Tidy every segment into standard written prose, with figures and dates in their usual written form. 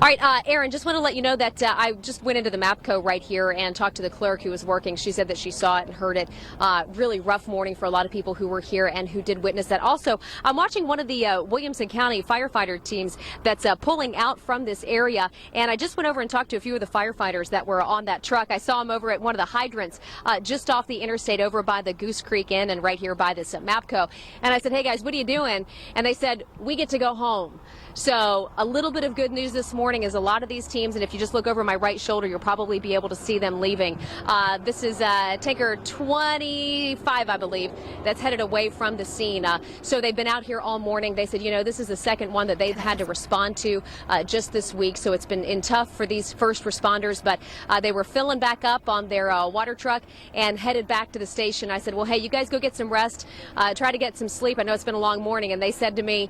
All right, Aaron, just want to let you know that I just went into the MAPCO right here and talked to the clerk who was working. She said that she saw it and heard it. Really rough morning for a lot of people who were here and who did witness that. Also, I'm watching one of the Williamson County firefighter teams that's pulling out from this area, and I just went over and talked to a few of the firefighters that were on that truck. I saw them over at one of the hydrants just off the interstate over by the Goose Creek Inn and right here by this MAPCO. And I said, hey guys, what are you doing? And they said, we get to go home. So a little bit of good news this morning is a lot of these teams, and if you just look over my right shoulder, you'll probably be able to see them leaving. This is tanker 25, I believe, that's headed away from the scene. So they've been out here all morning. They said, you know, this is the second one that they've had to respond to just this week. So it's been tough for these first responders, but they were filling back up on their water truck and headed back to the station. I said, well, hey, you guys go get some rest, try to get some sleep. I know it's been a long morning. And they said to me,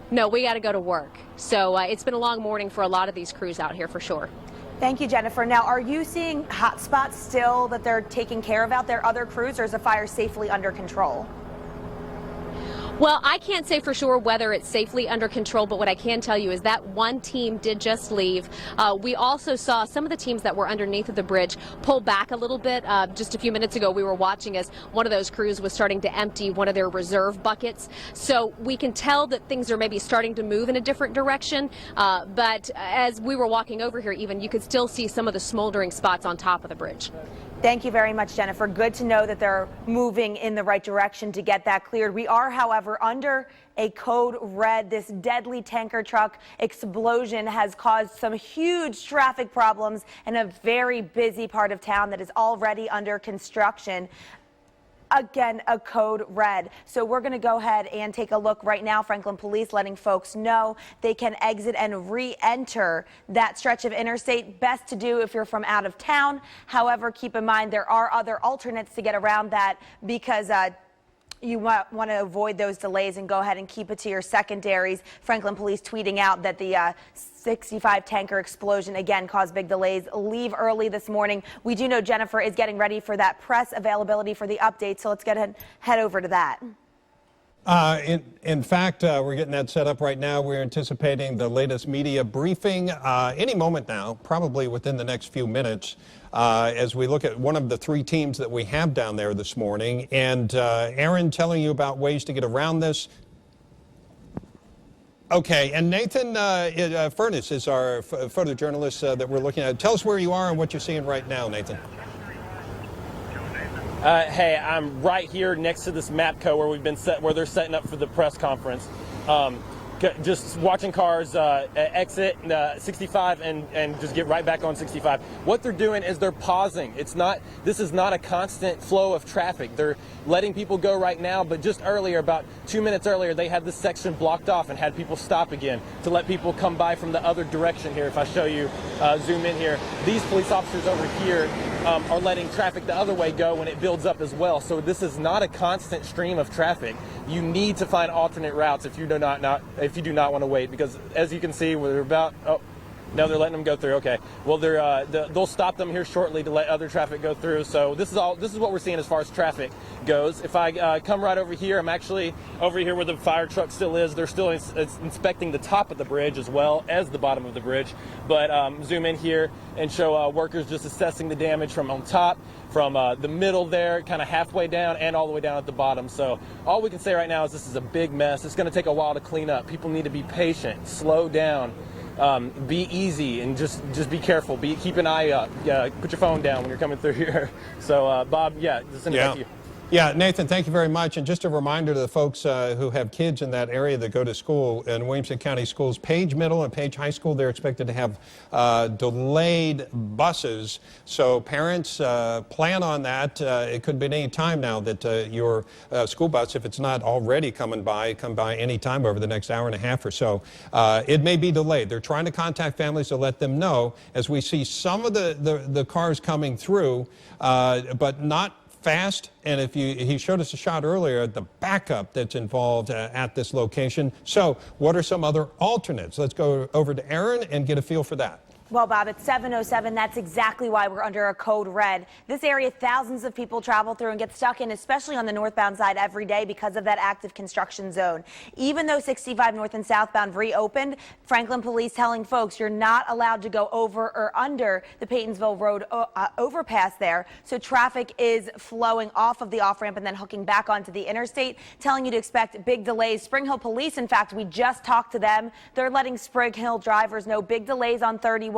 no, we got to go to work. So it's been a long morning for a lot of these crews out here for sure. Thank you, Jennifer. Now, are you seeing hot spots still that they're taking care of out there, other crews, or is the fire safely under control? Well, I can't say for sure whether it's safely under control, but what I can tell you is that one team did just leave. We also saw some of the teams that were underneath of the bridge pull back a little bit. Just a few minutes ago, we were watching as one of those crews was starting to empty one of their reserve buckets. So we can tell that things are maybe starting to move in a different direction. But as we were walking over here, even, you could still see some of the smoldering spots on top of the bridge. Thank you very much, Jennifer. Good to know that they're moving in the right direction to get that cleared. We are, however, under a code red. This deadly tanker truck explosion has caused some huge traffic problems in a very busy part of town that is already under construction. Again, a code red. So we're going to go ahead and take a look right now. Franklin Police letting folks know they can exit and re-enter that stretch of interstate. Best to do if you're from out of town. However, keep in mind there are other alternates to get around that because you want to avoid those delays and go ahead and keep it to your secondaries. Franklin Police tweeting out that the 65 tanker explosion again caused big delays. Leave early this morning. We do know Jennifer is getting ready for that press availability for the update, so let's head over to that. In fact, we're getting that set up right now. We're anticipating the latest media briefing any moment now, probably within the next few minutes, as we look at one of the three teams that we have down there this morning. And Aaron telling you about ways to get around this. Okay, and Nathan Furness is our photojournalist that we're looking at. Tell us where you are and what you're seeing right now, Nathan. Hey, I'm right here next to this MAPCO where they're setting up for the press conference. Just watching cars exit 65 and just get right back on 65. What they're doing is they're pausing. This is not a constant flow of traffic. They're letting people go right now, but just earlier, about 2 minutes earlier, they had this section blocked off and had people stop again to let people come by from the other direction here. If I show you, zoom in here, these police officers over here are letting traffic the other way go when it builds up as well. So this is not a constant stream of traffic. You need to find alternate routes if you do not want to wait, because as you can see, we're about, oh, no, they're letting them go through. Okay, well, they'll stop them here shortly to let other traffic go through. So this is what we're seeing as far as traffic goes. If I come right over here, I'm actually over here where the fire truck still is. They're still inspecting the top of the bridge as well as the bottom of the bridge. But zoom in here and show workers just assessing the damage from on top, from the middle there, kind of halfway down, and all the way down at the bottom. So all we can say right now is this is a big mess. It's going to take a while to clean up. People need to be patient, slow down. Be easy, and just be careful. Keep an eye up. Put your phone down when you're coming through here. So, Bob, just send it back to you. Yeah, Nathan, thank you very much. And just a reminder to the folks who have kids in that area that go to school in Williamson County Schools, Page Middle and Page High School, they're expected to have delayed buses. So parents, plan on that. It could be any time now that your school bus, if it's not already come by any time over the next hour and a half or so. It may be delayed. They're trying to contact families to let them know as we see some of the cars coming through, but not fast. And he showed us a shot earlier, the backup that's involved at this location. So what are some other alternates? Let's go over to Aaron and get a feel for that. Well, Bob, it's 7:07. That's exactly why we're under a code red. This area, thousands of people travel through and get stuck in, especially on the northbound side every day because of that active construction zone. Even though 65 north and southbound reopened, Franklin police telling folks you're not allowed to go over or under the Peytonsville Road overpass there. So traffic is flowing off of the off-ramp and then hooking back onto the interstate, telling you to expect big delays. Spring Hill police, in fact, we just talked to them. They're letting Spring Hill drivers know big delays on 31.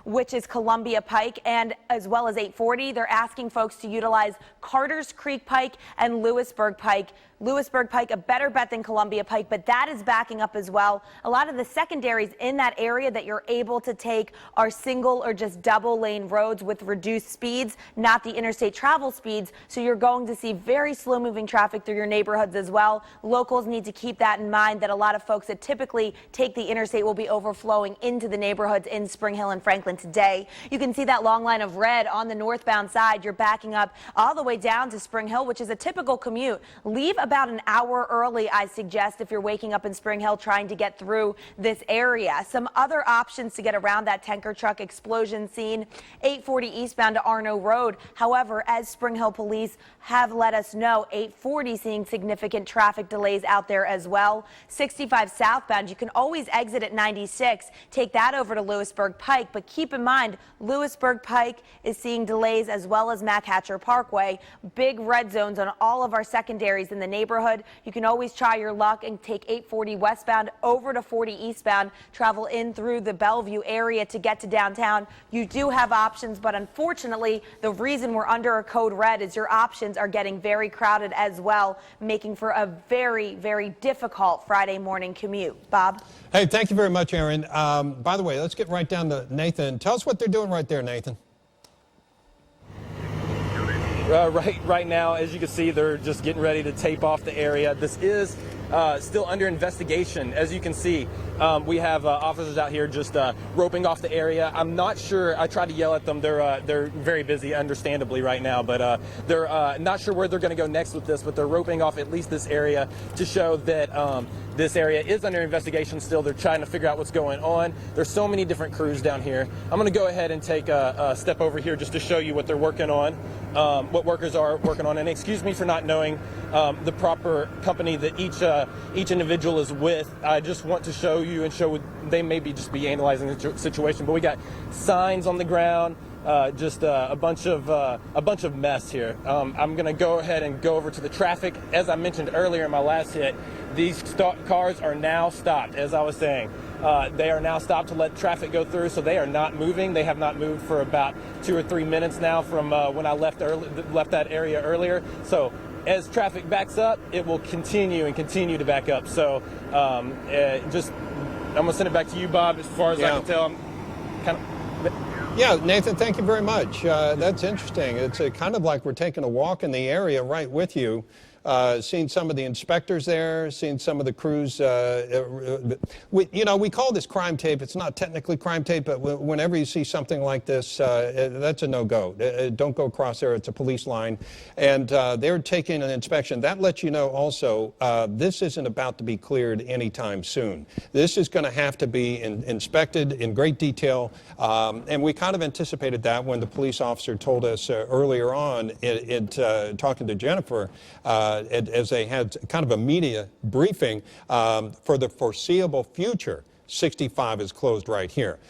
Which is Columbia Pike, and as well as 840. They're asking folks to utilize Carter's Creek Pike and Lewisburg Pike. Lewisburg Pike, a better bet than Columbia Pike, but that is backing up as well. A lot of the secondaries in that area that you're able to take are single or just double lane roads with reduced speeds, not the interstate travel speeds. So you're going to see very slow moving traffic through your neighborhoods as well. Locals need to keep that in mind, that a lot of folks that typically take the interstate will be overflowing into the neighborhoods in Spring Hill and Franklin today. You can see that long line of red on the northbound side. You're backing up all the way down to Spring Hill, which is a typical commute. Leave about an hour early, I suggest, if you're waking up in Spring Hill trying to get through this area. Some other options to get around that tanker truck explosion scene: 840 eastbound to Arno Road. However, as Spring Hill police have let us know, 840 seeing significant traffic delays out there as well. 65 southbound, you can always exit at 96, take that over to Lewisburg Pike, but keep in mind Lewisburg Pike is seeing delays as well as Mac Hatcher Parkway. Big red zones on all of our secondaries in the neighborhood. You can always try your luck and take 840 westbound over to 40 eastbound, travel in through the Bellevue area to get to downtown. You do have options, but unfortunately the reason we're under a code red is your options are getting very crowded as well, making for a very, very difficult Friday morning commute. Bob? Hey, thank you very much, Aaron. By the way, let's get right down to Nathan. Tell us what they're doing right there, Nathan. Right now, as you can see, they're just getting ready to tape off the area. This is still under investigation. As you can see, we have officers out here just roping off the area. I'm not sure. I tried to yell at them. They're very busy, understandably, right now, but they're not sure where they're going to go next with this, but they're roping off at least this area to show that this area is under investigation still. They're trying to figure out what's going on. There's so many different crews down here. I'm going to go ahead and take a step over here just to show you what they're working on, what workers are working on. And excuse me for not knowing the proper company that each individual is with. I just want to show you and show they may just be analyzing the situation. But we got signs on the ground. Just a bunch of mess here. I'm going to go ahead and go over to the traffic. As I mentioned earlier in my last hit, these cars are now stopped. As I was saying, they are now stopped to let traffic go through, so they are not moving. They have not moved for about 2 or 3 minutes now from when I left that area earlier. So as traffic backs up, it will continue to back up. So I'm going to send it back to you, Bob. As far as I can tell, I'm kind of... Yeah, Nathan, thank you very much. That's interesting. It's kind of like we're taking a walk in the area right with you. Seen some of the inspectors there, seen some of the crews. We call this crime tape. It's not technically crime tape, but whenever you see something like this, that's a no-go. Don't go across there. It's a police line. And they're taking an inspection. That lets you know also this isn't about to be cleared anytime soon. This is going to have to be inspected in great detail. And we kind of anticipated that when the police officer told us earlier on talking to Jennifer, as they had kind of a media briefing, for the foreseeable future, 65 is closed right here.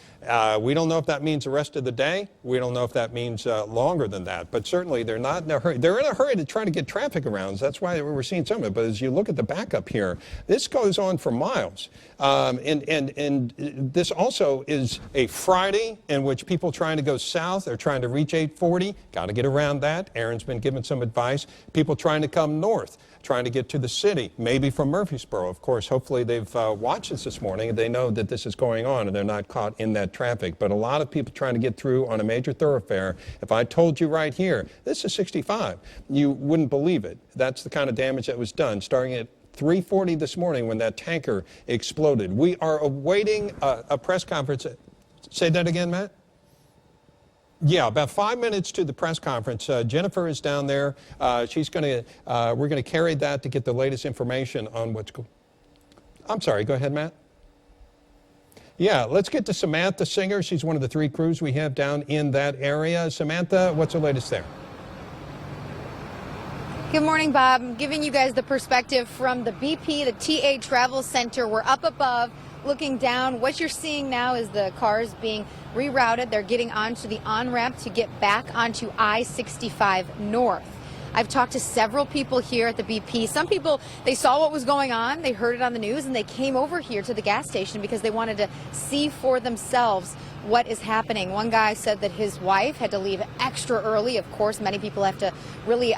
We don't know if that means the rest of the day. We don't know if that means longer than that. But certainly they're not in a hurry. They're in a hurry to try to get traffic around. That's why we're seeing some of it. But as you look at the backup here, this goes on for miles. And this also is a Friday in which people trying to go south, they're trying to reach 840. Got to get around that. Aaron's been giving some advice. People trying to come north, trying to get to the city, maybe from Murfreesboro. Of course, hopefully they've watched this morning and they know that this is going on and they're not caught in that traffic. But a lot of people trying to get through on a major thoroughfare. If I told you right here, this is 65, you wouldn't believe it. That's the kind of damage that was done starting at 3:40 this morning when that tanker exploded. We are awaiting a press conference. Say that again, Matt? Yeah, about 5 minutes to the press conference. Jennifer is down there. We're going to carry that to get the latest information on what's going on. I'm sorry, go ahead, Matt. Yeah, let's get to Samantha Singer. She's one of the 3 crews we have down in that area. Samantha, what's the latest there? Good morning, Bob. I'm giving you guys the perspective from the BP, the TA Travel Center. We're up above, looking down. What you're seeing now is the cars being rerouted. They're getting onto the on-ramp to get back onto I-65 North. I've talked to several people here at the BP. Some people, they saw what was going on, they heard it on the news, and they came over here to the gas station because they wanted to see for themselves what is happening. One guy said that his wife had to leave extra early. Of course, many people have to really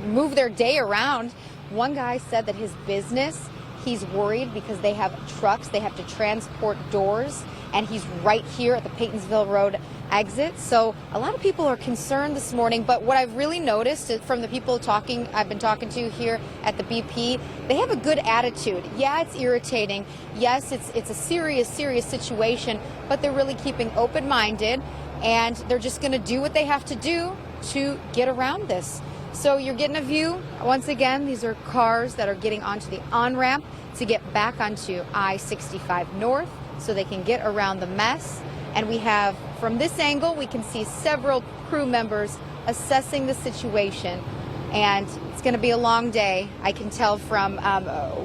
move their day around. One guy said that his business, he's worried because they have trucks, they have to transport doors, and he's right here at the Peytonsville Road exit. So a lot of people are concerned this morning, but what I've really noticed from the people I've been talking to here at the BP, they have a good attitude. Yeah, it's irritating. Yes, it's a serious situation, but they're really keeping open-minded, and they're just going to do what they have to do to get around this. So you're getting a view. Once again, these are cars that are getting onto the on-ramp to get back onto I-65 North so they can get around the mess. And we have, from this angle, we can see several crew members assessing the situation. And it's going to be a long day. I can tell from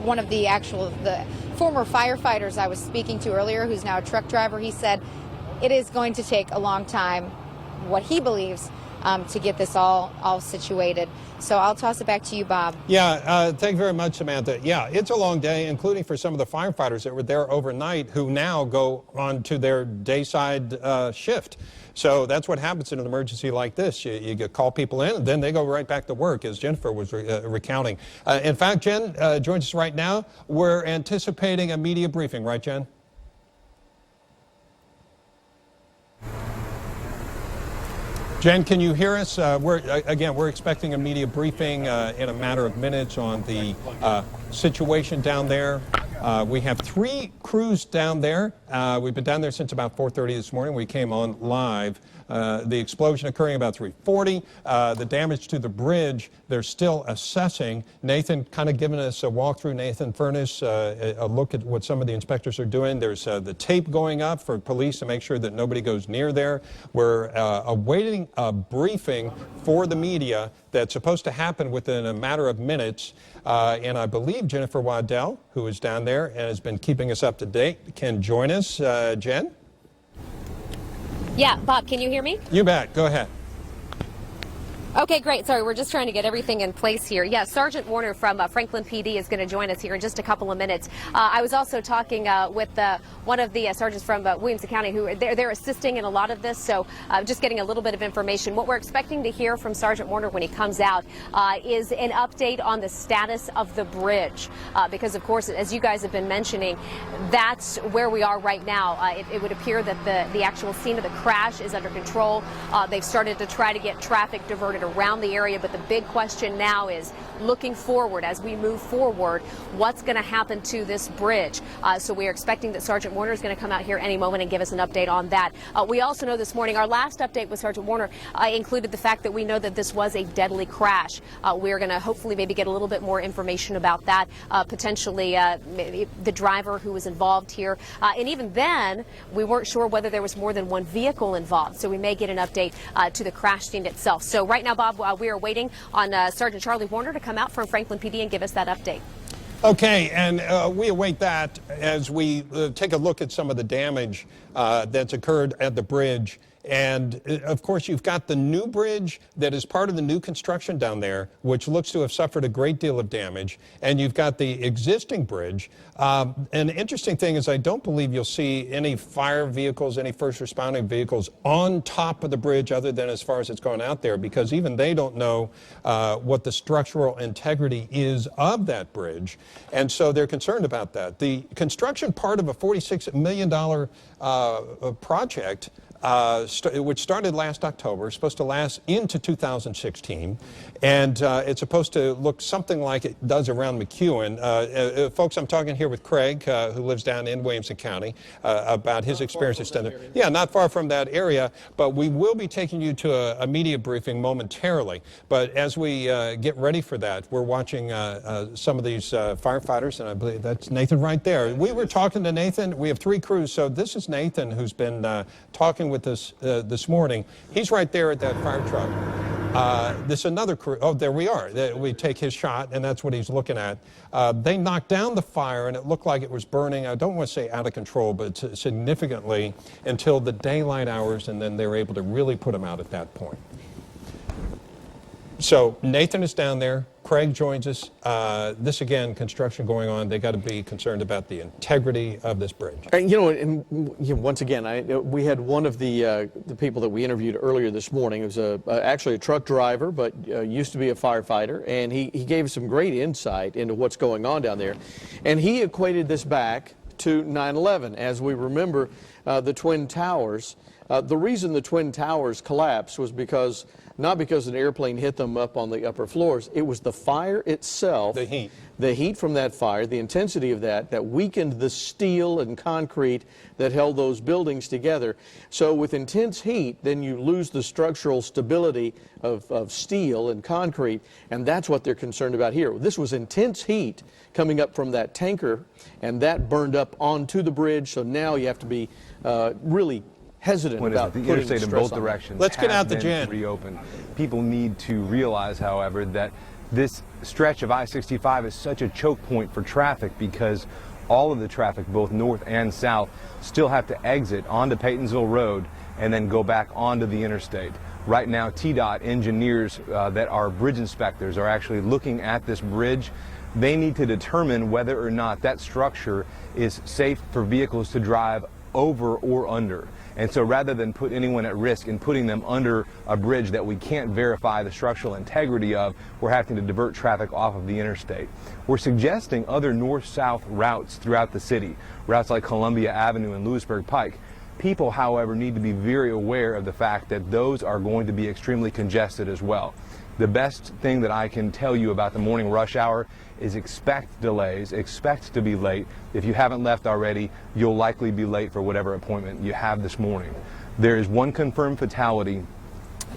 one of the former firefighters I was speaking to earlier, who's now a truck driver. He said it is going to take a long time, what he believes, to get this all situated. So I'll toss it back to you, Bob. Yeah, thank you very much, Samantha. Yeah, it's a long day, including for some of the firefighters that were there overnight who now go on to their dayside shift. So that's what happens in an emergency like this. You call people in, and then they go right back to work, as Jennifer was recounting. In fact, Jen joins us right now. We're anticipating a media briefing, right, Jen? Jen, can you hear us? We're expecting a media briefing in a matter of minutes on the situation down there. We have 3 crews down there. We've been down there since about 4:30 this morning. We came on live. The explosion occurring about 3:40. The damage to the bridge, they're still assessing. Nathan kind of giving us a walkthrough, Nathan Furness, a look at what some of the inspectors are doing. There's the tape going up for police to make sure that nobody goes near there. We're awaiting a briefing for the media that's supposed to happen within a matter of minutes. And I believe Jennifer Waddell, who is down there and has been keeping us up to date, can join us. Jen? Yeah, Bob, can you hear me? You bet. Go ahead. Okay, great. Sorry, we're just trying to get everything in place here. Yeah, Sergeant Warner from Franklin PD is going to join us here in just a couple of minutes. I was also talking with one of the sergeants from Williamson County who they're assisting in a lot of this, so just getting a little bit of information. What we're expecting to hear from Sergeant Warner when he comes out is an update on the status of the bridge, because, of course, as you guys have been mentioning, that's where we are right now. It would appear that the actual scene of the crash is under control. They've started to try to get traffic diverted around the area, but the big question now is looking forward as we move forward, what's going to happen to this bridge? So we are expecting that Sergeant Warner is going to come out here any moment and give us an update on that. We also know this morning, our last update with Sergeant Warner included the fact that we know that this was a deadly crash. We're going to hopefully maybe get a little bit more information about that, potentially the driver who was involved here. And even then, we weren't sure whether there was more than one vehicle involved. So we may get an update to the crash scene itself. So right now, Bob, we are waiting on Sergeant Charlie Warner to come out from Franklin PD and give us that update. Okay, and we await that as we take a look at some of the damage that's occurred at the bridge. And, of course, you've got the new bridge that is part of the new construction down there, which looks to have suffered a great deal of damage. And you've got the existing bridge. An interesting thing is I don't believe you'll see any fire vehicles, any first responding vehicles on top of the bridge other than as far as it's going out there, because even they don't know what the structural integrity is of that bridge. And so they're concerned about that. The construction part of a $46 million project which started last October, is supposed to last into 2016, and it's supposed to look something like it does around McEwen. Folks, I'm talking here with Craig, who lives down in Williamson County, about his experiences down there. Yeah, not far from that area, but we will be taking you to a media briefing momentarily. But as we get ready for that, we're watching some of these firefighters, and I believe that's Nathan right there. We were talking to Nathan. We have 3 crews, so this is Nathan who's been talking with us this morning. He's right there at that fire truck. This another crew. Oh, there we are. We take his shot, and that's what he's looking at. They knocked down the fire, and it looked like it was burning. I don't want to say out of control, but significantly until the daylight hours, and then they were able to really put them out at that point. So Nathan is down there. Craig joins us. This again, construction going on. They got to be concerned about the integrity of this bridge. And, once again, we had one of the people that we interviewed earlier this morning. It was actually a truck driver, but used to be a firefighter, and he gave some great insight into what's going on down there. And he equated this back to 9/11. As we remember, the Twin Towers. The reason the Twin Towers collapsed was not because an airplane hit them up on the upper floors. It was the fire itself. The heat from that fire, the intensity of that weakened the steel and concrete that held those buildings together. So with intense heat, then you lose the structural stability of steel and concrete, and that's what they're concerned about here. This was intense heat coming up from that tanker, and that burned up onto the bridge, so now you have to be really hesitant about the interstate in both directions. Let's get out the Jan. Reopened. People need to realize, however, that this stretch of I-65 is such a choke point for traffic because all of the traffic, both north and south, still have to exit onto Peytonsville Road and then go back onto the interstate. Right now, TDOT engineers that are bridge inspectors are actually looking at this bridge. They need to determine whether or not that structure is safe for vehicles to drive over or under. And so rather than put anyone at risk in putting them under a bridge that we can't verify the structural integrity of, we're having to divert traffic off of the interstate. We're suggesting other north-south routes throughout the city, routes like Columbia Avenue and Lewisburg Pike. People, however, need to be very aware of the fact that those are going to be extremely congested as well. The best thing that I can tell you about the morning rush hour is expect delays, expect to be late. If you haven't left already, you'll likely be late for whatever appointment you have this morning. There is one confirmed fatality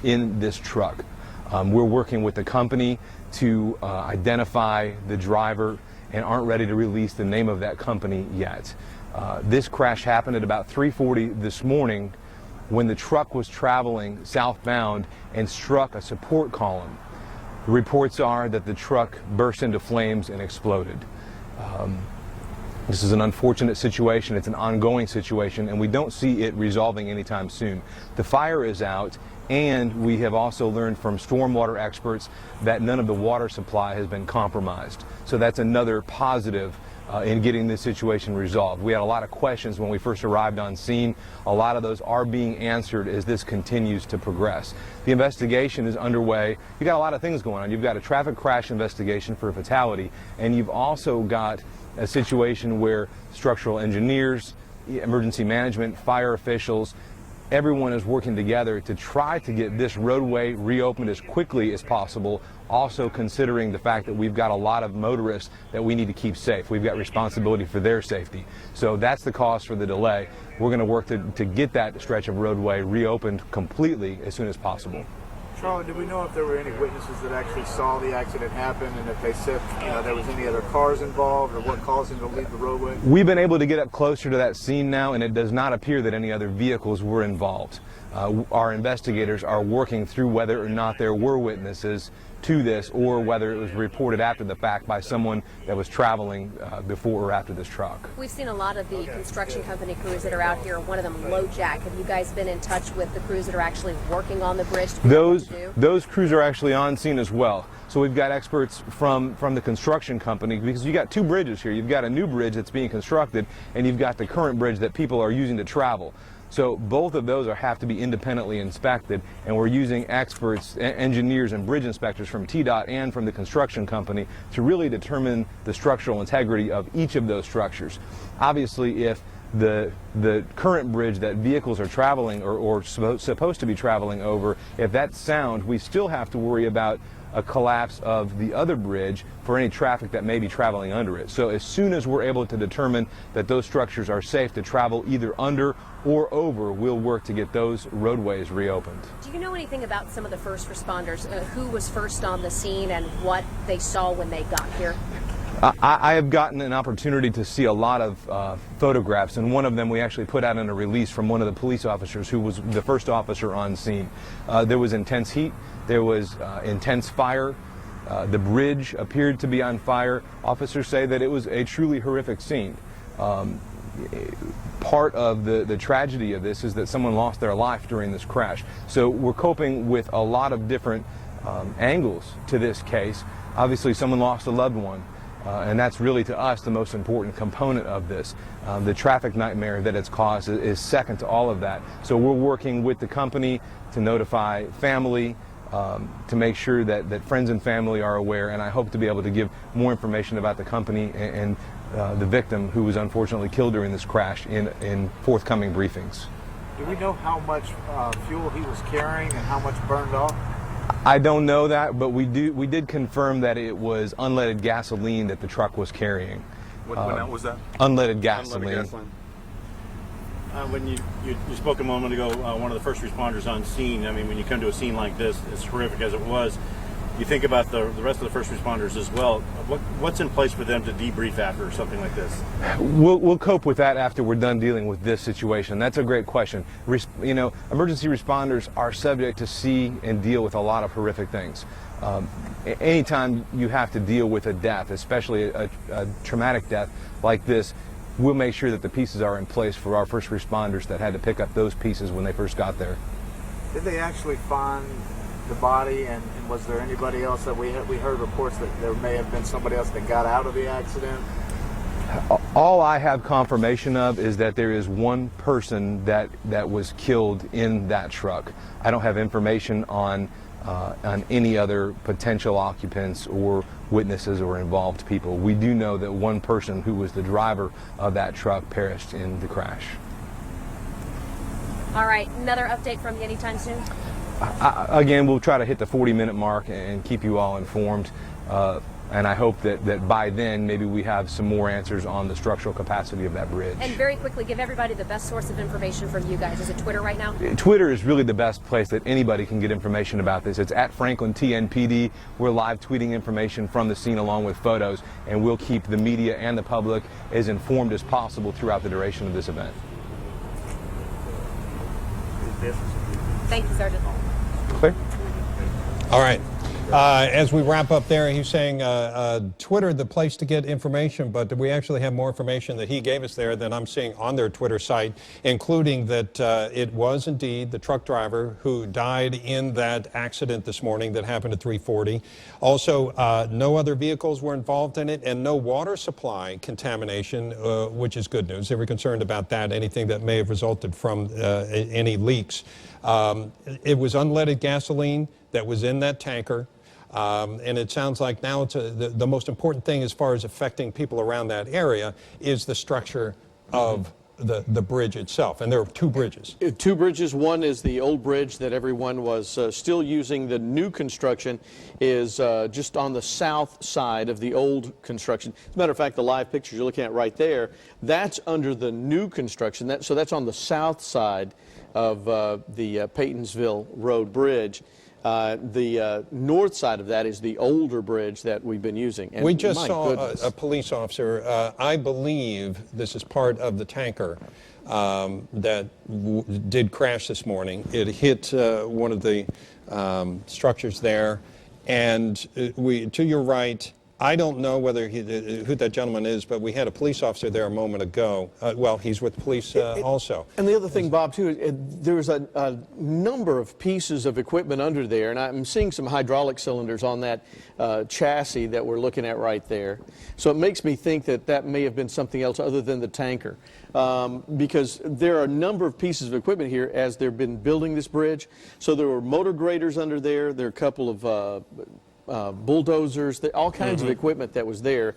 in this truck. We're working with the company to identify the driver and aren't ready to release the name of that company yet. This crash happened at about 3:40 this morning when the truck was traveling southbound and struck a support column. The reports are that the truck burst into flames and exploded. This is an unfortunate situation. It's an ongoing situation, and we don't see it resolving anytime soon. The fire is out, and we have also learned from stormwater experts that none of the water supply has been compromised. So that's another positive in getting this situation resolved. We had a lot of questions when we first arrived on scene. A lot of those are being answered as this continues to progress. The investigation is underway. You've got a lot of things going on. You've got a traffic crash investigation for a fatality, and you've also got a situation where structural engineers, emergency management, fire officials, everyone is working together to try to get this roadway reopened as quickly as possible, also considering the fact that we've got a lot of motorists that we need to keep safe. We've got responsibility for their safety. So that's the cause for the delay. We're going to work to get that stretch of roadway reopened completely as soon as possible. Charlie, do we know if there were any witnesses that actually saw the accident happen, and if they said there was any other cars involved, or what caused them to leave the roadway? We've been able to get up closer to that scene now, and it does not appear that any other vehicles were involved. Our investigators are working through whether or not there were witnesses to this, or whether it was reported after the fact by someone that was traveling before or after this truck. We've seen a lot of the construction company crews that are out here, one of them LoJack. Have you guys been in touch with the crews that are actually working on the bridge? Those crews are actually on scene as well. So we've got experts from the construction company, because you got two bridges here. You've got a new bridge that's being constructed, and you've got the current bridge that people are using to travel. So both of those have to be independently inspected, and we're using experts, engineers and bridge inspectors from TDOT and from the construction company to really determine the structural integrity of each of those structures. Obviously, if the current bridge that vehicles are traveling or supposed to be traveling over, if that's sound, we still have to worry about a collapse of the other bridge for any traffic that may be traveling under it. So as soon as we're able to determine that those structures are safe to travel either under or over, we'll work to get those roadways reopened. Do you know anything about some of the first responders? Who was first on the scene and what they saw when they got here? I have gotten an opportunity to see a lot of photographs, and one of them we actually put out in a release from one of the police officers who was the first officer on scene. There was intense heat, there was intense fire, the bridge appeared to be on fire. Officers say that it was a truly horrific scene. Part of the tragedy of this is that someone lost their life during this crash. So we're coping with a lot of different angles to this case. Obviously someone lost a loved one. And that's really, to us, the most important component of this. The traffic nightmare that it's caused is second to all of that. So we're working with the company to notify family, to make sure that friends and family are aware, and I hope to be able to give more information about the company and the victim who was unfortunately killed during this crash in forthcoming briefings. Do we know how much fuel he was carrying and how much burned off? I don't know that, but we did confirm that it was unleaded gasoline that the truck was carrying. What was that? Unleaded gasoline. Unleaded gasoline. When you spoke a moment ago, one of the first responders on scene, I mean, when you come to a scene like this, as horrific as it was, you think about the rest of the first responders as well. What's in place for them to debrief after something like this? We'll cope with that after we're done dealing with this situation. That's a great question. You know, emergency responders are subject to see and deal with a lot of horrific things. Anytime you have to deal with a death, especially a traumatic death like this, we'll make sure that the pieces are in place for our first responders that had to pick up those pieces when they first got there. Did they actually find the body, and was there anybody else that we heard reports that there may have been somebody else that got out of the accident? All I have confirmation of is that there is one person that was killed in that truck. I don't have information on any other potential occupants or witnesses or involved people. We do know that one person who was the driver of that truck perished in the crash. All right, another update from you anytime soon? Again, we'll try to hit the 40-minute mark and keep you all informed. And I hope that by then maybe we have some more answers on the structural capacity of that bridge. And very quickly, give everybody the best source of information from you guys. Is it Twitter right now? Twitter is really the best place that anybody can get information about this. It's at Franklin TNPD. We're live tweeting information from the scene along with photos, and we'll keep the media and the public as informed as possible throughout the duration of this event. Thank you, Sergeant. Clear? All right. As we wrap up there, he's saying Twitter, the place to get information, but we actually have more information that he gave us there than I'm seeing on their Twitter site, including that it was indeed the truck driver who died in that accident this morning that happened at 3:40. Also, no other vehicles were involved in it, and no water supply contamination, which is good news. They were concerned about that, anything that may have resulted from any leaks. It was unleaded gasoline that was in that tanker. And it sounds like now it's the most important thing as far as affecting people around that area is the structure of the bridge itself. And there are two bridges. Two bridges. One is the old bridge that everyone was still using. The new construction is just on the south side of the old construction. As a matter of fact, the live pictures you're looking at right there, that's under the new construction. So that's on the south side of the Peytonsville Road Bridge. The north side of that is the older bridge that we've been using. And we just saw a police officer, I believe this is part of the tanker that did crash this morning. It hit one of the structures there, and to your right, I don't know who that gentleman is, but we had a police officer there a moment ago. Well, he's with police also. And the other thing, Bob, too, there's a number of pieces of equipment under there, and I'm seeing some hydraulic cylinders on that chassis that we're looking at right there. So it makes me think that may have been something else other than the tanker. Because there are a number of pieces of equipment here as they've been building this bridge. So there were motor graders under there. There are a couple of bulldozers, all kinds of equipment that was there.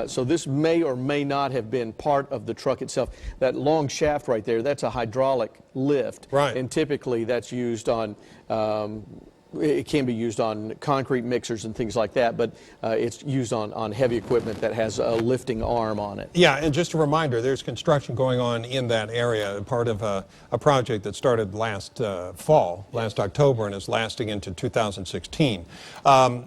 So this may or may not have been part of the truck itself. That long shaft right there, that's a hydraulic lift. Right. And typically that's used on it can be used on concrete mixers and things like that, but it's used on heavy equipment that has a lifting arm on it. Yeah, and just a reminder, there's construction going on in that area, part of a project that started last October, and is lasting into 2016.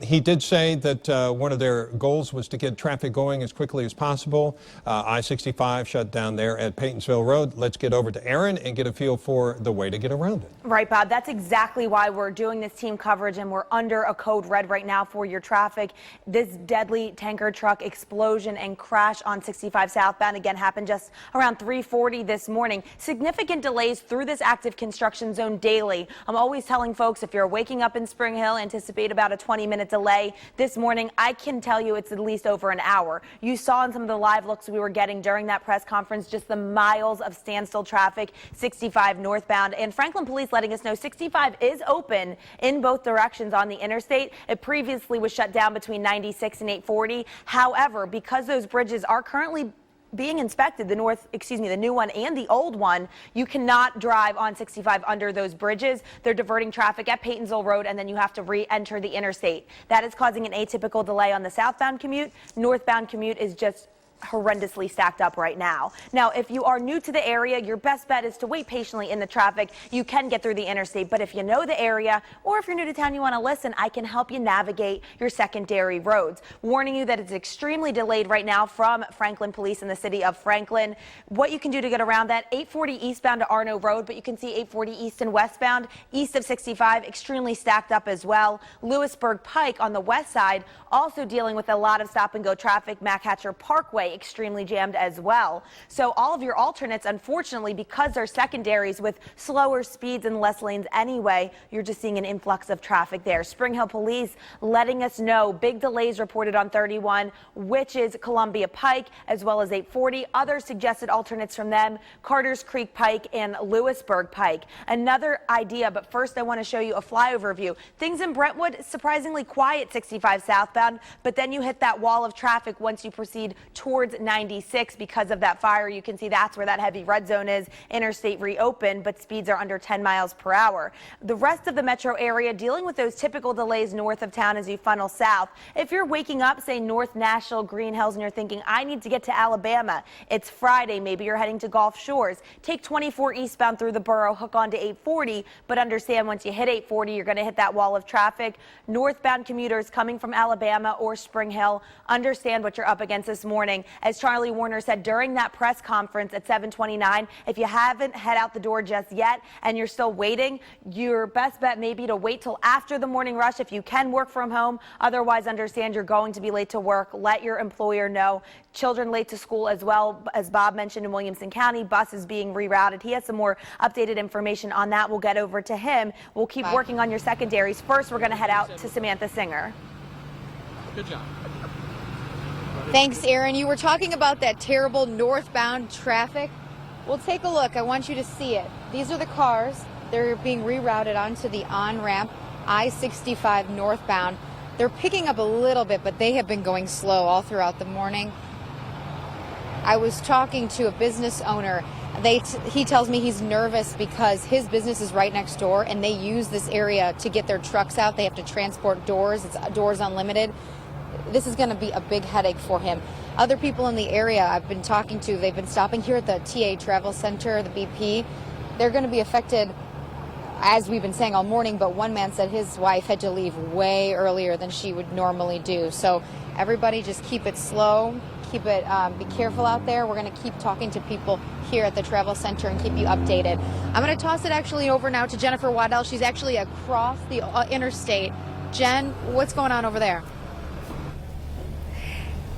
He did say that one of their goals was to get traffic going as quickly as possible. I-65 shut down there at Peytonsville Road. Let's get over to Aaron and get a feel for the way to get around it. Right, Bob. That's exactly why we're doing this team coverage, and we're under a code red right now for your traffic. This deadly tanker truck explosion and crash on 65 southbound again happened just around 3:40 this morning. Significant delays through this active construction zone daily. I'm always telling folks, if you're waking up in Spring Hill, anticipate about a 20-minute delay. This morning, I can tell you it's at least over an hour. You saw in some of the live looks we were getting during that press conference just the miles of standstill traffic, 65 northbound, and Franklin Police letting us know 65 is open in both directions on the interstate. It previously was shut down between 96 and 840. However, because those bridges are currently being inspected, the new one and the old one, you cannot drive on 65 under those bridges. They're diverting traffic at Peytonsville Road, and then you have to re-enter the interstate. That is causing an atypical delay on the southbound commute. Northbound commute is just horrendously stacked up right now. Now, if you are new to the area, your best bet is to wait patiently in the traffic. You can get through the interstate, but if you know the area, or if you're new to town, you want to listen, I can help you navigate your secondary roads. Warning you that it's extremely delayed right now from Franklin Police in the city of Franklin. What you can do to get around that, 840 eastbound to Arno Road, but you can see 840 east and westbound, east of 65, extremely stacked up as well. Lewisburg Pike on the west side, also dealing with a lot of stop and go traffic. Mac Hatcher Parkway extremely jammed as well. So all of your alternates, unfortunately, because they're secondaries with slower speeds and less lanes anyway, you're just seeing an influx of traffic there. Spring Hill Police letting us know big delays reported on 31, which is Columbia Pike, as well as 840. Other suggested alternates from them, Carter's Creek Pike and Lewisburg Pike. Another idea, but first I want to show you a flyover view. Things in Brentwood, surprisingly quiet 65 southbound, but then you hit that wall of traffic once you proceed towards 96 because of that fire. You can see that's where that heavy red zone is. Interstate reopened, but speeds are under 10 miles per hour. The rest of the metro area dealing with those typical delays north of town as you funnel south. If you're waking up, say North Nashville, Green Hills, and you're thinking, I need to get to Alabama, it's Friday, maybe you're heading to Gulf Shores, take 24 eastbound through the borough, hook onto 840, but understand once you hit 840, you're going to hit that wall of traffic. Northbound commuters coming from Alabama or Spring Hill, understand what you're up against this morning. As Charlie Warner said during that press conference at 7:29, if you haven't head out the door just yet and you're still waiting, your best bet may be to wait till after the morning rush if you can work from home. Otherwise, understand you're going to be late to work. Let your employer know. Children late to school as well. As Bob mentioned in Williamson County, buses being rerouted. He has some more updated information on that. We'll get over to him. We'll keep working on your secondaries. First, we're going to head out to Samantha Singer. Good job. Thanks, Aaron. You were talking about that terrible northbound traffic. Well, take a look. I want you to see it. These are the cars. They're being rerouted onto the on-ramp, I-65 northbound. They're picking up a little bit, but they have been going slow all throughout the morning. I was talking to a business owner. He tells me he's nervous because his business is right next door, and they use this area to get their trucks out. They have to transport doors. It's Doors Unlimited. This is going to be a big headache for him. Other people in the area I've been talking to, they've been stopping here at the TA Travel Center, the BP. They're going to be affected, as we've been saying all morning, but one man said his wife had to leave way earlier than she would normally do. So everybody just keep it slow, be careful out there. We're going to keep talking to people here at the Travel Center and keep you updated. I'm going to toss it actually over now to Jennifer Waddell. She's actually across the interstate. Jen, what's going on over there?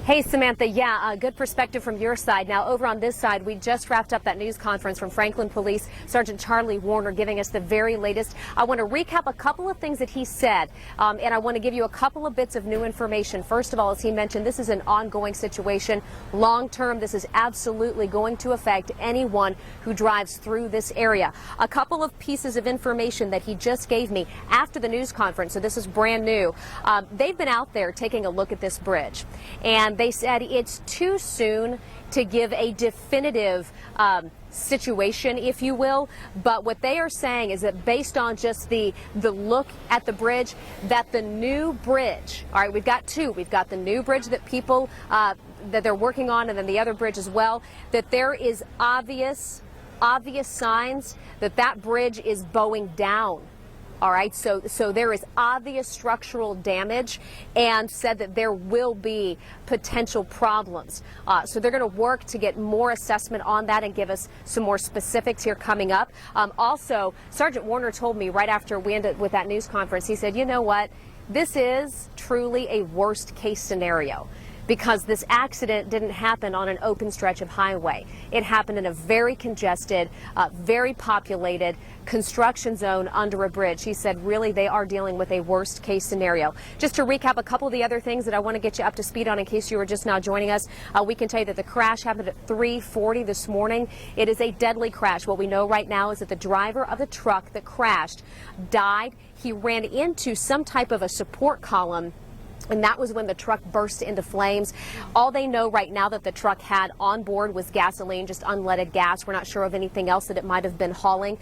Hey, Samantha. Yeah, good perspective from your side. Now, over on this side, we just wrapped up that news conference from Franklin Police. Sergeant Charlie Warner giving us the very latest. I want to recap a couple of things that he said, and I want to give you a couple of bits of new information. First of all, as he mentioned, this is an ongoing situation. Long term, this is absolutely going to affect anyone who drives through this area. A couple of pieces of information that he just gave me after the news conference, so this is brand new. They've been out there taking a look at this bridge, and they said it's too soon to give a definitive situation, if you will, but what they are saying is that based on just the look at the bridge, that the new bridge, all right, we've got two. We've got the new bridge that people that they're working on, and then the other bridge as well, that there is obvious signs that that bridge is bowing down. All right, so there is obvious structural damage, and said that there will be potential problems. So they're going to work to get more assessment on that and give us some more specifics here coming up. Also, Sergeant Warner told me right after we ended with that news conference, he said, you know what, this is truly a worst case scenario, because this accident didn't happen on an open stretch of highway. It happened in a very congested, very populated construction zone under a bridge. He said really they are dealing with a worst case scenario. Just to recap a couple of the other things that I want to get you up to speed on in case you were just now joining us, we can tell you that the crash happened at 3:40 this morning. It is a deadly crash. What we know right now is that the driver of the truck that crashed died. He ran into some type of a support column, and that was when the truck burst into flames. All they know right now that the truck had on board was gasoline, just unleaded gas. We're not sure of anything else that it might have been hauling.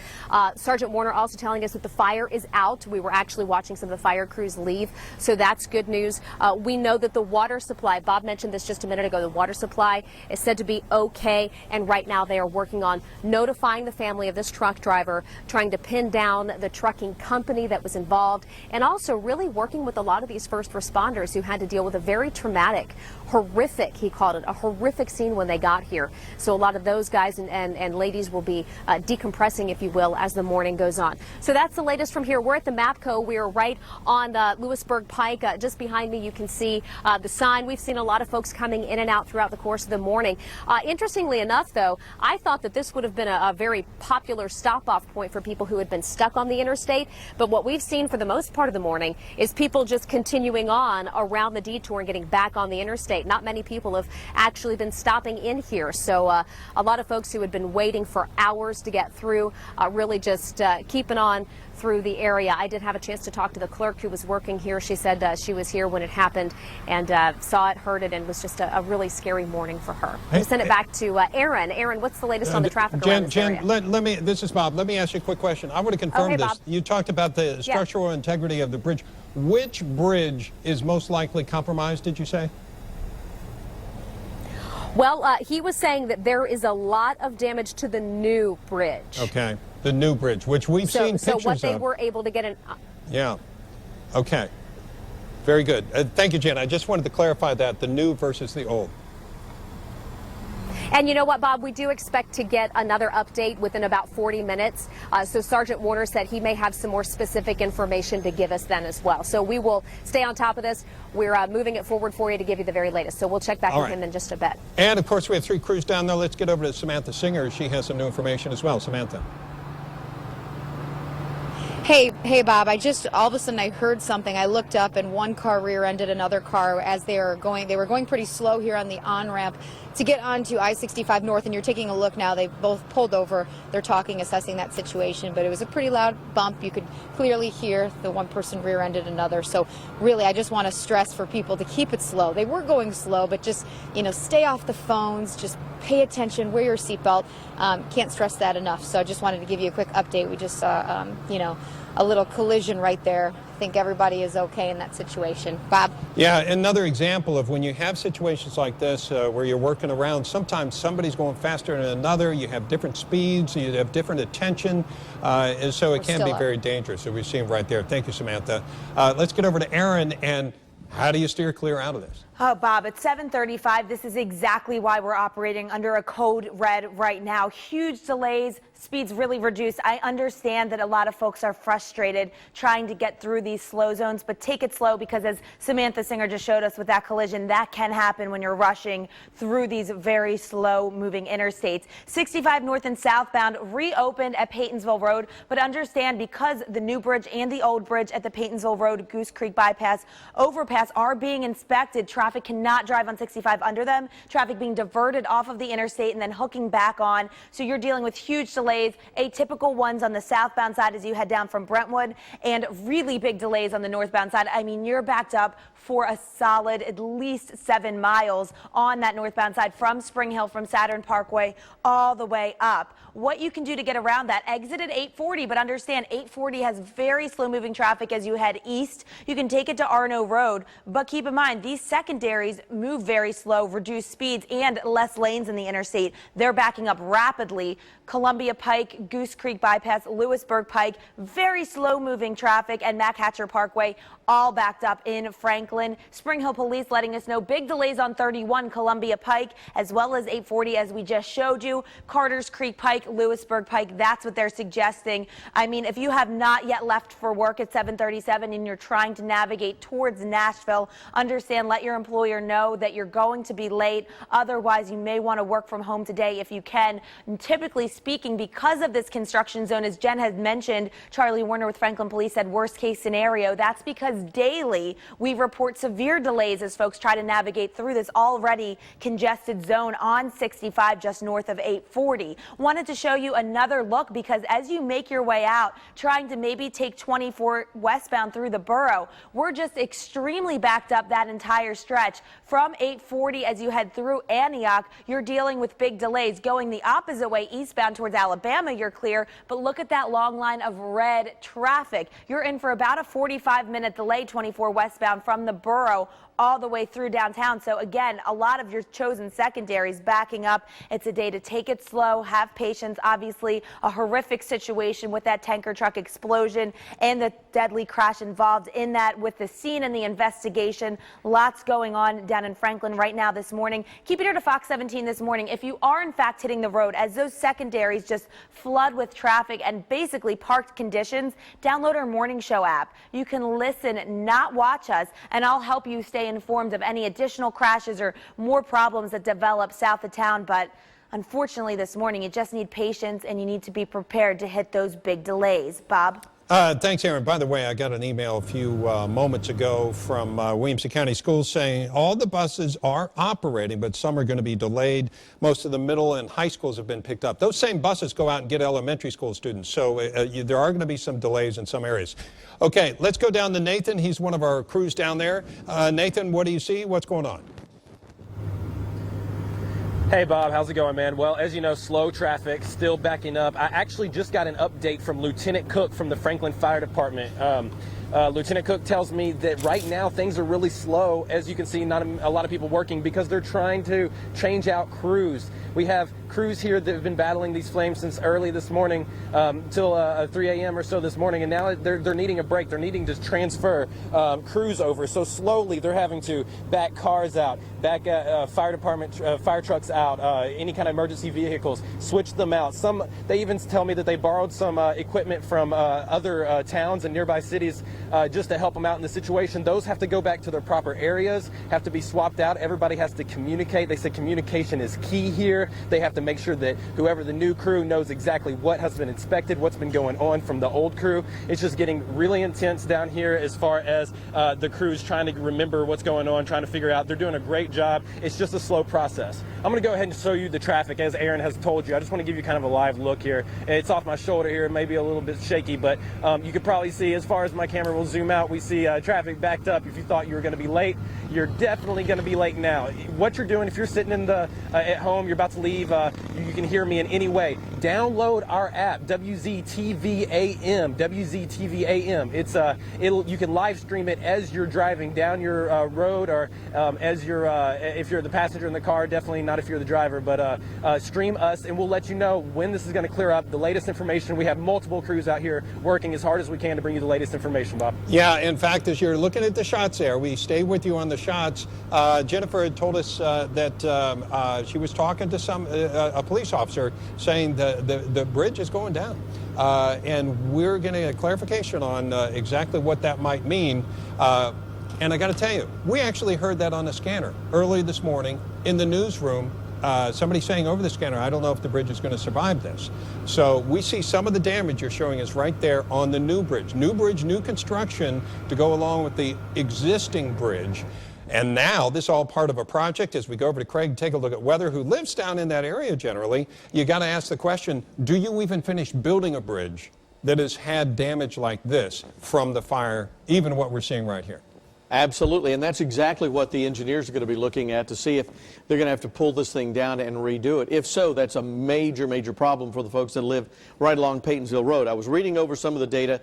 Sergeant Warner also telling us that the fire is out. We were actually watching some of the fire crews leave, so that's good news. We know that the water supply, Bob mentioned this just a minute ago, the water supply is said to be okay, and right now they are working on notifying the family of this truck driver, trying to pin down the trucking company that was involved, and also really working with a lot of these first responders who had to deal with a very traumatic, horrific, he called it, a horrific scene when they got here. So a lot of those guys and ladies will be decompressing, if you will, as the morning goes on. So that's the latest from here. We're at the MAPCO. We are right on the Lewisburg Pike. Just behind me, you can see the sign. We've seen a lot of folks coming in and out throughout the course of the morning. Interestingly enough, though, I thought that this would have been a very popular stop-off point for people who had been stuck on the interstate. But what we've seen for the most part of the morning is people just continuing on around the detour and getting back on the interstate. Not many people have actually been stopping in here. So a lot of folks who had been waiting for hours to get through, really just keeping on through the area. I did have a chance to talk to the clerk who was working here. She said she was here when it happened and saw it, heard it, and was just a really scary morning for her. I'm going to send it back to Aaron. Aaron, what's the latest on the traffic around this area? Let me, this is Bob. Let me ask you a quick question. I want to confirm this. Bob. You talked about the structural integrity of the bridge. Which bridge is most likely compromised, did you say? Well, he was saying that there is a lot of damage to the new bridge. Okay, the new bridge, which we've seen pictures of. So what they were able to get in... Yeah, okay. Very good. Thank you, Jen. I just wanted to clarify that, the new versus the old. And you know what, Bob, we do expect to get another update within about 40 minutes. So Sergeant Warner said he may have some more specific information to give us then as well. So we will stay on top of this. We're moving it forward for you to give you the very latest. So we'll check back with him in just a bit. And of course, we have 3 crews down there. Let's get over to Samantha Singer. She has some new information as well. Samantha. Hey, Bob, all of a sudden I heard something. I looked up and one car rear-ended another car as they were going pretty slow here on the on-ramp to get onto I-65 North, and you're taking a look now. They both pulled over. They're talking, assessing that situation, but it was a pretty loud bump. You could clearly hear the one person rear-ended another. So really, I just want to stress for people to keep it slow. They were going slow, but just, stay off the phones, just pay attention, wear your seatbelt. Can't stress that enough. So I just wanted to give you a quick update. We just saw, a little collision right there. I think everybody is okay in that situation. Bob? Yeah, another example of when you have situations like this where you're working around, sometimes somebody's going faster than another, you have different speeds, you have different attention, and so it can be very dangerous. So we've seen right there. Thank you, Samantha. Let's get over to Aaron, and how do you steer clear out of this? Oh, Bob, it's 7:35. This is exactly why we're operating under a code red right now. Huge delays, speeds really reduced. I understand that a lot of folks are frustrated trying to get through these slow zones, but take it slow because as Samantha Singer just showed us with that collision, that can happen when you're rushing through these very slow moving interstates. 65 north and southbound reopened at Peytonsville Road, but understand because the new bridge and the old bridge at the Peytonsville Road Goose Creek bypass overpass are being inspected. Traffic cannot drive on 65 under them. Traffic being diverted off of the interstate and then hooking back on. So you're dealing with huge delays, atypical ones on the southbound side as you head down from Brentwood, and really big delays on the northbound side. I mean, you're backed up for a solid at least 7 miles on that northbound side from Spring Hill, from Saturn Parkway, all the way up. What you can do to get around that, exit at 840, but understand 840 has very slow moving traffic as you head east. You can take it to Arno Road, but keep in mind these secondaries move very slow, reduce speeds and less lanes in the interstate. They're backing up rapidly. Columbia Pike, Goose Creek Bypass, Lewisburg Pike, very slow moving traffic, and Mac Hatcher Parkway all backed up in Franklin. Spring Hill Police letting us know big delays on 31 Columbia Pike as well as 840 as we just showed you. Carter's Creek Pike, Lewisburg Pike, that's what they're suggesting. I mean, if you have not yet left for work at 7:37 and you're trying to navigate towards Nashville, understand, let your employer know that you're going to be late. Otherwise, you may want to work from home today if you can. And typically speaking, because of this construction zone, as Jen had mentioned, Charlie Warner with Franklin Police said worst case scenario. That's because daily we report severe delays as folks try to navigate through this already congested zone on 65 just north of 840. Wanted to show you another look because as you make your way out, trying to maybe take 24 westbound through the borough, we're just extremely backed up that entire stretch. From 840 as you head through Antioch, you're dealing with big delays. Going the opposite way eastbound towards Alabama, you're clear, but look at that long line of red traffic. You're in for about a 45-minute delay, 24 westbound from the borough all the way through downtown. So again, a lot of your chosen secondaries backing up. It's a day to take it slow, have patience. Obviously a horrific situation with that tanker truck explosion and the deadly crash involved in that with the scene and the investigation. Lots going on down in Franklin right now this morning. Keep it here to Fox 17 this morning. If you are in fact hitting the road as those secondaries just flood with traffic and basically parked conditions, download our morning show app. You can listen, not watch us, and I'll help you stay informed of any additional crashes or more problems that develop south of town. But unfortunately this morning you just need patience and you need to be prepared to hit those big delays. Bob? Thanks, Aaron. By the way, I got an email a few moments ago from Williamson County Schools saying all the buses are operating, but some are going to be delayed. Most of the middle and high schools have been picked up. Those same buses go out and get elementary school students, so there are going to be some delays in some areas. Okay, let's go down to Nathan. He's one of our crews down there. Nathan, what do you see? What's going on? Hey Bob, how's it going, man? Well, as you know, slow traffic, still backing up. I actually just got an update from Lieutenant Cook from the Franklin Fire Department. Lieutenant Cook tells me that right now things are really slow. As you can see, not a lot of people working because they're trying to change out crews. We have crews here that have been battling these flames since early this morning till 3 a.m. or so this morning, and now they're needing a break. They're needing to transfer crews over. So slowly they're having to back cars out, back fire department fire trucks out, any kind of emergency vehicles, switch them out. They even tell me that they borrowed some equipment from other towns and nearby cities just to help them out in the situation. Those have to go back to their proper areas, have to be swapped out. Everybody has to communicate. They said communication is key here. They have to make sure that whoever the new crew knows exactly what has been inspected, what's been going on from the old crew. It's just getting really intense down here as far as the crews trying to remember what's going on, trying to figure out. They're doing a great job. It's just a slow process. I'm going to go ahead and show you the traffic as Aaron has told you. I just want to give you kind of a live look here. It's off my shoulder here, maybe a little bit shaky, but you can probably see as far as my camera will zoom out, we see traffic backed up. If you thought you were going to be late, you're definitely going to be late now. What you're doing, if you're sitting in the at home, you're about to leave, you can hear me in any way. download our app, WZTV AM. WZTV AM. It's you can live stream it as you're driving down your road, or as you're if you're the passenger in the car. Definitely not if you're the driver, but stream us, and we'll let you know when this is going to clear up. The latest information. We have multiple crews out here working as hard as we can to bring you the latest information, Bob. Yeah, in fact, as you're looking at the shots there, we stay with you on the shots. Jennifer had told us that she was talking to a police officer saying the bridge is going down. And we're going to get clarification on exactly what that might mean. And I got to tell you, we actually heard that on the scanner early this morning in the newsroom. Somebody saying over the scanner, I don't know if the bridge is going to survive this. So we see some of the damage you're showing us right there on the new bridge. New bridge, new construction to go along with the existing bridge. And now this is all part of a project. As we go over to Craig, take a look at weather, who lives down in that area generally. You got to ask the question, do you even finish building a bridge that has had damage like this from the fire, even what we're seeing right here? Absolutely, and that's exactly what the engineers are going to be looking at to see if they're going to have to pull this thing down and redo it. If so, that's a major, major problem for the folks that live right along Peytonsville Road. I was reading over some of the data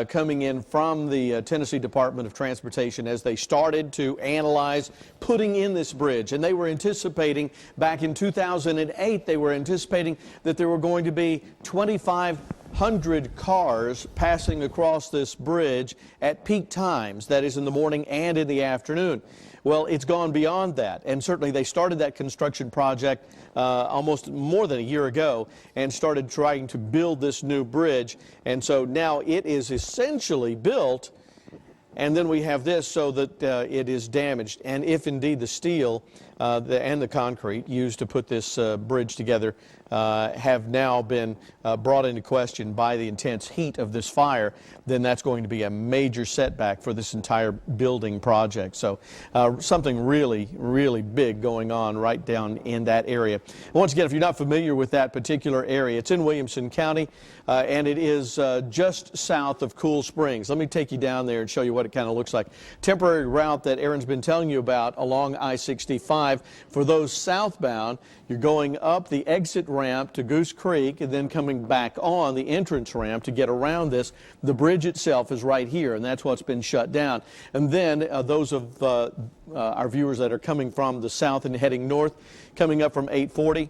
coming in from the Tennessee Department of Transportation as they started to analyze putting in this bridge, and they were anticipating back in 2008, they were anticipating that there were going to be 2,500 cars passing across this bridge at peak times, that is in the morning and in the afternoon. Well, it's gone beyond that, and certainly they started that construction project almost more than a year ago and started trying to build this new bridge, and so now it is essentially built, and then we have this so that it is damaged. And if indeed the steel and the concrete used to put this bridge together have now been brought into question by the intense heat of this fire, then that's going to be a major setback for this entire building project. So something really, really big going on right down in that area. Once again, if you're not familiar with that particular area, it's in Williamson County, and it is just south of Cool Springs. Let me take you down there and show you what it kind of looks like. Temporary route that Aaron's been telling you about along I-65. For those southbound, you're going up the exit ramp to Goose Creek and then coming back on the entrance ramp to get around this. The bridge itself is right here, and that's what's been shut down. And then those of our viewers that are coming from the south and heading north, coming up from 840,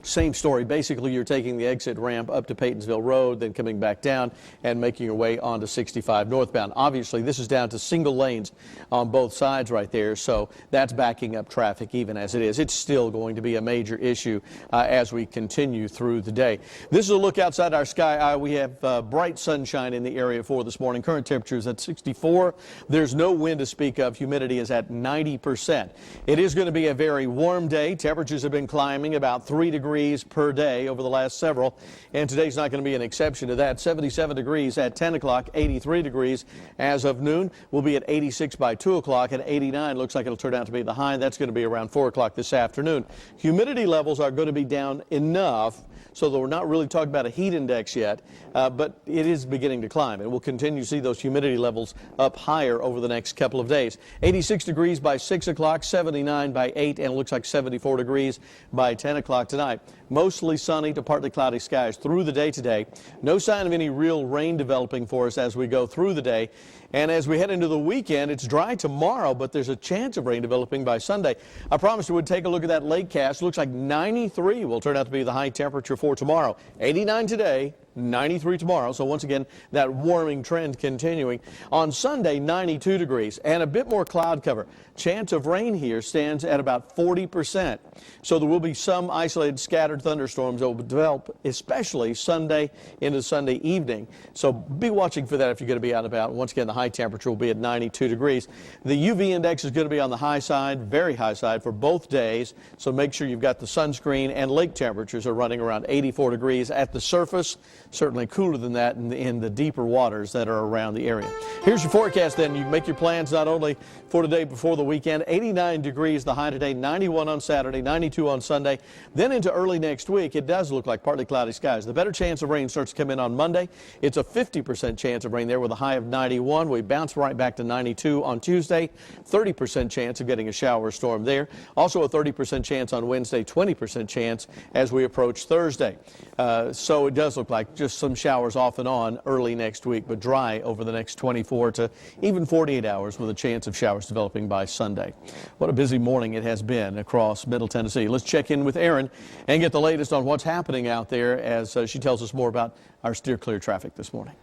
same story. Basically, you're taking the exit ramp up to Peytonsville Road, then coming back down and making your way onto 65 northbound. Obviously, this is down to single lanes on both sides right there, so that's backing up traffic even as it is. It's still going to be a major issue as we continue through the day. This is a look outside our sky eye. We have bright sunshine in the area for this morning. Current temperature is at 64. There's no wind to speak of. Humidity is at 90%. It is going to be a very warm day. Temperatures have been climbing about 3 degrees per day over the last several, and today's not going to be an exception to that. 77 degrees at 10 o'clock, 83 degrees as of noon. We'll be at 86 by 2 o'clock, and 89 looks like it'll turn out to be the high. That's going to be around 4 o'clock this afternoon. Humidity levels are going to be down enough so that we're not really talking about a heat index yet, but it is beginning to climb, and we'll continue to see those humidity levels up higher over the next couple of days. 86 degrees by 6 o'clock, 79 by 8, and it looks like 74 degrees by 10 o'clock tonight. Mostly sunny to partly cloudy skies through the day today. No sign of any real rain developing for us as we go through the day. And as we head into the weekend, it's dry tomorrow, but there's a chance of rain developing by Sunday. I promised we would take a look at that lake cast. Looks like 93 will turn out to be the high temperature for tomorrow. 89 today, 93 tomorrow. So once again, that warming trend continuing. On Sunday, 92 degrees and a bit more cloud cover. Chance of rain here stands at about 40%. So there will be some isolated scattered thunderstorms that will develop, especially Sunday into Sunday evening. So be watching for that if you're going to be out and about. Once again, the high temperature will be at 92 degrees. The UV index is going to be on the high side, very high side for both days. So make sure you've got the sunscreen, and lake temperatures are running around 84 degrees at the surface. certainly cooler than that in the deeper waters that are around the area. Here's your forecast then. You can make your plans not only for today before the weekend. 89 degrees the high today, 91 on Saturday, 92 on Sunday. Then into early next week, it does look like partly cloudy skies. The better chance of rain starts to come in on Monday. It's a 50% chance of rain there with a high of 91. We bounce right back to 92 on Tuesday. 30% chance of getting a shower storm there. Also a 30% chance on Wednesday, 20% chance as we approach Thursday. So it does look like just some showers off and on early next week, but dry over the next 24 to even 48 hours with a chance of showers developing by Sunday. What a busy morning it has been across Middle Tennessee. Let's check in with Erin and get the latest on what's happening out there as she tells us more about our steer clear traffic this morning.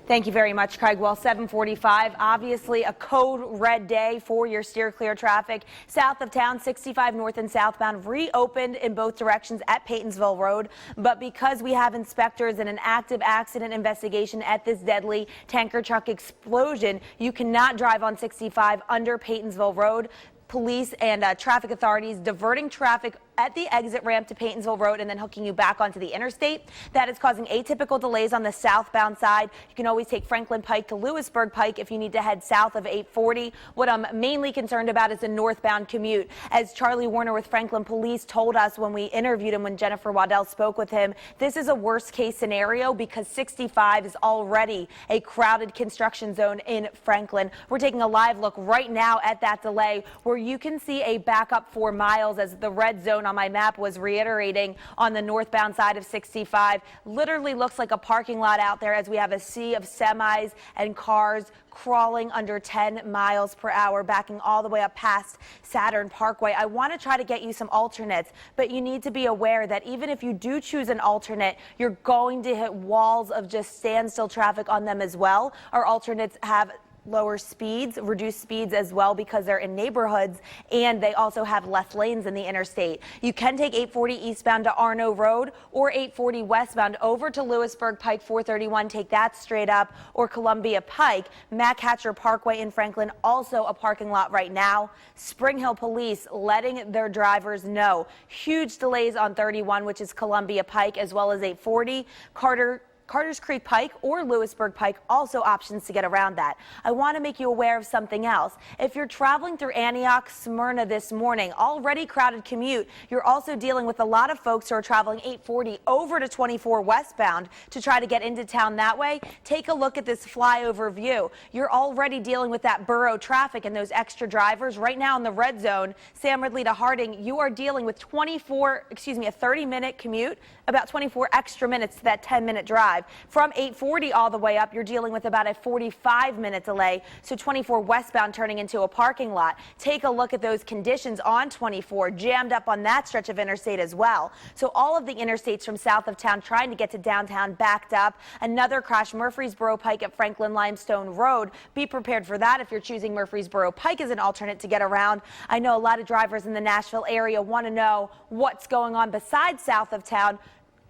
Thank you very much, Craig. Well, 7:45, obviously a code red day for your steer clear traffic. South of town, 65 north and southbound reopened in both directions at Peytonsville Road. But because we have inspectors and an active accident investigation at this deadly tanker truck explosion, you cannot drive on 65 under Peytonsville Road. Police and traffic authorities diverting traffic at the exit ramp to Peytonsville Road and then hooking you back onto the interstate. That is causing atypical delays on the southbound side. You can always take Franklin Pike to Lewisburg Pike if you need to head south of 840. What I'm mainly concerned about is the northbound commute. As Charlie Warner with Franklin Police told us when we interviewed him, when Jennifer Waddell spoke with him, this is a worst case scenario because 65 is already a crowded construction zone in Franklin. We're taking a live look right now at that delay where you can see a backup 4 miles as the red zone on my map was reiterating on the northbound side of 65. Literally looks like a parking lot out there as we have a sea of semis and cars crawling under 10 miles per hour, backing all the way up past Saturn Parkway. I want to try to get you some alternates, but you need to be aware that even if you do choose an alternate, you're going to hit walls of just standstill traffic on them as well. Our alternates have lower speeds, reduced speeds as well because they're in neighborhoods, and they also have left lanes in the interstate. You can take 840 eastbound to Arno Road or 840 westbound over to Lewisburg Pike 431. Take that straight up, or Columbia Pike. Mac Hatcher Parkway in Franklin, also a parking lot right now. Spring Hill Police letting their drivers know. Huge delays on 31, which is Columbia Pike, as well as 840. Carter's Creek Pike or Lewisburg Pike, also options to get around that. I want to make you aware of something else. If you're traveling through Antioch, Smyrna this morning, already crowded commute, you're also dealing with a lot of folks who are traveling 840 over to 24 westbound to try to get into town that way. Take a look at this flyover view. You're already dealing with that borough traffic and those extra drivers. Right now in the red zone, Sam Ridley to Harding, you are dealing with a 30-minute commute, about 24 extra minutes to that 10-minute drive. From 840 all the way up, you're dealing with about a 45-minute delay, so 24 westbound turning into a parking lot. Take a look at those conditions on 24, jammed up on that stretch of interstate as well. So all of the interstates from south of town trying to get to downtown backed up. Another crash, Murfreesboro Pike at Franklin Limestone Road. Be prepared for that if you're choosing Murfreesboro Pike as an alternate to get around. I know a lot of drivers in the Nashville area want to know what's going on besides south of town.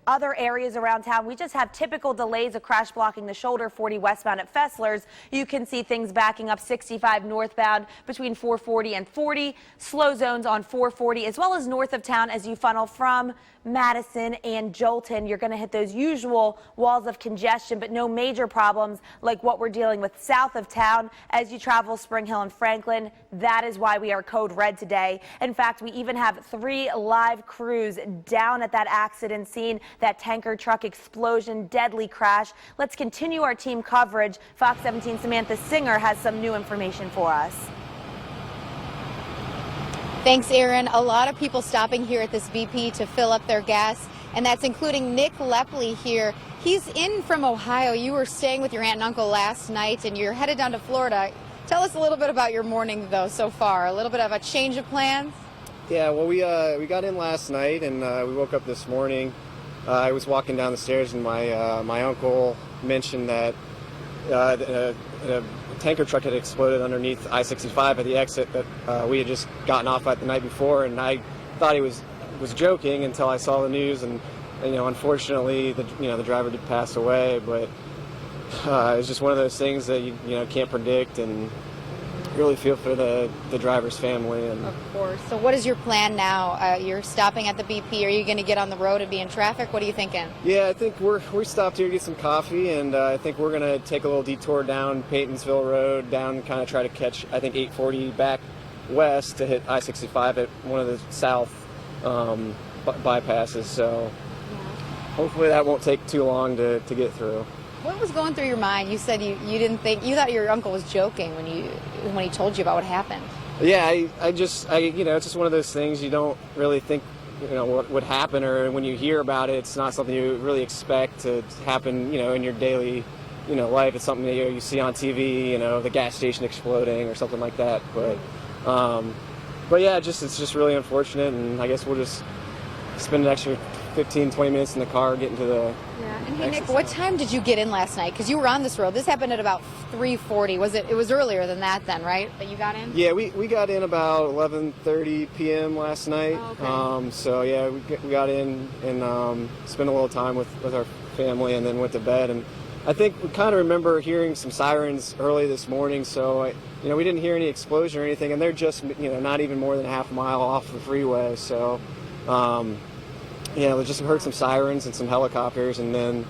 Other areas around town, we just have typical delays, a crash blocking the shoulder 40 westbound at Fessler's. You can see things backing up 65 northbound between 440 and 40. Slow zones on 440 as well as north of town as you funnel from Madison and Jolton. You're going to hit those usual walls of congestion, but no major problems like what we're dealing with south of town as you travel Spring Hill and Franklin. That is why we are code red today. In fact, we even have 3 live crews down at that accident scene, that tanker truck explosion, deadly crash. Let's continue our team coverage. Fox 17 Samantha Singer has some new information for us. Thanks, Aaron. A lot of people stopping here at this BP to fill up their gas, and that's including Nick Lepley here. He's in from Ohio. You were staying with your aunt and uncle last night, and you're headed down to Florida. Tell us a little bit about your morning, though, so far. A little bit of a change of plans? Yeah, well, we got in last night, and we woke up this morning. I was walking down the stairs, and my uncle mentioned that a tanker truck had exploded underneath I-65 at the exit that we had just gotten off at the night before, and I thought he was joking until I saw the news, and unfortunately the driver did pass away, but it's just one of those things that you can't predict, and really feel for the driver's family. And Of course. So what is your plan now? You're stopping at the BP. Are you going to get on the road and be in traffic? What are you thinking? yeah, I think we stopped here to get some coffee, and I think we're going to take a little detour down Peytonsville Road, down, kind of try to catch, I think, 840 back west to hit I-65 at one of the south bypasses. So hopefully that won't take too long to get through. What was going through your mind? You said you didn't think, you thought your uncle was joking when he told you about what happened. Yeah, I just you know, it's just one of those things you don't really think, you know, what would happen, or when you hear about it, it's not something you really expect to happen, you know, in your daily, you know, life. It's something that you see on TV, you know, the gas station exploding or something like that. But yeah, it's just really unfortunate, and I guess we'll just spend an extra 15, 20 minutes in the car getting to the. Yeah. And hey, Nick, what time did you get in last night? Because you were on this road. This happened at about 3:40. It was earlier than that then, right? That you got in? Yeah, we got in about 11:30 p.m. last night. Oh, okay. So yeah, we got in and spent a little time with our family, and then went to bed. And I think we kind of remember hearing some sirens early this morning. So you know, we didn't hear any explosion or anything, and they're just, you know, not even more than a half mile off the freeway. So. Yeah, we just heard some sirens and some helicopters, and then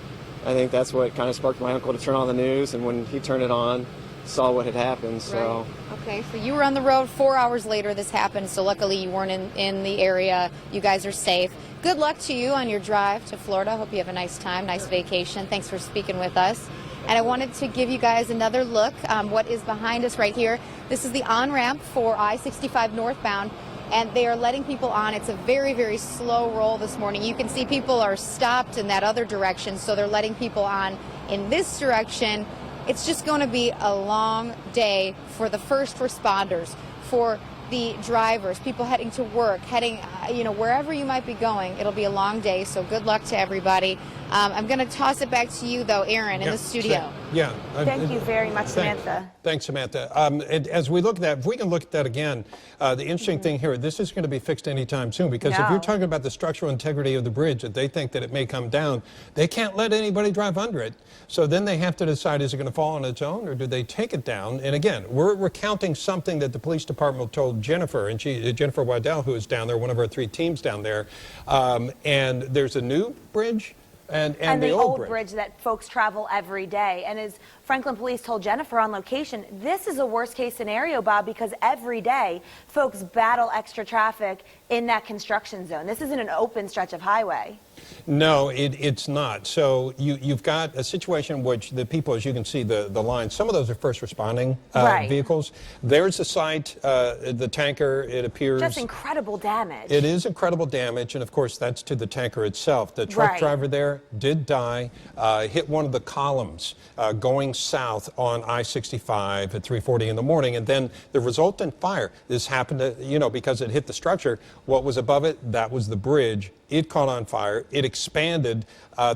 I think that's what kind of sparked my uncle to turn on the news, and when he turned it on, saw what had happened. So. Right. Okay, so you were on the road. 4 hours later this happened, so luckily you weren't in the area. You guys are safe. Good luck to you on your drive to Florida. Hope you have a nice time, nice vacation. Thanks for speaking with us. And I wanted to give you guys another look what is behind us right here. This is the on-ramp for I-65 northbound, and they are letting people on. It's a very, very slow roll this morning. You can see people are stopped in that other direction, so they're letting people on in this direction. It's just going to be a long day for the first responders, for the drivers, people heading to work, heading, you know, wherever you might be going. It'll be a long day, so good luck to everybody. I'm going to toss it back to you, though, Aaron, in the studio. Yeah. Thank you very much, Samantha. Thanks, Samantha. As we look at that, if we can look at that again, the interesting thing here, this is going to be fixed anytime soon, because if you're talking about the structural integrity of the bridge, that they think that it may come down, they can't let anybody drive under it. So then they have to decide, is it going to fall on its own, or do they take it down? And again, we're recounting something that the police department told Jennifer, and Jennifer Waddell, who is down there, one of our 3 teams down there, and there's a new bridge. And the old bridge that folks travel every day. And as Franklin Police told Jennifer on location, this is a worst case scenario, Bob, because every day folks battle extra traffic in that construction zone. This isn't an open stretch of highway. No, it's not. So you've got a situation in which the people, as you can see, the lines, some of those are first responding vehicles. There's the site, the tanker, it appears. Just incredible damage. It is incredible damage, and of course that's to the tanker itself. The truck driver there did die, hit one of the columns going south on I-65 at 3:40 in the morning, and then the resultant fire, this happened to, you know, because it hit the structure, what was above it, that was the bridge. It caught on fire. It expanded.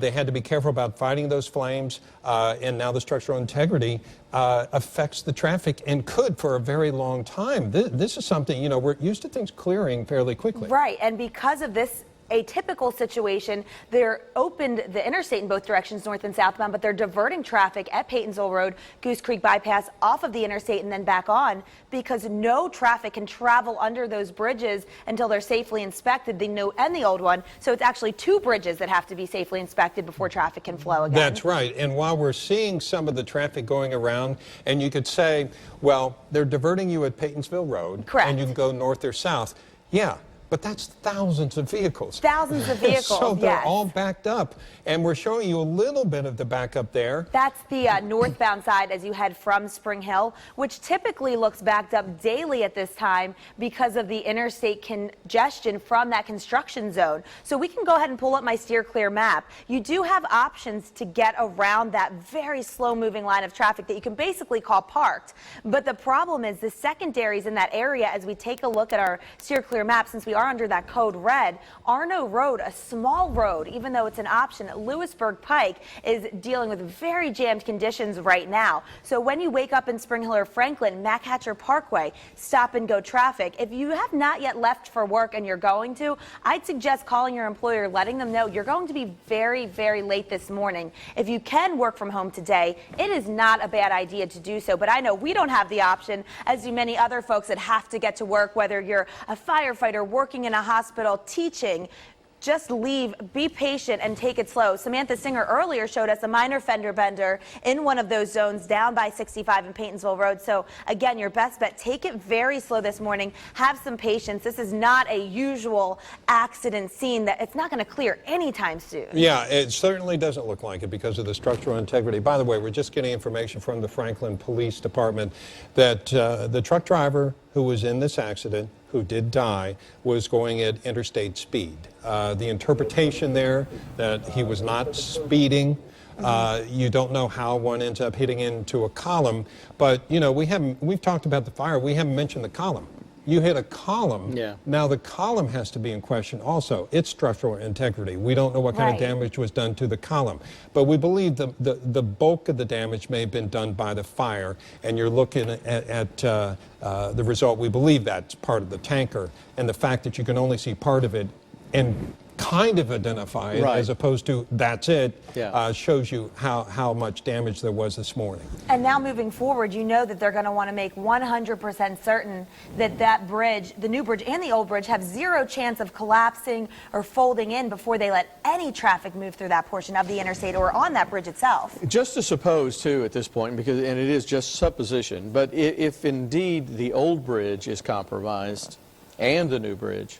They had to be careful about fighting those flames, and now the structural integrity affects the traffic and could for a very long time. This is something, you know, we're used to things clearing fairly quickly. Right, and because of this atypical situation, they're opened the interstate in both directions, north and southbound, but they're diverting traffic at Peytonsville Road, Goose Creek Bypass, off of the interstate and then back on, because no traffic can travel under those bridges until they're safely inspected, the new and the old one. So it's actually 2 bridges that have to be safely inspected before traffic can flow again. That's right. And while we're seeing some of the traffic going around, and you could say, well, they're diverting you at Peytonsville Road, and you can go north or south. Yeah. But that's thousands of vehicles. Thousands of vehicles, So they're all backed up. And we're showing you a little bit of the backup there. That's the northbound side as you head from Spring Hill, which typically looks backed up daily at this time because of the interstate congestion from that construction zone. So we can go ahead and pull up my steer clear map. You do have options to get around that very slow moving line of traffic that you can basically call parked. But the problem is the secondaries in that area, as we take a look at our steer clear map, since we we are under that code red. Arno Road, a small road, even though it's an option, Lewisburg Pike is dealing with very jammed conditions right now. So when you wake up in Spring Hill or Franklin, Mac Hatcher Parkway, stop and go traffic. If you have not yet left for work and you're going to, I'd suggest calling your employer, letting them know you're going to be very, very late this morning. If you can work from home today, it is not a bad idea to do so. But I know we don't have the option, as do many other folks that have to get to work, whether you're a firefighter, working in a hospital, teaching. Just leave, be patient, and take it slow. Samantha Singer earlier showed us a minor fender bender in one of those zones down by 65 and Peytonsville Road. So again, your best bet, take it very slow this morning. Have some patience. This is not a usual accident scene that it's not going to clear anytime soon. Yeah, it certainly doesn't look like it because of the structural integrity. By the way, we're just getting information from the Franklin Police Department that the truck driver who was in this accident, who did die, was going at interstate speed. The interpretation there that he was not speeding, you don't know how one ends up hitting into a column, but you know, we've talked about the fire, we haven't mentioned the column. You hit a column, now the column has to be in question also. It's structural integrity. We don't know what kind of damage was done to the column, but we believe the bulk of the damage may have been done by the fire, and you're looking at the result. We believe that's part of the tanker, and the fact that you can only see part of it and kind of identify it as opposed to that's it, shows you how much damage there was this morning. And now moving forward, you know that they're going to want to make 100% certain that that bridge, the new bridge and the old bridge, have zero chance of collapsing or folding in before they let any traffic move through that portion of the interstate or on that bridge itself. Just to suppose, too, at this point, because, and it is just supposition, but if indeed the old bridge is compromised and the new bridge,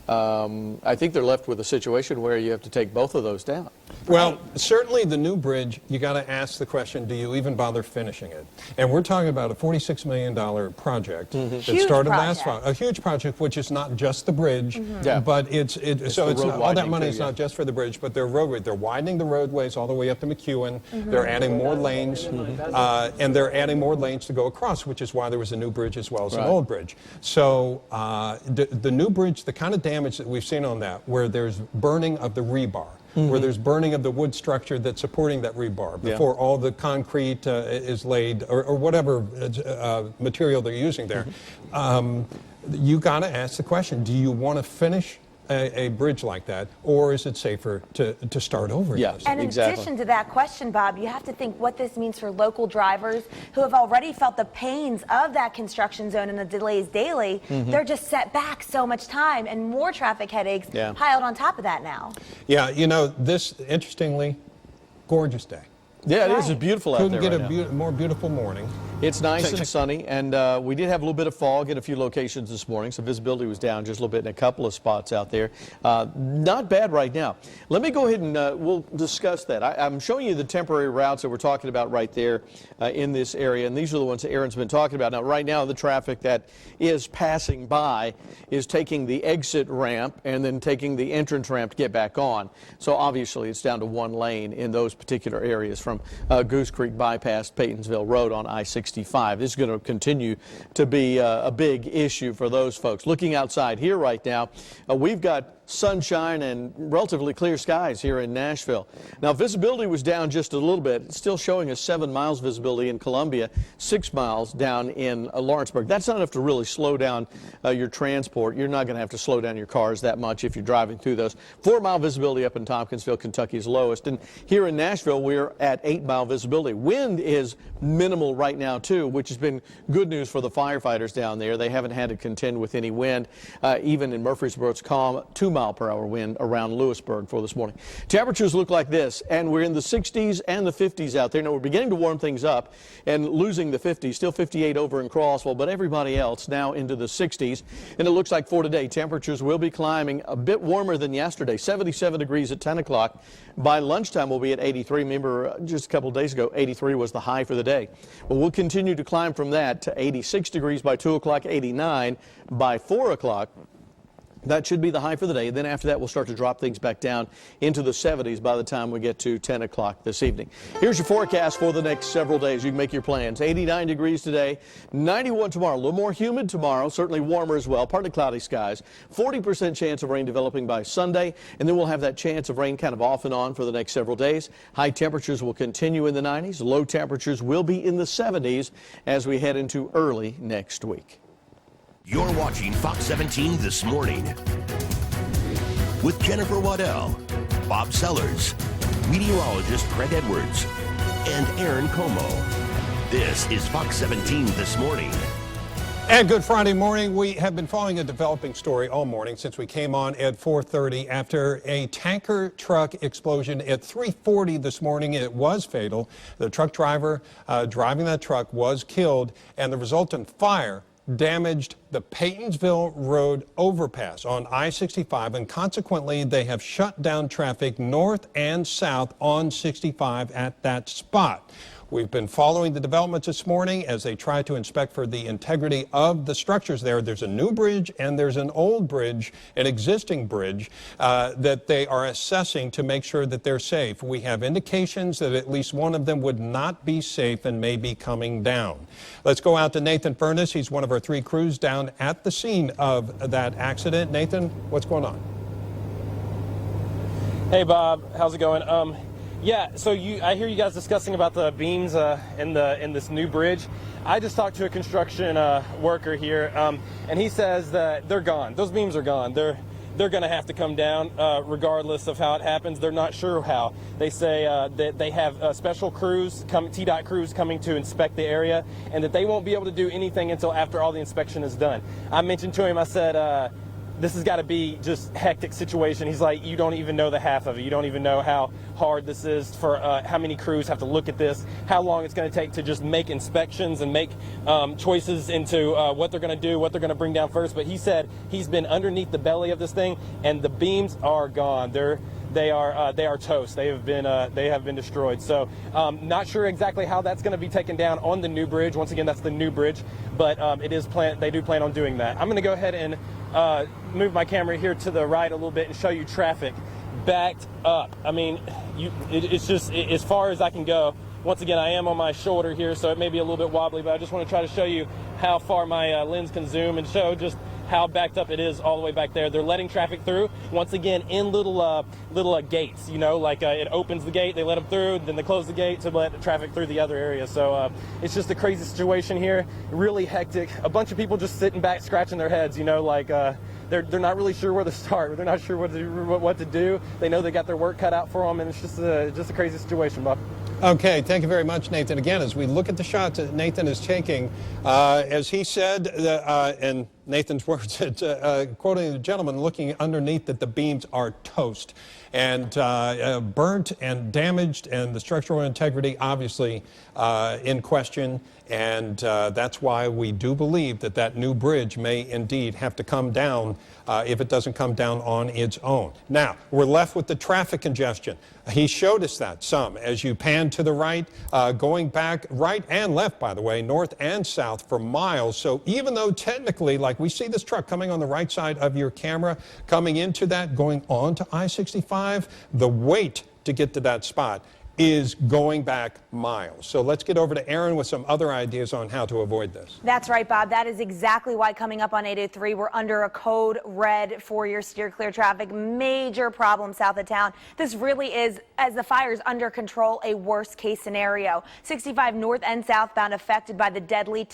I think they're left with a situation where you have to take both of those down. Well, certainly the new bridge, you got to ask the question, do you even bother finishing it? And we're talking about a $46 million project that started last fall. A huge project, which is not just the bridge, but it's all that money is not just for the bridge, but they're widening the roadways all the way up to McEwen. They're adding more lanes, and they're adding more lanes to go across, which is why there was a new bridge as well as an old bridge. So the new bridge, the kind of damage that we've seen on that, where there's burning of the rebar, where there's burning of the wood structure that's supporting that rebar before all the concrete is laid, or whatever material they're using there. You got to ask the question, do you want to finish a bridge like that, or is it safer to start over? And in addition to that question, Bob, you have to think what this means for local drivers who have already felt the pains of that construction zone and the delays daily. They're just set back so much time and more traffic headaches piled on top of that now. Yeah, you know, this, interestingly, gorgeous day. Yeah, it is beautiful out there. Couldn't get a more beautiful morning. It's nice and sunny, and we did have a little bit of fog in a few locations this morning, so visibility was down just a little bit in a couple of spots out there. Not bad right now. Let me go ahead and we'll discuss that. I'm showing you the temporary routes that we're talking about right there in this area, and these are the ones that Aaron's been talking about. Now, right now, the traffic that is passing by is taking the exit ramp and then taking the entrance ramp to get back on. So obviously, it's down to one lane in those particular areas from Goose Creek bypass Peytonsville Road on I-65. This is going to continue to be a big issue for those folks. Looking outside here right now, we've got sunshine and relatively clear skies here in Nashville. Now, visibility was down just a little bit. It's still showing us 7 miles visibility in Columbia, 6 miles down in Lawrenceburg. That's not enough to really slow down your transport. You're not going to have to slow down your cars that much if you're driving through those. 4 mile visibility up in Tompkinsville, Kentucky's lowest. And here in Nashville, we're at 8 mile visibility. Wind is minimal right now, too, which has been good news for the firefighters down there. They haven't had to contend with any wind. Even in Murfreesboro, it's calm. 2 mile-per-hour wind around Lewisburg for this morning. Temperatures look like this, and we're in the 60s and the 50s out there. Now, we're beginning to warm things up and losing the 50s. Still 58 over in Clarksville, but everybody else now into the 60s. And it looks like for today, temperatures will be climbing a bit warmer than yesterday. 77 degrees at 10 o'clock. By lunchtime, we'll be at 83. Remember, just a couple of days ago, 83 was the high for the day. But we'll continue to climb from that to 86 degrees by 2 o'clock, 89 by 4 o'clock. That should be the high for the day. Then after that, we'll start to drop things back down into the 70s by the time we get to 10 o'clock this evening. Here's your forecast for the next several days. You can make your plans. 89 degrees today, 91 tomorrow. A little more humid tomorrow, certainly warmer as well. Partly cloudy skies. 40% chance of rain developing by Sunday, and then we'll have that chance of rain kind of off and on for the next several days. High temperatures will continue in the 90s. Low temperatures will be in the 70s as we head into early next week. You're watching Fox 17 This Morning with Jennifer Waddell, Bob Sellers, meteorologist Greg Edwards, and Aaron Como. This is Fox 17 This Morning. And good Friday morning. We have been following a developing story all morning since we came on at 4:30 after a tanker truck explosion at 3:40 this morning. It was fatal. The truck driver driving that truck was killed, and the resultant fire damaged the Peytonsville Road overpass on I-65, and consequently they have shut down traffic north and south on 65 at that spot. We've been following the developments this morning as they try to inspect for the integrity of the structures there. There's a new bridge and there's an old bridge, an existing bridge, that they are assessing to make sure that they're safe. We have indications that at least one of them would not be safe and may be coming down. Let's go out to Nathan Furness. He's one of our 3 crews down at the scene of that accident. Nathan, what's going on? Hey, Bob. How's it going? Yeah, so I hear you guys discussing about the beams in this new bridge. I just talked to a construction worker here, and he says that they're gone. Those beams are gone. They're going to have to come down regardless of how it happens. They're not sure how. They say that they have special crews, TDOT crews coming to inspect the area, and that they won't be able to do anything until after all the inspection is done. I mentioned to him, I said, this has got to be just a hectic situation. He's like, you don't even know the half of it. You don't even know how hard this is for how many crews have to look at this, how long it's going to take to just make inspections and make choices into what they're going to do, what they're going to bring down first. But he said he's been underneath the belly of this thing, and the beams are gone. They are toast. They have been destroyed. So not sure exactly how that's going to be taken down on the new bridge. Once again, that's the new bridge, but they do plan on doing that. I'm going to go ahead and move my camera here to the right a little bit and show you traffic backed up. I mean, it's just as far as I can go. Once again, I am on my shoulder here, so it may be a little bit wobbly, but I just want to try to show you how far my lens can zoom and show just how backed up it is all the way back there. They're letting traffic through, once again, in little gates, you know, like it opens the gate, they let them through, then they close the gate to let the traffic through the other area. So it's just a crazy situation here, really hectic. A bunch of people just sitting back, scratching their heads, you know, like they're not really sure where to start. They're not sure what to do. They know they got their work cut out for them, and it's just a crazy situation, Bob. Okay, thank you very much, Nathan. Again, as we look at the shots that Nathan is taking, as he said, in Nathan's words, quoting the gentleman, looking underneath, that the beams are toast and burnt and damaged, and the structural integrity obviously in question. And that's why we do believe that that new bridge may indeed have to come down if it doesn't come down on its own. Now, we're left with the traffic congestion. He showed us that some as you pan to the right, going back right and left, by the way, north and south for miles. So even though technically, like we see this truck coming on the right side of your camera, coming into that, going on to I-65, the wait to get to that spot is going back miles. So let's get over to Aaron with some other ideas on how to avoid this. That's right, Bob. That is exactly why coming up on 803, we're under a code red for your steer clear traffic. Major problem south of town. This really is, as the fire's under control, a worst case scenario. 65 north and southbound affected by the deadly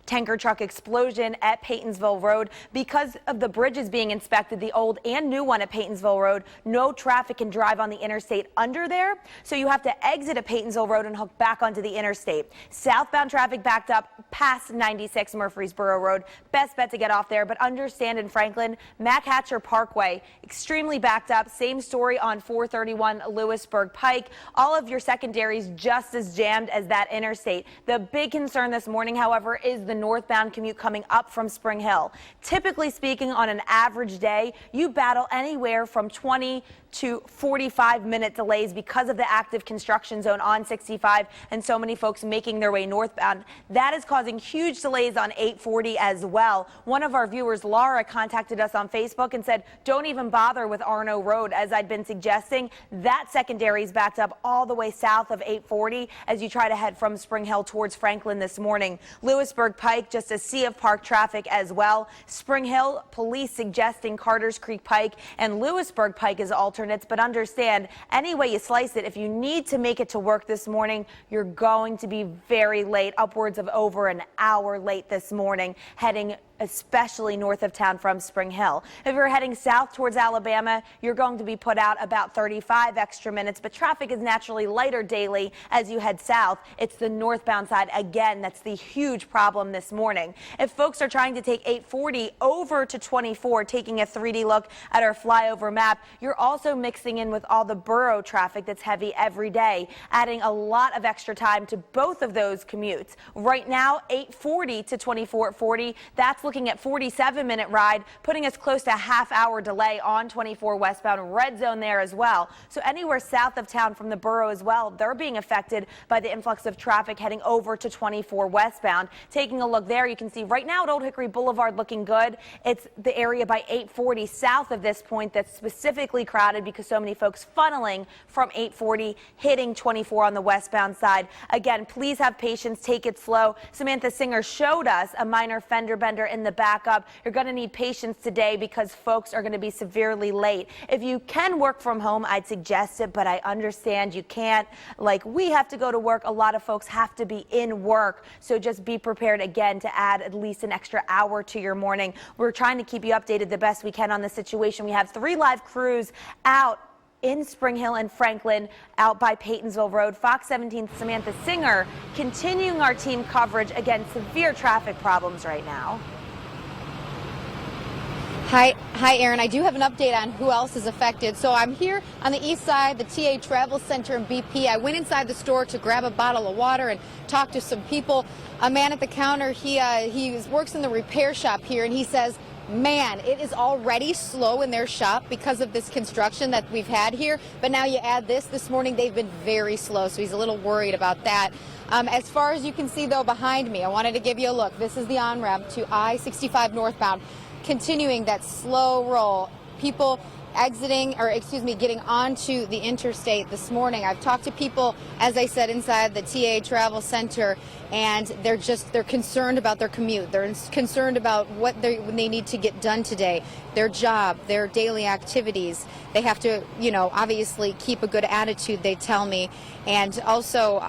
tanker truck explosion at Peytonsville Road. Because of the bridges being inspected, the old and new one at Peytonsville Road, no traffic can drive on the interstate under there. So you have to exit at Peytonsville Road and hook back onto the interstate. Southbound traffic backed up past 96 Murfreesboro Road. Best bet to get off there, but understand in Franklin, Mac Hatcher Parkway, extremely backed up. Same story on 431 Lewisburg Pike. All of your secondaries just as jammed as that interstate. The big concern this morning, however, is the northbound commute coming up from Spring Hill. Typically speaking, on an average day, you battle anywhere from 20 to 45-minute delays because of the active construction zone on 65 and so many folks making their way northbound. That is causing huge delays on 840 as well. One of our viewers, Laura, contacted us on Facebook and said, don't even bother with Arno Road. As I'd been suggesting, that secondary is backed up all the way south of 840 as you try to head from Spring Hill towards Franklin this morning. Lewisburg Pike, just a sea of parked traffic as well. Spring Hill, police suggesting Carters Creek Pike and Lewisburg Pike as alternates, but understand, any way you slice it, if you need to make it to work this morning, you're going to be very late, upwards of over an hour late this morning, heading especially north of town from Spring Hill. If you're heading south towards Alabama, you're going to be put out about 35 extra minutes, but traffic is naturally lighter daily as you head south. It's the northbound side, again, that's the huge problem this morning. If folks are trying to take 840 over to 24, taking a 3D look at our flyover map, you're also mixing in with all the borough traffic that's heavy every day, adding a lot of extra time to both of those commutes. Right now, 840 to 2440, that's looking at 47-minute ride, putting us close to a half-hour delay on 24 westbound. Red zone there as well. So anywhere south of town from the borough as well, they're being affected by the influx of traffic heading over to 24 westbound. Taking a look there, you can see right now at Old Hickory Boulevard looking good. It's the area by 840 south of this point that's specifically crowded because so many folks funneling from 840 hitting 24 on the westbound side. Again, please have patience, take it slow. Samantha Singer showed us a minor fender bender in the backup. You're going to need patience today because folks are going to be severely late. If you can work from home, I'd suggest it, but I understand you can't. Like we have to go to work, a lot of folks have to be in work. So just be prepared again to add at least an extra hour to your morning. We're trying to keep you updated the best we can on the situation. We have 3 live crews out in Spring Hill and Franklin, out by Peytonsville Road. Fox 17's Samantha Singer continuing our team coverage. Again, severe traffic problems right now. Hi, Aaron. I do have an update on who else is affected. So I'm here on the east side, the TA Travel Center in BP. I went inside the store to grab a bottle of water and talk to some people. A man at the counter, he works in the repair shop here, and he says, man, it is already slow in their shop because of this construction that we've had here. But now you add this morning, they've been very slow, so he's a little worried about that. As far as you can see, though, behind me, I wanted to give you a look. This is the on-ramp to I-65 northbound. Continuing that slow roll, people getting onto the interstate this morning. I've talked to people, as I said, inside the TA Travel Center, and they're concerned about their commute. They're concerned about what they need to get done today, their job, their daily activities. They have to, obviously keep a good attitude, they tell me. And also,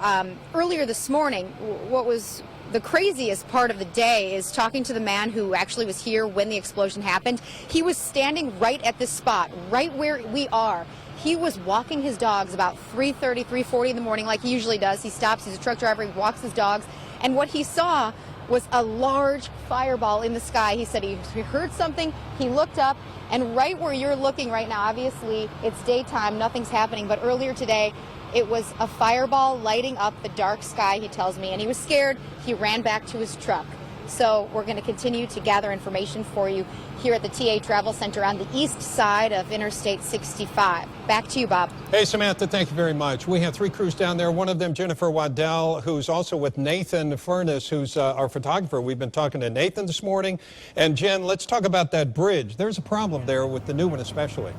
earlier this morning, what was the craziest part of the day is talking to the man who actually was here when the explosion happened. He was standing right at this spot, right where we are. He was walking his dogs about 3:30, 3:40 in the morning like he usually does. He stops, he's a truck driver, he walks his dogs, and what he saw was a large fireball in the sky. He said he heard something, he looked up, and right where you're looking right now, obviously it's daytime, nothing's happening, but earlier today, it was a fireball lighting up the dark sky, he tells me, and he was scared. He ran back to his truck. So we're going to continue to gather information for you here at the TA Travel Center on the east side of Interstate 65. Back to you, Bob. Hey, Samantha, thank you very much. We have 3 crews down there. One of them, Jennifer Waddell, who's also with Nathan Furness, who's our photographer. We've been talking to Nathan this morning. And Jen, let's talk about that bridge. There's a problem there with the new one especially.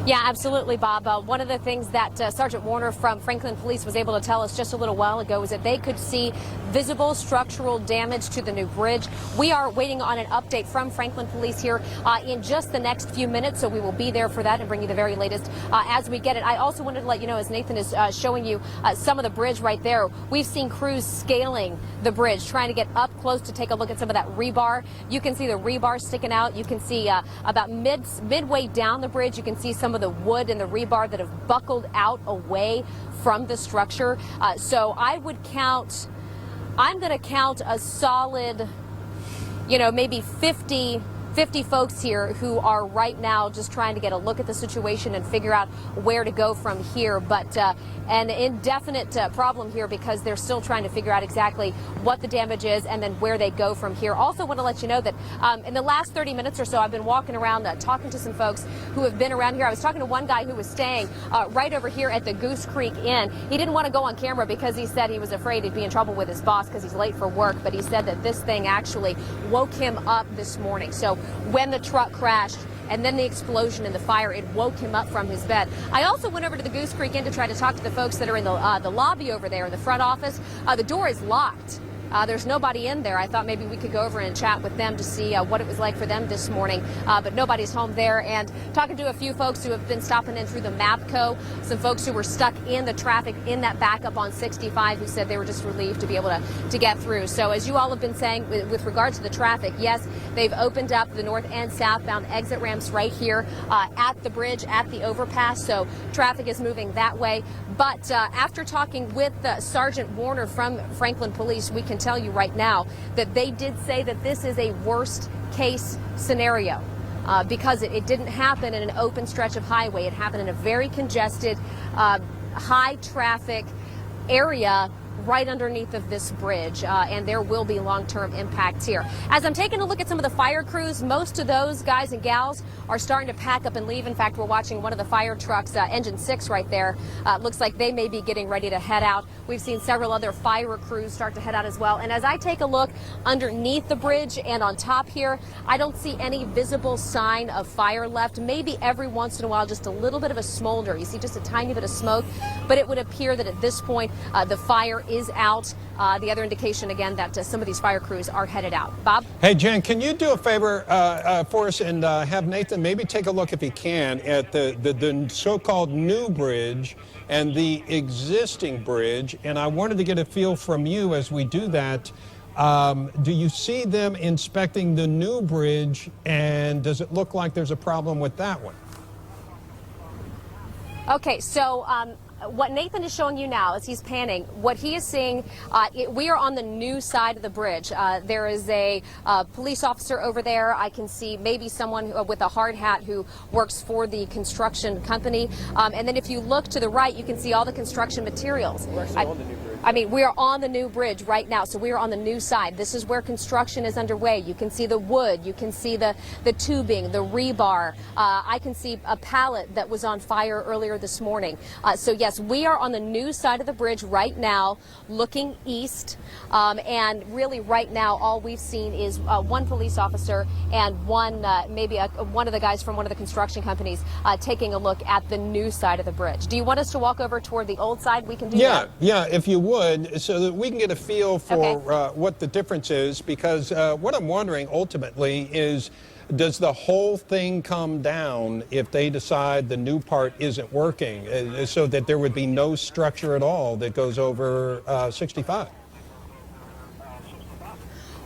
Yeah, absolutely, Bob. One of the things that Sergeant Warner from Franklin Police was able to tell us just a little while ago is that they could see visible structural damage to the new bridge. We are waiting on an update from Franklin Police here in just the next few minutes, so we will be there for that and bring you the very latest as we get it. I also wanted to let you know, as Nathan is showing you some of the bridge right there, we've seen crews scaling the bridge, trying to get up close to take a look at some of that rebar. You can see the rebar sticking out. You can see about midway down the bridge, you can see some of the wood and the rebar that have buckled out away from the structure. So I'm going to count a solid, maybe 50 50 folks here who are right now just trying to get a look at the situation and figure out where to go from here. But an indefinite problem here because they're still trying to figure out exactly what the damage is and then where they go from here. Also want to let you know that in the last 30 minutes or so, I've been walking around talking to some folks who have been around here. I was talking to one guy who was staying right over here at the Goose Creek Inn. He didn't want to go on camera because he said he was afraid he'd be in trouble with his boss because he's late for work, but he said that this thing actually woke him up this morning. So when the truck crashed and then the explosion and the fire, it woke him up from his bed. I also went over to the Goose Creek Inn to try to talk to the folks that are in the lobby over there in the front office. The door is locked. There's nobody in there. I thought maybe we could go over and chat with them to see what it was like for them this morning, but nobody's home there. And talking to a few folks who have been stopping in through the MAPCO, some folks who were stuck in the traffic in that backup on 65 who said they were just relieved to be able to get through. So as you all have been saying with regard to the traffic, yes, they've opened up the north and southbound exit ramps right here at the bridge, at the overpass. So traffic is moving that way. But after talking with Sergeant Warner from Franklin Police, we can tell you right now that they did say that this is a worst case scenario because it didn't happen in an open stretch of highway. It happened in a very congested, high traffic area right underneath of this bridge, and there will be long-term impacts here. As I'm taking a look at some of the fire crews, most of those guys and gals are starting to pack up and leave. In fact, we're watching one of the fire trucks, engine 6 right there. Looks like they may be getting ready to head out. We've seen several other fire crews start to head out as well. And as I take a look underneath the bridge and on top here, I don't see any visible sign of fire left. Maybe every once in a while, just a little bit of a smolder. You see just a tiny bit of smoke, but it would appear that at this point, the fire is out. The other indication, again, that some of these fire crews are headed out. Bob? Hey, Jen, can you do a favor for us and have Nathan maybe take a look, if he can, at the so-called new bridge and the existing bridge? And I wanted to get a feel from you as we do that. Do you see them inspecting the new bridge, and does it look like there's a problem with that one? Okay, so what Nathan is showing you now as he's panning, what he is seeing, we are on the new side of the bridge. There is a police officer over there. I can see maybe someone with a hard hat who works for the construction company. And then if you look to the right, you can see all the construction materials. We're actually on the new bridge. I mean, we are on the new bridge right now, so we are on the new side. This is where construction is underway. You can see the wood, you can see the tubing, the rebar. I can see a pallet that was on fire earlier this morning. So yes, we are on the new side of the bridge right now, looking east. And really right now, all we've seen is one police officer and one, one of the guys from one of the construction companies taking a look at the new side of the bridge. Do you want us to walk over toward the old side? We can do that. Yeah, if you would, so that we can get a feel for what the difference is, because what I'm wondering ultimately is, does the whole thing come down if they decide the new part isn't working, so that there would be no structure at all that goes over 65?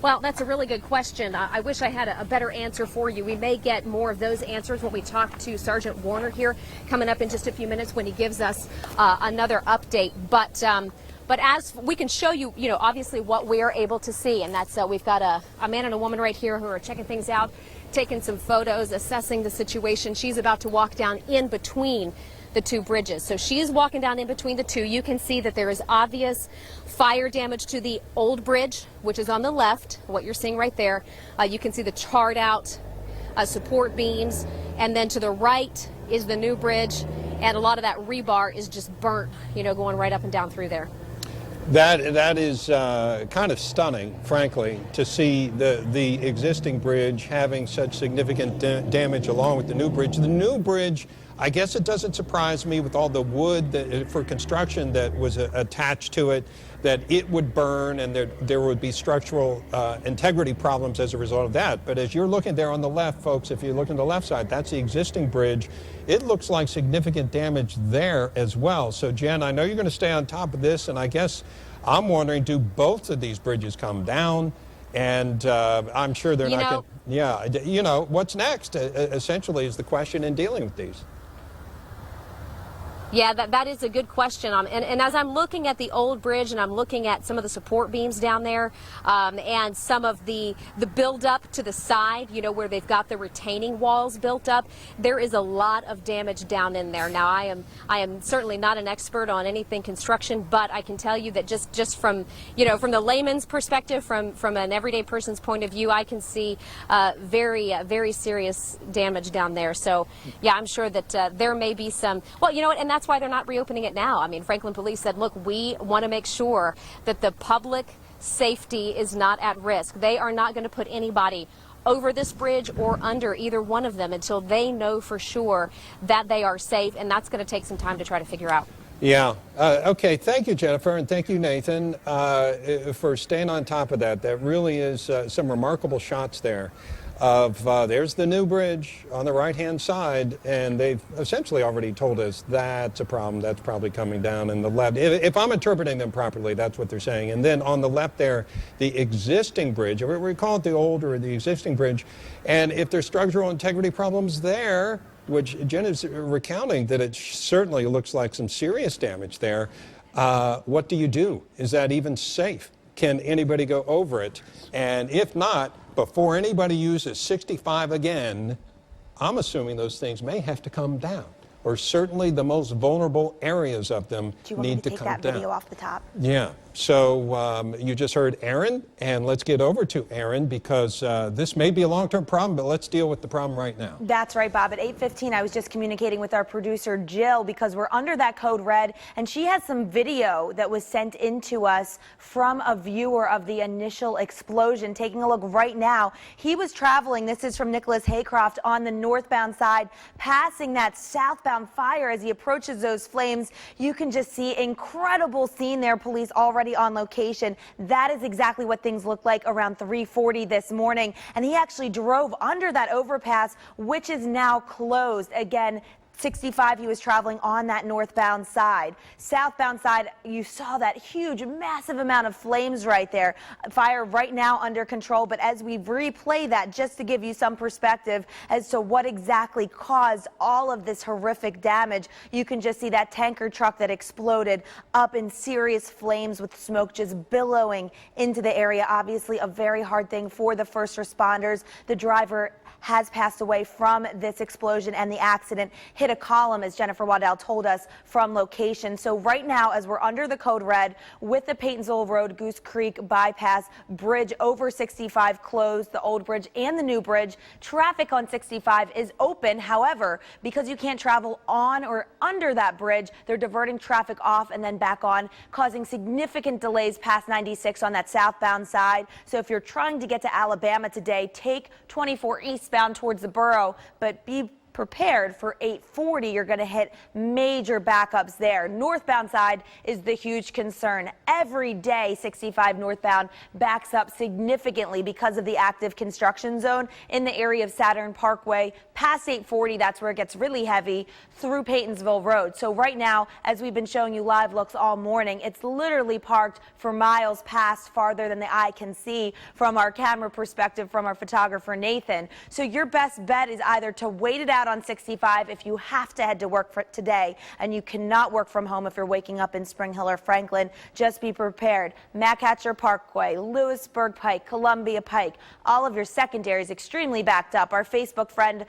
Well, that's a really good question. I wish I had a better answer for you. We may get more of those answers when we talk to Sergeant Warner here coming up in just a few minutes when he gives us another update. But as we can show you, obviously what we are able to see, and that's we've got a man and a woman right here who are checking things out, taking some photos, assessing the situation. She's about to walk down in between the two bridges. So she is walking down in between the two. You can see that there is obvious fire damage to the old bridge, which is on the left, what you're seeing right there. You can see the charred out support beams, and then to the right is the new bridge, and a lot of that rebar is just burnt, going right up and down through there. That is kind of stunning, frankly, to see the existing bridge having such significant damage along with the new bridge. The new bridge, I guess it doesn't surprise me with all the wood for construction that was attached to it, that it would burn and there would be structural integrity problems as a result of that. But as you're looking there on the left, folks, if you look on the left side, that's the existing bridge. It looks like significant damage there as well. So, Jen, I know you're going to stay on top of this, and I guess I'm wondering, do both of these bridges come down? And I'm sure they're not going to... Yeah, what's next, essentially, is the question in dealing with these. Yeah, that is a good question. And as I'm looking at the old bridge and I'm looking at some of the support beams down there and some of the buildup to the side, you know, where they've got the retaining walls built up, there is a lot of damage down in there. Now, I am certainly not an expert on anything construction, but I can tell you that just from, you know, from the layman's perspective, from an everyday person's point of view, I can see very serious damage down there. So, yeah, I'm sure that there may be some, well, you know what, and that's why they're not reopening it now. I mean, Franklin Police said, look, we want to make sure that the public safety is not at risk. They are not going to put anybody over this bridge or under either one of them until they know for sure that they are safe, and that's going to take some time to try to figure out. Yeah. Okay. Thank you, Jennifer, and thank you, Nathan, for staying on top of that. That really is some remarkable shots there. There's the new bridge on the right-hand side, and they've essentially already told us that's a problem. That's probably coming down in the left. If I'm interpreting them properly, that's what they're saying. And then on the left there, the existing bridge, we call it the old or the existing bridge, and if there's structural integrity problems there, which Jen is recounting that it certainly looks like some serious damage there, what do you do? Is that even safe? Can anybody go over it? And if not, before anybody uses 65 again, I'm assuming those things may have to come down, or certainly the most vulnerable areas of them need to come down. Do you want me to take that video off the top? Yeah. So you just heard Aaron, and let's get over to Aaron because this may be a long-term problem, but let's deal with the problem right now. That's right, Bob. At 8:15, I was just communicating with our producer, Jill, because we're under that code red, and she has some video that was sent in to us from a viewer of the initial explosion. Taking a look right now, he was traveling, this is from Nicholas Haycroft, on the northbound side, passing that southbound fire. As he approaches those flames, you can just see incredible scene there. Police already on location. That is exactly what things look like around 3:40 this morning. And he actually drove under that overpass, which is now closed. Again, 65, he was traveling on that northbound side. Southbound side, you saw that huge, massive amount of flames right there. Fire right now under control, but as we replay that, just to give you some perspective as to what exactly caused all of this horrific damage, you can just see that tanker truck that exploded up in serious flames with smoke just billowing into the area. Obviously, a very hard thing for the first responders. The driver has passed away from this explosion, and the accident hit a column, as Jennifer Waddell told us, from location. So right now, as we're under the code red with the Peytonsville Road Goose Creek bypass bridge over 65 closed, the old bridge and the new bridge, traffic on 65 is open. However, because you can't travel on or under that bridge, they're diverting traffic off and then back on, causing significant delays past 96 on that southbound side. So if you're trying to get to Alabama today, take 24 eastbound towards the borough, but be prepared for 840. You're going to hit major backups there. Northbound side is the huge concern. Every day 65 northbound backs up significantly because of the active construction zone in the area of Saturn Parkway. Past 840, that's where it gets really heavy through Peytonsville Road. So right now, as we've been showing you live looks all morning, it's literally parked for miles past, farther than the eye can see from our camera perspective from our photographer Nathan. So your best bet is either to wait it out on 65 if you have to head to work for today and you cannot work from home if you're waking up in Spring Hill or Franklin. Just be prepared. Macatcher Parkway, Lewisburg Pike, Columbia Pike, all of your secondaries extremely backed up. Our Facebook friend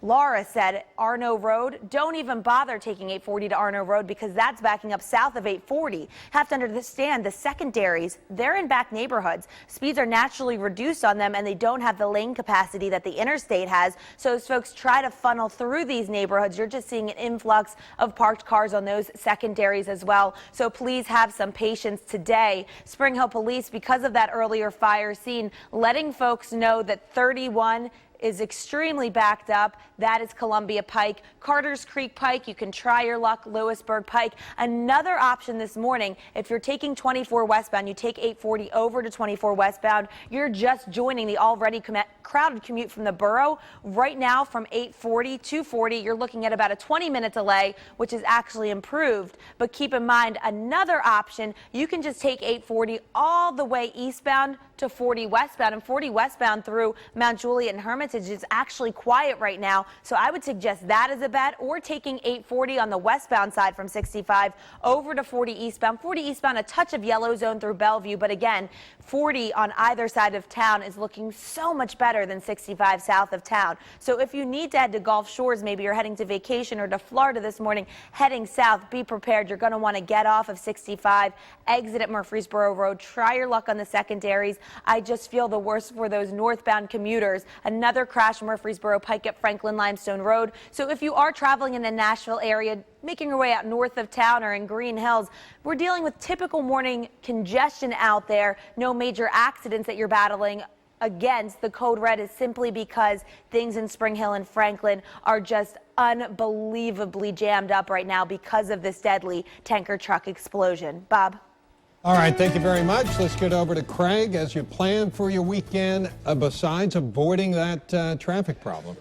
Laura said Arno Road, don't even bother taking 840 to Arno Road because that's backing up south of 840. Have to understand the secondaries, they're in back neighborhoods. Speeds are naturally reduced on them and they don't have the lane capacity that the interstate has. So as folks try to funnel through these neighborhoods, you're just seeing an influx of parked cars on those secondaries as well. So please have some patience today. Spring Hill Police, because of that earlier fire scene, letting folks know that 31 is extremely backed up. That is Columbia Pike. Carter's Creek Pike, you can try your luck. Lewisburg Pike. Another option this morning, if you're taking 24 westbound, you take 840 over to 24 westbound, you're just joining the already crowded commute from the borough. Right now from 840 to 40, you're looking at about a 20-minute delay, which is actually improved. But keep in mind, another option, you can just take 840 all the way eastbound to 40 westbound, and 40 westbound through Mount Juliet and Hermitage Hermitage is actually quiet right now, so I would suggest that as a bet, or taking 840 on the westbound side from 65 over to 40 eastbound. 40 eastbound, a touch of yellow zone through Bellevue, but again, 40 on either side of town is looking so much better than 65 south of town. So if you need to head to Gulf Shores, maybe you're heading to vacation, or to Florida this morning, heading south, be prepared. You're going to want to get off of 65, exit at Murfreesboro Road, try your luck on the secondaries. I just feel the worst for those northbound commuters. Another crash, Murfreesboro Pike at Franklin Limestone Road. So if you are traveling in the Nashville area, making your way out north of town or in Green Hills, we're dealing with typical morning congestion out there. No major accidents that you're battling against. The code red is simply because things in Spring Hill and Franklin are just unbelievably jammed up right now because of this deadly tanker truck explosion. Bob? All right, thank you very much. Let's get over to Craig as you plan for your weekend, besides avoiding that traffic problem.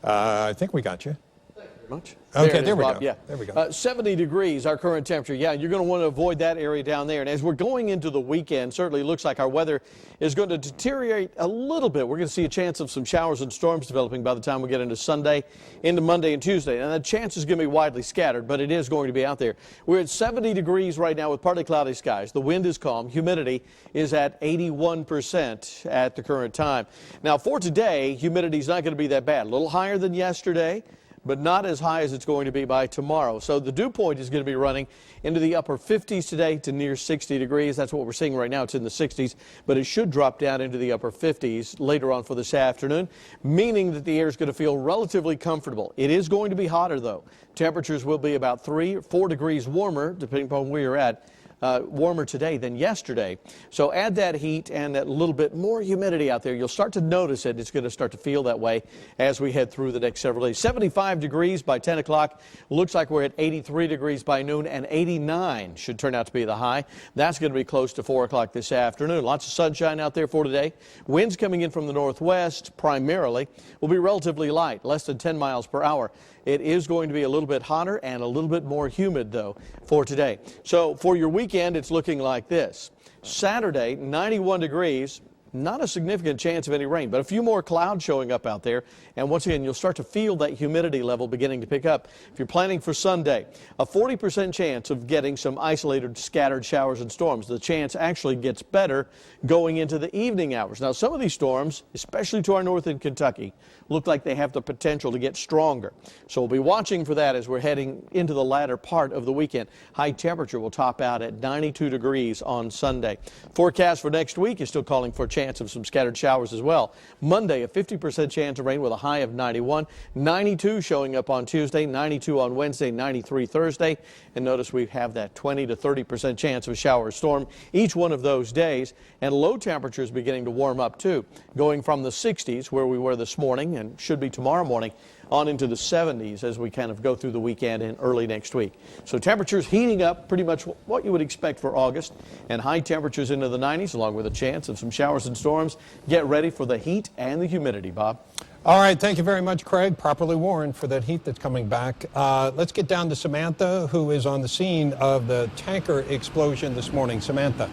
I think we got you. Thank you very much. Okay, there we Bob. go. Yeah. There we go. 70 degrees, our current temperature. Yeah, you're going to want to avoid that area down there. And as we're going into the weekend, certainly looks like our weather is going to deteriorate a little bit. We're going to see a chance of some showers and storms developing by the time we get into Sunday, into Monday and Tuesday. And the chance is going to be widely scattered, but it is going to be out there. We're at 70 degrees right now with partly cloudy skies. The wind is calm. Humidity is at 81% at the current time. Now, for today, humidity is not going to be that bad. A little higher than yesterday, but not as high as it's going to be by tomorrow. So the dew point is going to be running into the upper 50s today to near 60 degrees. That's what we're seeing right now. It's in the 60s, but it should drop down into the upper 50s later on for this afternoon, meaning that the air is going to feel relatively comfortable. It is going to be hotter, though. Temperatures will be about 3 or 4 degrees warmer, depending upon where you're at. Warmer today than yesterday. So add that heat and that little bit more humidity out there. You'll start to notice it. It's going to start to feel that way as we head through the next several days. 75 degrees by 10 o'clock. Looks like we're at 83 degrees by noon, and 89 should turn out to be the high. That's going to be close to 4 o'clock this afternoon. Lots of sunshine out there for today. Winds coming in from the northwest primarily will be relatively light, less than 10 miles per hour. It is going to be a little bit hotter and a little bit more humid, though, for today. So for your weekend, it's looking like this. Saturday, 91 degrees. Not a significant chance of any rain, but a few more clouds showing up out there. And once again, you'll start to feel that humidity level beginning to pick up. If you're planning for Sunday, a 40% chance of getting some isolated scattered showers and storms. The chance actually gets better going into the evening hours. Now, some of these storms, especially to our north in Kentucky, look like they have the potential to get stronger. So we'll be watching for that as we're heading into the latter part of the weekend. High temperature will top out at 92 degrees on Sunday. Forecast for next week is still calling for a chance of some scattered showers as well. Monday, a 50% chance of rain with a high of 91. 92 showing up on Tuesday, 92 on Wednesday, 93 Thursday. And notice we have that 20 to 30% chance of a shower or storm each one of those days. And low temperatures beginning to warm up too, going from the 60s where we were this morning and should be tomorrow morning on into the 70s as we kind of go through the weekend and early next week. So temperatures heating up, pretty much what you would expect for August, and high temperatures into the 90s along with a chance of some showers and storms. Get ready for the heat and the humidity, Bob. All right, thank you very much, Craig. Properly warned for that heat that's coming back. Let's get down to Samantha, who is on the scene of the tanker explosion this morning. Samantha.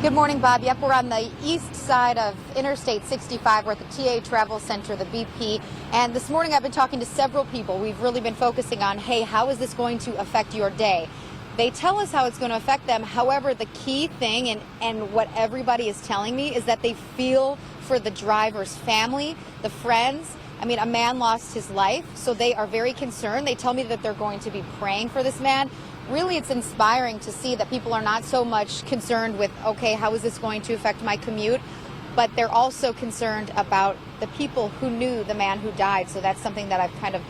Good morning, Bob. Yep, we're on the east side of Interstate 65. We're at the TA Travel Center, the BP. And this morning I've been talking to several people. We've really been focusing on, hey, how is this going to affect your day? They tell us how it's going to affect them. However, the key thing and what everybody is telling me is that they feel for the driver's family, the friends. I mean, a man lost his life, so they are very concerned. They tell me that they're going to be praying for this man. Really, it's inspiring to see that people are not so much concerned with, okay, how is this going to affect my commute? But they're also concerned about the people who knew the man who died. So that's something that I've kind of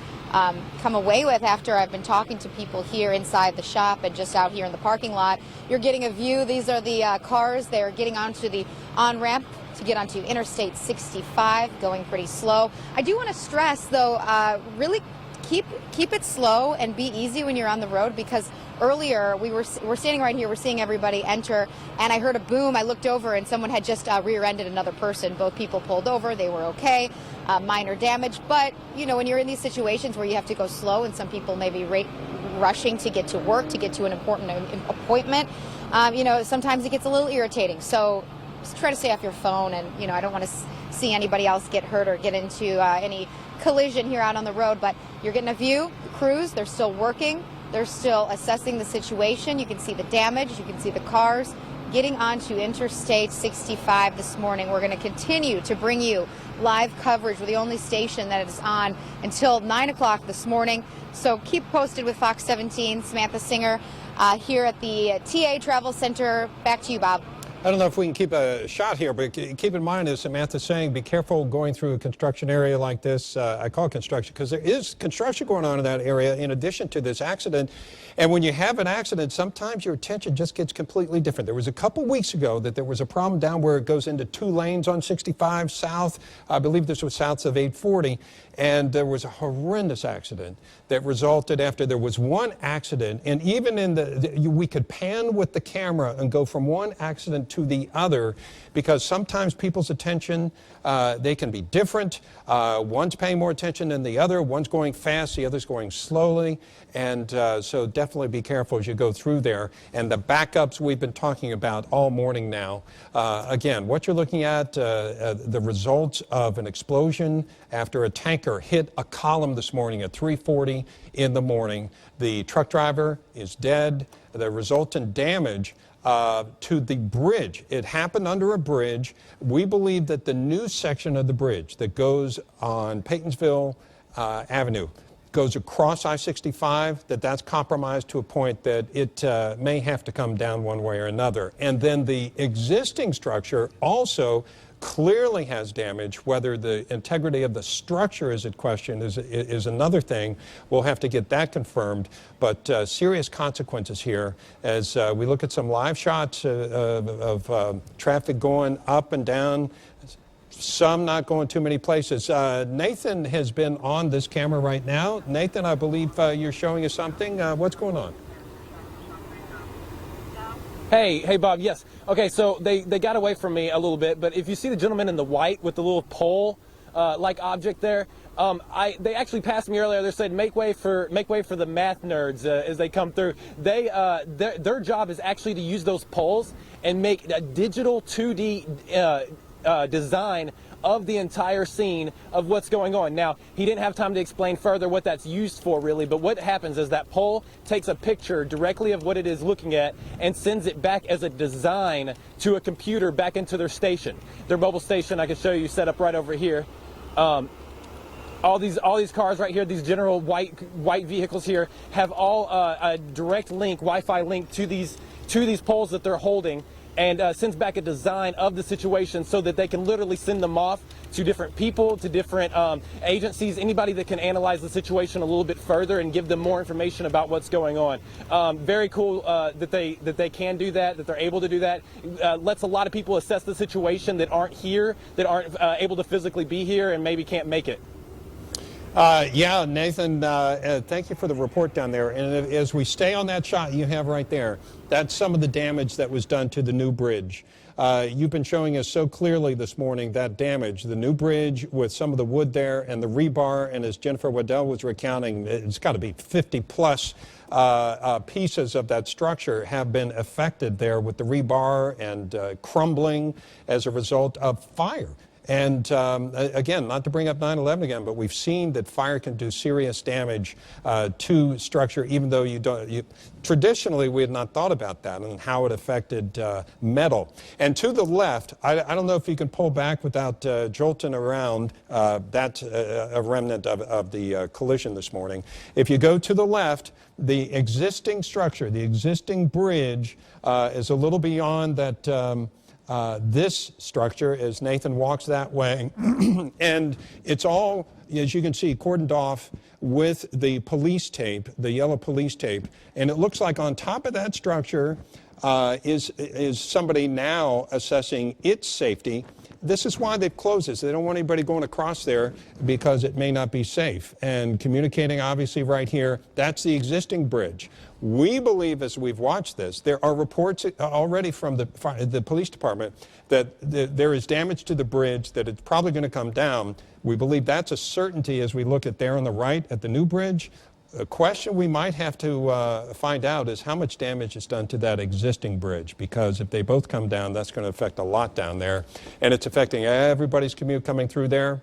come away with after I've been talking to people here inside the shop and just out here in the parking lot. You're getting a view. These are the cars. They're getting onto the on-ramp to get onto Interstate 65, going pretty slow. I do want to stress, though, really keep it slow and be easy when you're on the road, because earlier we're standing right here, we're seeing everybody enter, and I heard a boom. I looked over and someone had just rear-ended another person. Both people pulled over. They were okay. Minor damage, but you know, when you're in these situations where you have to go slow, and some people may be rushing to get to work, to get to an important appointment, Sometimes it gets a little irritating. So just try to stay off your phone, and I don't want to see anybody else get hurt or get into any collision here out on the road. But you're getting a view. The crews, they're still working. They're still assessing the situation. You can see the damage. You can see the cars getting onto Interstate 65 this morning. We're going to continue to bring you live coverage. We're the only station that is on until 9 o'clock this morning. So keep posted with Fox 17. Samantha Singer here at the TA Travel Center. Back to you, Bob. I don't know if we can keep a shot here, but keep in mind, as Samantha's saying, be careful going through a construction area like this. I call it construction because there is construction going on in that area in addition to this accident. And when you have an accident, sometimes your attention just gets completely different. There was a couple weeks ago that there was a problem down where it goes into 2 lanes on 65 south. I believe this was south of 840. And there was a horrendous accident that resulted after there was one accident. And even we could pan with the camera and go from one accident to the other, because sometimes people's attention, they can be different. One's paying more attention than the other. One's going fast, the other's going slowly. And so definitely be careful as you go through there. And the backups we've been talking about all morning now. Again, what you're looking at, the results of an explosion after a tanker hit a column this morning at 3:40 in the morning. The truck driver is dead. The resultant damage to the bridge. It happened under a bridge. We believe that the new section of the bridge that goes on Peytonsville Avenue goes across I-65, that's compromised to a point that it may have to come down one way or another. And then the existing structure also clearly has damage. Whether the integrity of the structure is at question is another thing. We'll have to get that confirmed. But serious consequences here as we look at some live shots of traffic going up and down, some not going too many places. Nathan has been on this camera right now. Nathan, I believe you're showing us something. What's going on? Hey, Bob, yes. Okay, so they got away from me a little bit, but if you see the gentleman in the white with the little pole like object there, they actually passed me earlier. They said make way for the math nerds as they come through. Their job is actually to use those poles and make a digital 2D design of the entire scene of what's going on. Now, he didn't have time to explain further what that's used for really, but what happens is that pole takes a picture directly of what it is looking at and sends it back as a design to a computer back into their station. Their mobile station, I can show you, set up right over here. All these cars right here, these general white vehicles here, have all a direct link, Wi-Fi link to these poles that they're holding, and sends back a design of the situation so that they can literally send them off to different people, to different agencies, anybody that can analyze the situation a little bit further and give them more information about what's going on. Very cool that they can do that, that they're able to do that. Lets a lot of people assess the situation that aren't here, that aren't able to physically be here and maybe can't make it. Yeah, Nathan, thank you for the report down there. And as we stay on that shot you have right there, that's some of the damage that was done to the new bridge. You've been showing us so clearly this morning that damage, the new bridge with some of the wood there and the rebar, and as Jennifer Waddell was recounting, it's got to be 50 plus pieces of that structure have been affected there with the rebar and crumbling as a result of fire. And again, not to bring up 9/11 again, but we've seen that fire can do serious damage to structure, even though traditionally we had not thought about that and how it affected metal. And to the left, I don't know if you can pull back without jolting around. That's a remnant of the collision this morning. If you go to the left, the existing structure, the existing bridge is a little beyond that. This structure, as Nathan walks that way, and it's all, as you can see, cordoned off with the police tape, the yellow police tape, and it looks like on top of that structure is somebody now assessing its safety. This is why they've closed this. They don't want anybody going across there because it may not be safe. And communicating, obviously, right here, that's the existing bridge. We believe, as we've watched this, there are reports already from the police department that there is damage to the bridge, that it's probably going to come down. We believe that's a certainty as we look at there on the right at the new bridge. a question we might have to find out is how much damage is done to that existing bridge, because if they both come down, that's going to affect a lot down there, and it's affecting everybody's commute coming through there.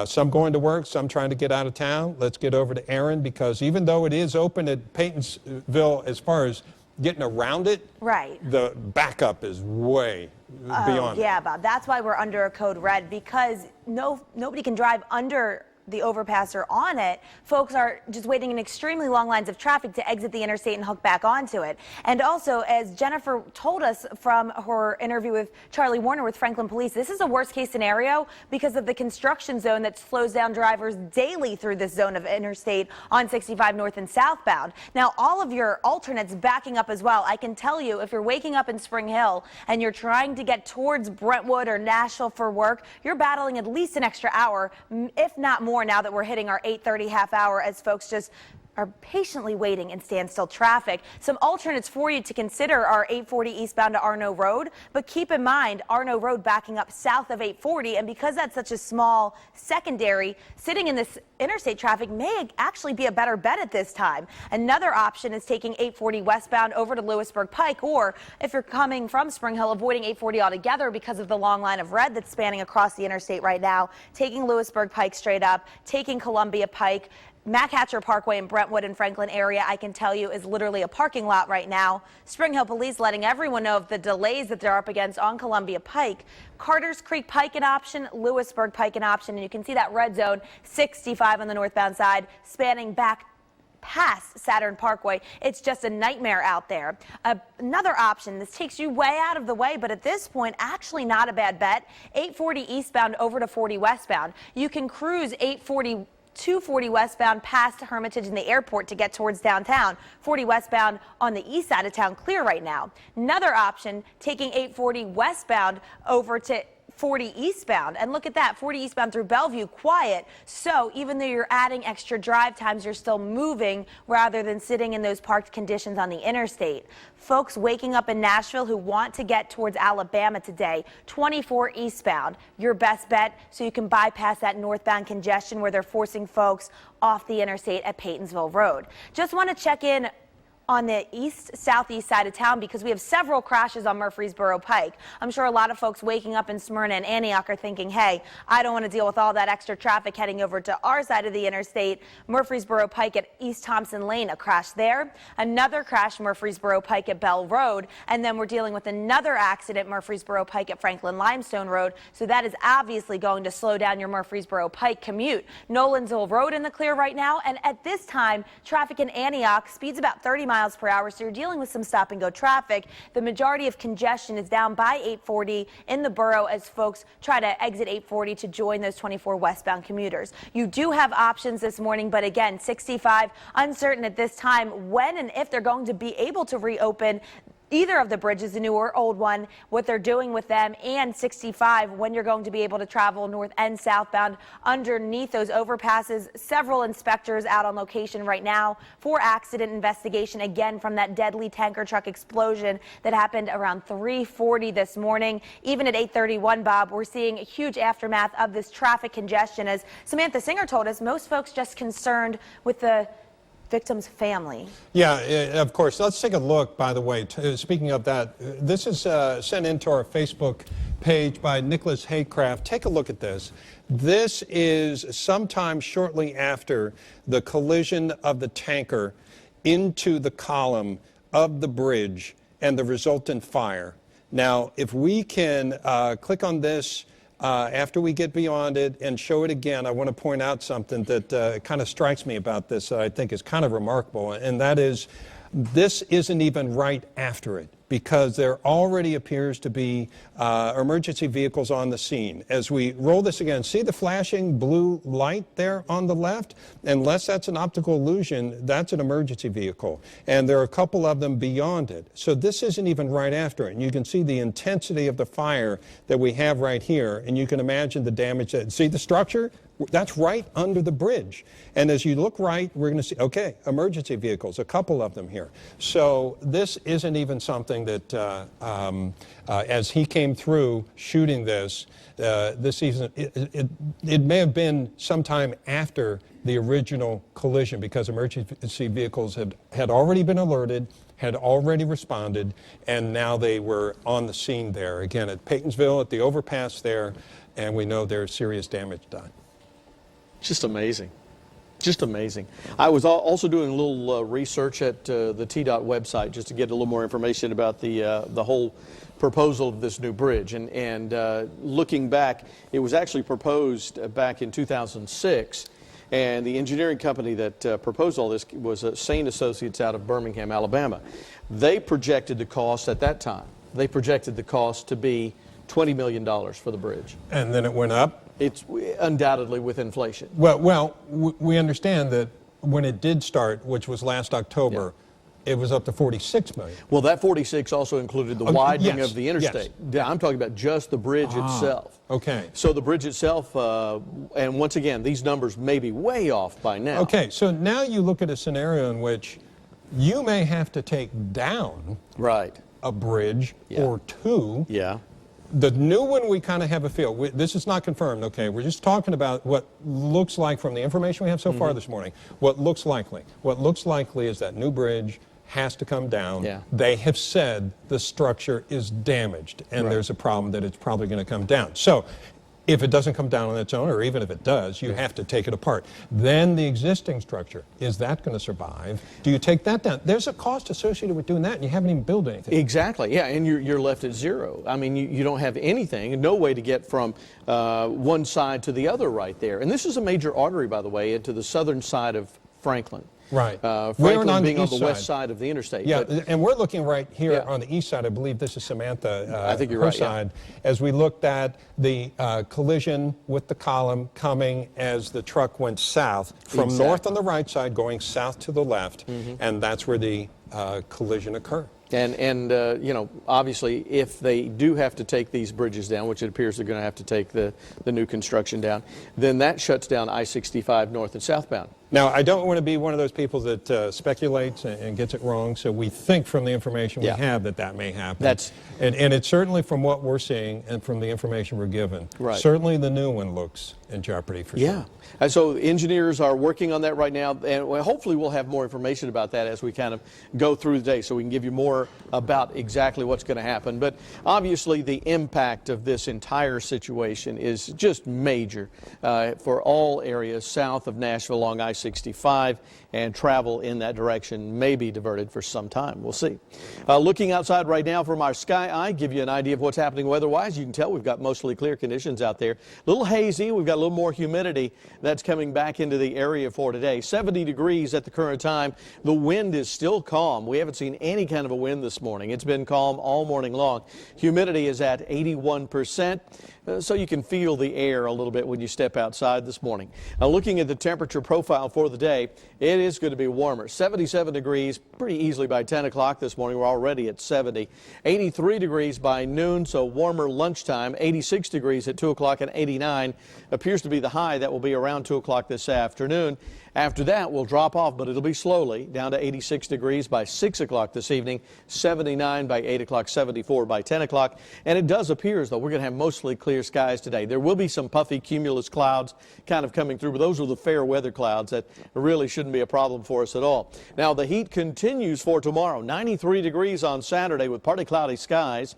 Some going to work, some trying to get out of town. Let's get over to Aaron, because even though it is open at Peytonsville, as far as getting around it, right, the backup is way beyond. Yeah, Bob, that's why we're under a code red, because nobody can drive under the overpass or on it. Folks are just waiting in extremely long lines of traffic to exit the interstate and hook back onto it. And also, as Jennifer told us from her interview with Charlie Warner with Franklin Police, this is a worst case scenario because of the construction zone that slows down drivers daily through this zone of interstate on 65 north and southbound. Now, all of your alternates backing up as well. I can tell you, if you're waking up in Spring Hill and you're trying to get towards Brentwood or Nashville for work, you're battling at least an extra hour, if not more, now that we're hitting our 8:30 half hour, as folks just are patiently waiting in standstill traffic. Some alternates for you to consider are 840 eastbound to Arno Road, but keep in mind Arno Road backing up south of 840, and because that's such a small secondary, sitting in this interstate traffic may actually be a better bet at this time. Another option is taking 840 westbound over to Lewisburg Pike, or if you're coming from Spring Hill, avoiding 840 altogether because of the long line of red that's spanning across the interstate right now, taking Lewisburg Pike straight up, taking Columbia Pike. Mac Hatcher Parkway in Brentwood and Franklin area, I can tell you, is literally a parking lot right now. Spring Hill Police letting everyone know of the delays that they're up against on Columbia Pike. Carters Creek Pike an option, Lewisburg Pike an option, and you can see that red zone 65 on the northbound side spanning back past Saturn Parkway. It's just a nightmare out there. Another option, this takes you way out of the way, but at this point actually not a bad bet, 840 eastbound over to 40 westbound. You can cruise 240 westbound past Hermitage and the airport to get towards downtown. 40 westbound on the east side of town clear right now. Another option, taking 840 westbound over to 40 eastbound, and look at that, 40 eastbound through Bellevue, quiet. So even though you're adding extra drive times, you're still moving rather than sitting in those parked conditions on the interstate. Folks waking up in Nashville who want to get towards Alabama today, 24 eastbound, your best bet, so you can bypass that northbound congestion where they're forcing folks off the interstate at Peytonsville Road. Just want to check in on the southeast side of town because we have several crashes on Murfreesboro Pike. I'm sure a lot of folks waking up in Smyrna and Antioch are thinking, hey, I don't want to deal with all that extra traffic heading over to our side of the interstate. Murfreesboro Pike at East Thompson Lane, a crash there. Another crash Murfreesboro Pike at Bell Road. And then we're dealing with another accident Murfreesboro Pike at Franklin Limestone Road. So that is obviously going to slow down your Murfreesboro Pike commute. Nolensville Road in the clear right now. And at this time, traffic in Antioch speeds about 30 miles per hour, so you're dealing with some stop and go traffic. The majority of congestion is down by 840 in the borough as folks try to exit 840 to join those 24 westbound commuters. You do have options this morning, but again, 65 uncertain at this time when and if they're going to be able to reopen either of the bridges, the new or old one, what they're doing with them, and 65 when you're going to be able to travel north and southbound underneath those overpasses. Several inspectors out on location right now for accident investigation, again from that deadly tanker truck explosion that happened around 3:40 this morning. Even at 8:31, Bob, we're seeing a huge aftermath of this traffic congestion. As Samantha Singer told us, most folks just concerned with the victim's family. Yeah, of course. Let's take a look, by the way. Speaking of that, this is sent into our Facebook page by Nicholas Haycraft. Take a look at this. This is sometime shortly after the collision of the tanker into the column of the bridge and the resultant fire. Now, if we can click on this after we get beyond it and show it again, I want to point out something that kind of strikes me about this that I think is kind of remarkable, and that is this isn't even right after it, because there already appears to be emergency vehicles on the scene. As we roll this again, see the flashing blue light there on the left? Unless that's an optical illusion, that's an emergency vehicle. And there are a couple of them beyond it. So this isn't even right after it. And you can see the intensity of the fire that we have right here. And you can imagine the damage that, see the structure? That's right under the bridge. And as you look right, we're going to see, okay, emergency vehicles, a couple of them here. So this isn't even something that, as he came through shooting this, this season, it may have been sometime after the original collision because emergency vehicles had already been alerted, had already responded, and now they were on the scene there. Again, at Peytonsville, at the overpass there, and we know there's serious damage done. Just amazing. Just amazing. I was also doing a little research at the TDOT website just to get a little more information about the whole proposal of this new bridge. And looking back, it was actually proposed back in 2006. And the engineering company that proposed all this was Sane Associates out of Birmingham, Alabama. They projected the cost at that time. They projected the cost to be $20 million for the bridge. And then it went up? It's undoubtedly with inflation. Well, we understand that when it did start, which was last October, it was up to $46 million. Well, that 46 also included the widening of the interstate. Yes. I'm talking about just the bridge itself. Okay. So the bridge itself, and once again, these numbers may be way off by now. Okay, so now you look at a scenario in which you may have to take down a bridge or two. Yeah. The new one, we kind of have a feel. This is not confirmed, okay? We're just talking about what looks like from the information we have so far this morning, what looks likely. What looks likely is that new bridge has to come down. Yeah. They have said the structure is damaged, and there's a problem that it's probably going to come down. So if it doesn't come down on its own, or even if it does, you have to take it apart. Then the existing structure, is that going to survive? Do you take that down? There's a cost associated with doing that, and you haven't even built anything. Exactly, yeah, and you're left at zero. I mean, you don't have anything, no way to get from one side to the other right there. And this is a major artery, by the way, into the southern side of Franklin. Right. Franklin being on the west side of the interstate. Yeah, and we're looking right here on the east side. I believe this is Samantha, I think you're her right, side, as we looked at the collision with the column coming as the truck went south from north on the right side going south to the left, and that's where the collision occurred. And you know, obviously, if they do have to take these bridges down, which it appears they're going to have to take the new construction down, then that shuts down I-65 north and southbound. Now, I don't want to be one of those people that speculates and gets it wrong, so we think from the information we have that may happen. And it's certainly from what we're seeing and from the information we're given. Right. Certainly the new one looks in jeopardy for sure. Yeah. And so engineers are working on that right now, and hopefully we'll have more information about that as we kind of go through the day so we can give you more about exactly what's going to happen. But obviously the impact of this entire situation is just major for all areas south of Nashville along I-65, and travel in that direction may be diverted for some time. We'll see. Looking outside right now from our sky eye, give you an idea of what's happening weather-wise. You can tell we've got mostly clear conditions out there. A little hazy. We've got a little more humidity that's coming back into the area for today. 70 degrees at the current time. The wind is still calm. We haven't seen any kind of a wind this morning. It's been calm all morning long. Humidity is at 81%. So you can feel the air a little bit when you step outside this morning. Now, looking at the temperature profile for the day, it is going to be warmer. 77 degrees pretty easily by 10 o'clock this morning. We're already at 70. 83 degrees by noon, so warmer lunchtime. 86 degrees at 2 o'clock, and 89 appears to be the high. That will be around 2 o'clock this afternoon. After that, we'll drop off, but it'll be slowly down to 86 degrees by 6 o'clock this evening, 79 by 8 o'clock, 74 by 10 o'clock. And it does appear as though we're going to have mostly clear skies today. There will be some puffy cumulus clouds kind of coming through, but those are the fair weather clouds that really shouldn't be a problem for us at all. Now, the heat continues for tomorrow. 93 degrees on Saturday with partly cloudy skies.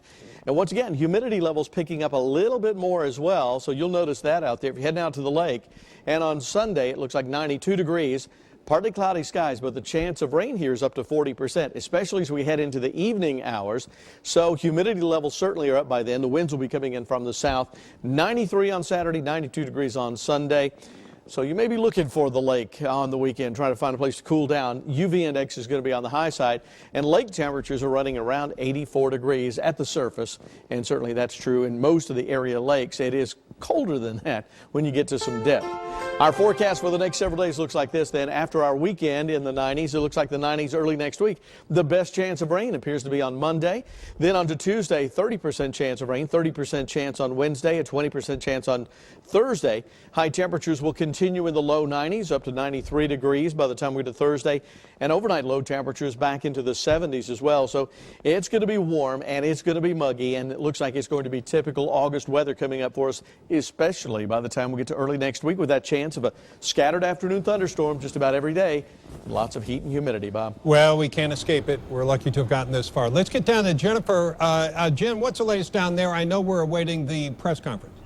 And once again, humidity levels picking up a little bit more as well, so you'll notice that out there if you're heading out to the lake. And on Sunday, it looks like 92 degrees, partly cloudy skies, but the chance of rain here is up to 40%, especially as we head into the evening hours. So humidity levels certainly are up by then. The winds will be coming in from the south. 93 on Saturday, 92 degrees on Sunday. So you may be looking for the lake on the weekend, trying to find a place to cool down. UV index is going to be on the high side, and lake temperatures are running around 84 degrees at the surface, and certainly that's true in most of the area lakes. It is colder than that when you get to some depth. Our forecast for the next several days looks like this then. After our weekend in the 90s, it looks like the 90s early next week. The best chance of rain appears to be on Monday. Then on to Tuesday, 30% chance of rain, 30% chance on Wednesday, a 20% chance on Thursday. High temperatures will continue in the low 90s, up to 93 degrees by the time we get to Thursday. And overnight low temperatures back into the 70s as well. So it's going to be warm and it's going to be muggy, and it looks like it's going to be typical August weather coming up for us especially by the time we get to early next week with that chance of a scattered afternoon thunderstorm just about every day. Lots of heat and humidity, Bob. Well, we can't escape it. We're lucky to have gotten this far. Let's get down to Jennifer. Jen, what's the latest down there? I know we're awaiting the press conference.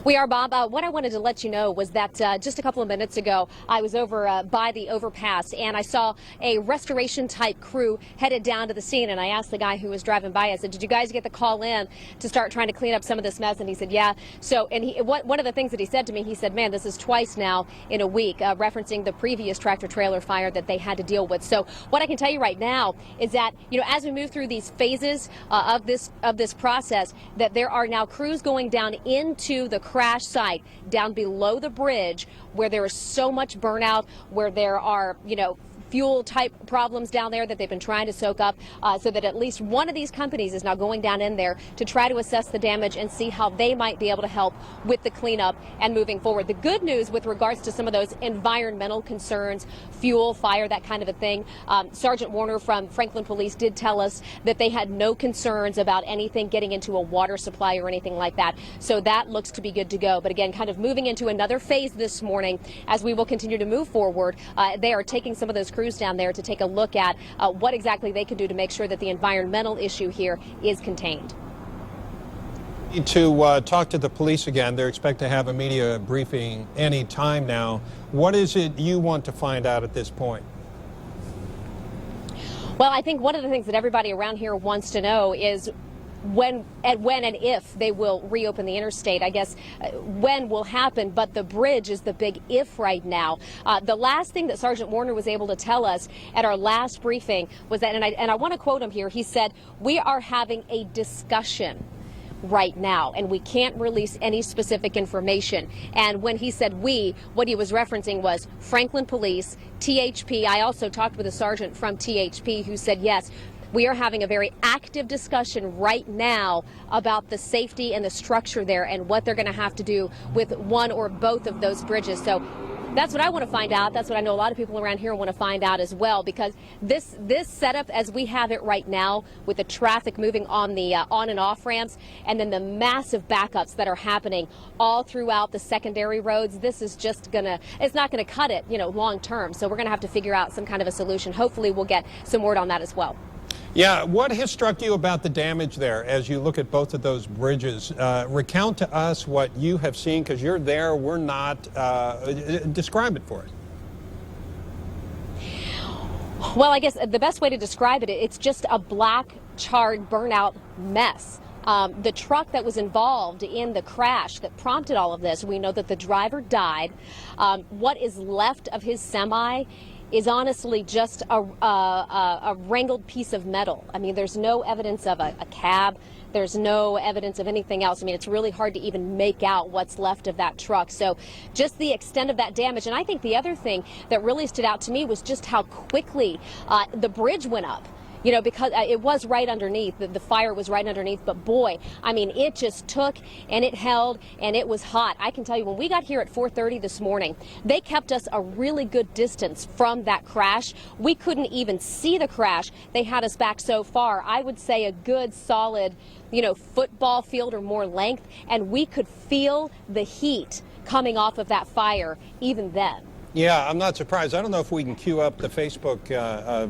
We are, Bob. What I wanted to let you know was that just a couple of minutes ago, I was over by the overpass, and I saw a restoration-type crew headed down to the scene, and I asked the guy who was driving by, I said, did you guys get the call in to start trying to clean up some of this mess? And he said, yeah. So, and one of the things that he said to me, he said, man, this is twice now in a week, referencing the previous tractor-trailer fire that they had to deal with. So what I can tell you right now is that, you know, as we move through these phases of this process, that there are now crews going down into the crash site down below the bridge where there is so much burnout, where there are, you know, fuel type problems down there that they've been trying to soak up, so that at least one of these companies is now going down in there to try to assess the damage and see how they might be able to help with the cleanup and moving forward. The good news with regards to some of those environmental concerns, fuel, fire, that kind of a thing, Sergeant Warner from Franklin Police did tell us that they had no concerns about anything getting into a water supply or anything like that. So that looks to be good to go. But again, kind of moving into another phase this morning as we will continue to move forward. They are taking some of those crews down there to take a look at what exactly they can do to make sure that the environmental issue here is contained. To talk to the police again. They're expected to have a media briefing any time now. What is it you want to find out at this point? Well, I think one of the things that everybody around here wants to know is when and if they will reopen the interstate. I guess when will happen, but the bridge is the big if right now. The last thing that Sergeant Warner was able to tell us at our last briefing was that, and I want to quote him here, he said, we are having a discussion right now, and we can't release any specific information. And when he said we, what he was referencing was Franklin Police, THP. I also talked with a sergeant from THP who said, yes, we are having a very active discussion right now about the safety and the structure there and what they're going to have to do with one or both of those bridges. So that's what I want to find out. That's what I know a lot of people around here want to find out as well, because this setup as we have it right now, with the traffic moving on the on and off ramps, and then the massive backups that are happening all throughout the secondary roads, this is just it's not gonna cut it, you know, long term. So we're gonna have to figure out some kind of a solution. Hopefully we'll get some word on that as well. Yeah, what has struck you about the damage there as you look at both of those bridges? Recount to us what you have seen, because you're there, we're not. Describe it for us. Well, I guess the best way to describe it, it's just a black, charred, burnout mess. The truck that was involved in the crash that prompted all of this, we know that the driver died. What is left of his semi is honestly just a wrangled piece of metal. I mean, there's no evidence of a cab. There's no evidence of anything else. I mean, it's really hard to even make out what's left of that truck. So just the extent of that damage. And I think the other thing that really stood out to me was just how quickly the bridge went up. You know, because it was right underneath, the fire was right underneath, but boy, I mean, it just took and it held and it was hot. I can tell you, when we got here at 4:30 this morning, they kept us a really good distance from that crash. We couldn't even see the crash. They had us back so far, I would say a good solid, you know, football field or more length, and we could feel the heat coming off of that fire even then. Yeah, I'm not surprised. I don't know if we can cue up the Facebook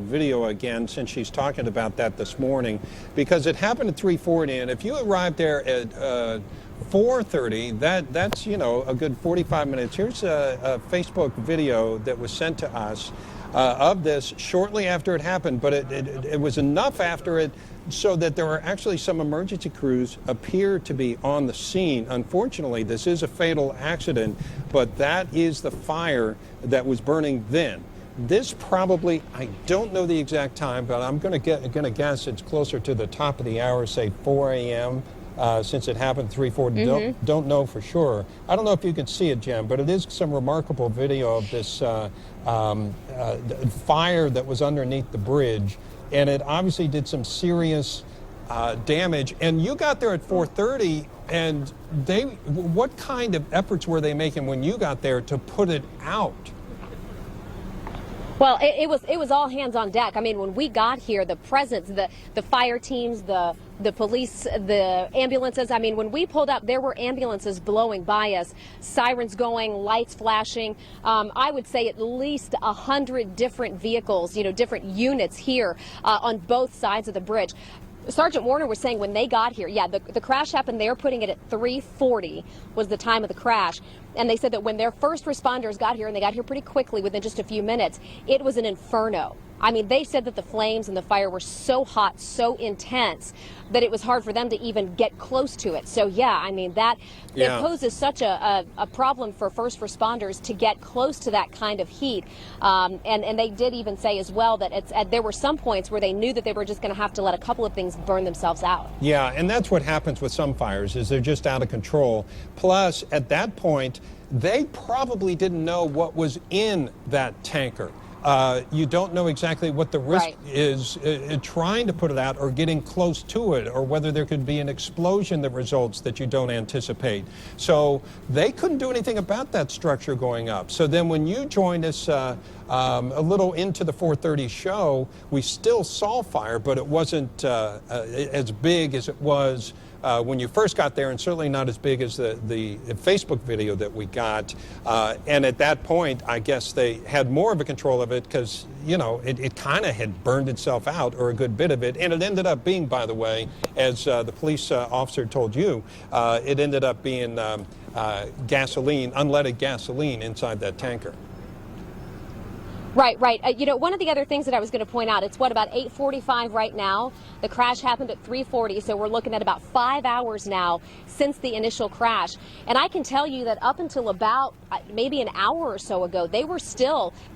video again, since she's talking about that this morning, because it happened at 3:40, and if you arrived there at 4:30, that's, you know, a good 45 minutes. Here's a Facebook video that was sent to us of this shortly after it happened, but it was enough after it so that there were actually some emergency crews appear to be on the scene. Unfortunately, this is a fatal accident, but that is the fire that was burning then. This probably, I don't know the exact time, but I'm going to guess it's closer to the top of the hour, say 4 a.m. Since it happened 3:40. Don't know for sure. I don't know if you can see it, Jen, but it is some remarkable video of this fire that was underneath the bridge, and it obviously did some serious damage. And you got there at 4:30, and what kind of efforts were they making when you got there to put it out? Well, it was all hands on deck. I mean, when we got here, the presence, the fire teams, the police, the ambulances. I mean, when we pulled up, there were ambulances blowing by us, sirens going, lights flashing. I would say at least 100 different vehicles, different units here on both sides of the bridge. Sergeant Warner was saying when they got here, yeah, the crash happened. They were putting it at 3:40 was the time of the crash. And they said that when their first responders got here, and they got here pretty quickly within just a few minutes, it was an inferno. I mean, they said that the flames and the fire were so hot, so intense, that it was hard for them to even get close to it. So, yeah, I mean, it poses such a problem for first responders to get close to that kind of heat. And they did even say as well that there were some points where they knew that they were just going to have to let a couple of things burn themselves out. Yeah, and that's what happens with some fires, is they're just out of control. Plus, at that point, they probably didn't know what was in that tanker. You don't know exactly what the risk is trying to put it out or getting close to it, or whether there could be an explosion that results that you don't anticipate. So they couldn't do anything about that structure going up. So then when you joined us a little into the 4:30 show, we still saw fire, but it wasn't as big as it was when you first got there, and certainly not as big as the Facebook video that we got. And at that point, I guess they had more of a control of it because, it kind of had burned itself out, or a good bit of it. And it ended up being, by the way, as the police officer told you, it ended up being gasoline, unleaded gasoline inside that tanker. Right. One of the other things that I was going to point out, it's about 8:45 right now. The crash happened at 3:40, so we're looking at about 5 hours now since the initial crash. And I can tell you that up until about maybe an hour or so ago, they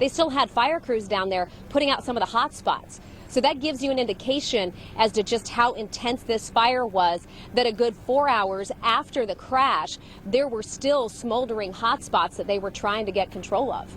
still had fire crews down there putting out some of the hot spots. So that gives you an indication as to just how intense this fire was, that a good 4 hours after the crash, there were still smoldering hot spots that they were trying to get control of.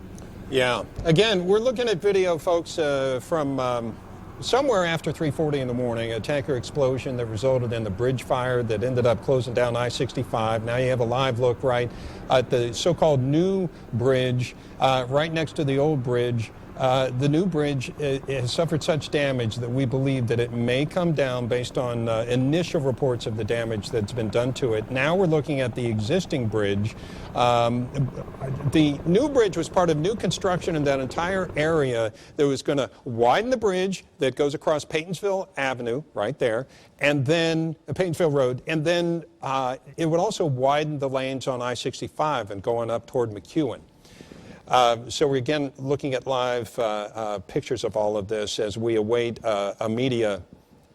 Yeah. Again, we're looking at video, folks, from somewhere after 3:40 in the morning, a tanker explosion that resulted in the bridge fire that ended up closing down I-65. Now you have a live look right at the so-called new bridge right next to the old bridge. The new bridge has suffered such damage that we believe that it may come down based on initial reports of the damage that's been done to it. Now we're looking at the existing bridge. The new bridge was part of new construction in that entire area that was going to widen the bridge that goes across Peytonsville Avenue right there, and then Peytonsville Road, and then it would also widen the lanes on I-65 and going up toward McEwen. So we're again looking at live pictures of all of this as we await a media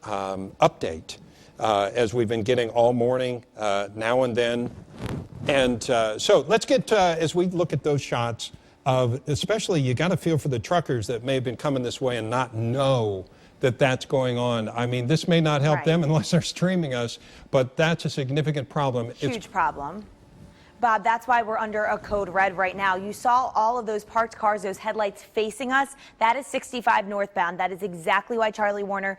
update, as we've been getting all morning, now and then. And so let's get, as we look at those shots of, especially you got to feel for the truckers that may have been coming this way and not know that that's going on. I mean, this may not help them unless they're streaming us, but that's a significant problem. Huge problem. Bob, that's why we're under a code red right now. You saw all of those parked cars, those headlights facing us. That is 65 northbound. That is exactly why Charlie Warner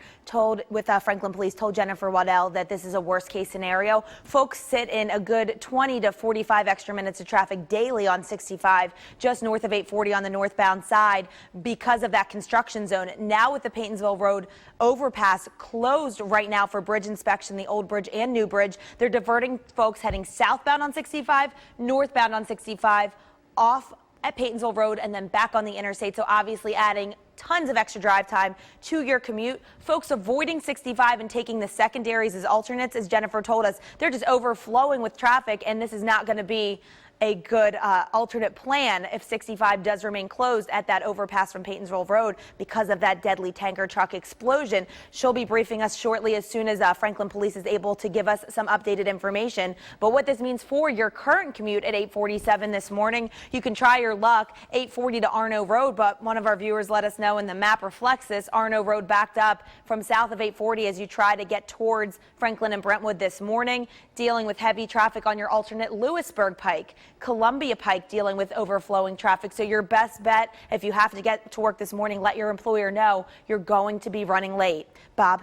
with Franklin Police told Jennifer Waddell that this is a worst case scenario. Folks sit in a good 20 to 45 extra minutes of traffic daily on 65, just north of 840 on the northbound side because of that construction zone. Now with the Peytonsville Road overpass closed right now for bridge inspection, the old bridge and new bridge, they're diverting folks heading southbound on 65, northbound on 65, off at Peytonsville Road, and then back on the interstate. So obviously adding tons of extra drive time to your commute. Folks avoiding 65 and taking the secondaries as alternates, as Jennifer told us, they're just overflowing with traffic, and this is not going to be a good alternate plan if 65 does remain closed at that overpass from Peytonsville Road because of that deadly tanker truck explosion. She'll be briefing us shortly as soon as Franklin Police is able to give us some updated information. But what this means for your current commute at 847 this morning, you can try your luck 840 to Arno Road, but one of our viewers let us know, and the map reflects this, Arno Road backed up from south of 840 as you try to get towards Franklin and Brentwood this morning, dealing with heavy traffic on your alternate Lewisburg Pike. Columbia Pike dealing with overflowing traffic. So your best bet, if you have to get to work this morning, let your employer know you're going to be running late. Bob?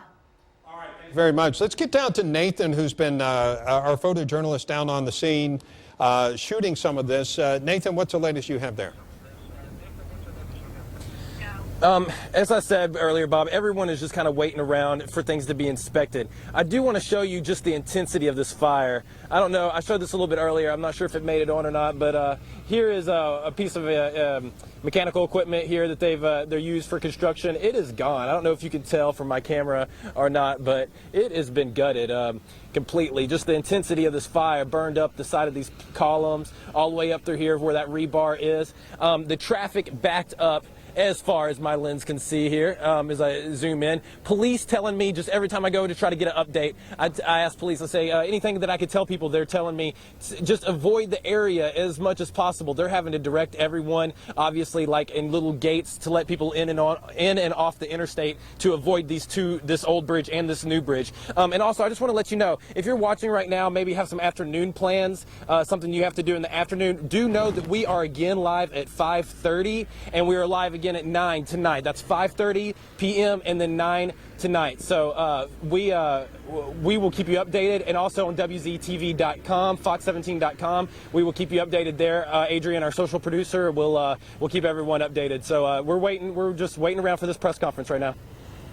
All right, thank you very much. Let's get down to Nathan, who's been our photojournalist down on the scene shooting some of this. Nathan, what's the latest you have there? As I said earlier, Bob, everyone is just kind of waiting around for things to be inspected. I do want to show you just the intensity of this fire. I don't know, I showed this a little bit earlier. I'm not sure if it made it on or not, but here is a piece of mechanical equipment here that they're used for construction. It is gone. I don't know if you can tell from my camera or not, but it has been gutted completely. Just the intensity of this fire burned up the side of these columns all the way up through here where that rebar is. The traffic backed up as far as my lens can see here as I zoom in. Police telling me just every time I go to try to get an update, I ask police, I say, anything that I could tell people, they're telling me just avoid the area as much as possible. They're having to direct everyone, obviously, like in little gates to let people in and off the interstate to avoid this old bridge and this new bridge. And also, I just want to let you know, if you're watching right now, maybe have some afternoon plans, something you have to do in the afternoon, do know that we are again live at 5:30, and we are live again at 9 tonight. That's 5:30 p.m. and then 9 tonight. So we will keep you updated, and also on WZTV.com, Fox17.com. We will keep you updated there. Adrian, our social producer, will keep everyone updated. So we're just waiting around for this press conference right now.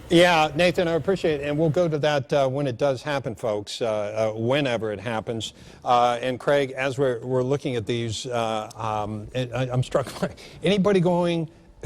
Yeah, Nathan, I appreciate it, and we'll go to that when it does happen, folks, whenever it happens. And Craig, as we're looking at these, I'm struck by anybody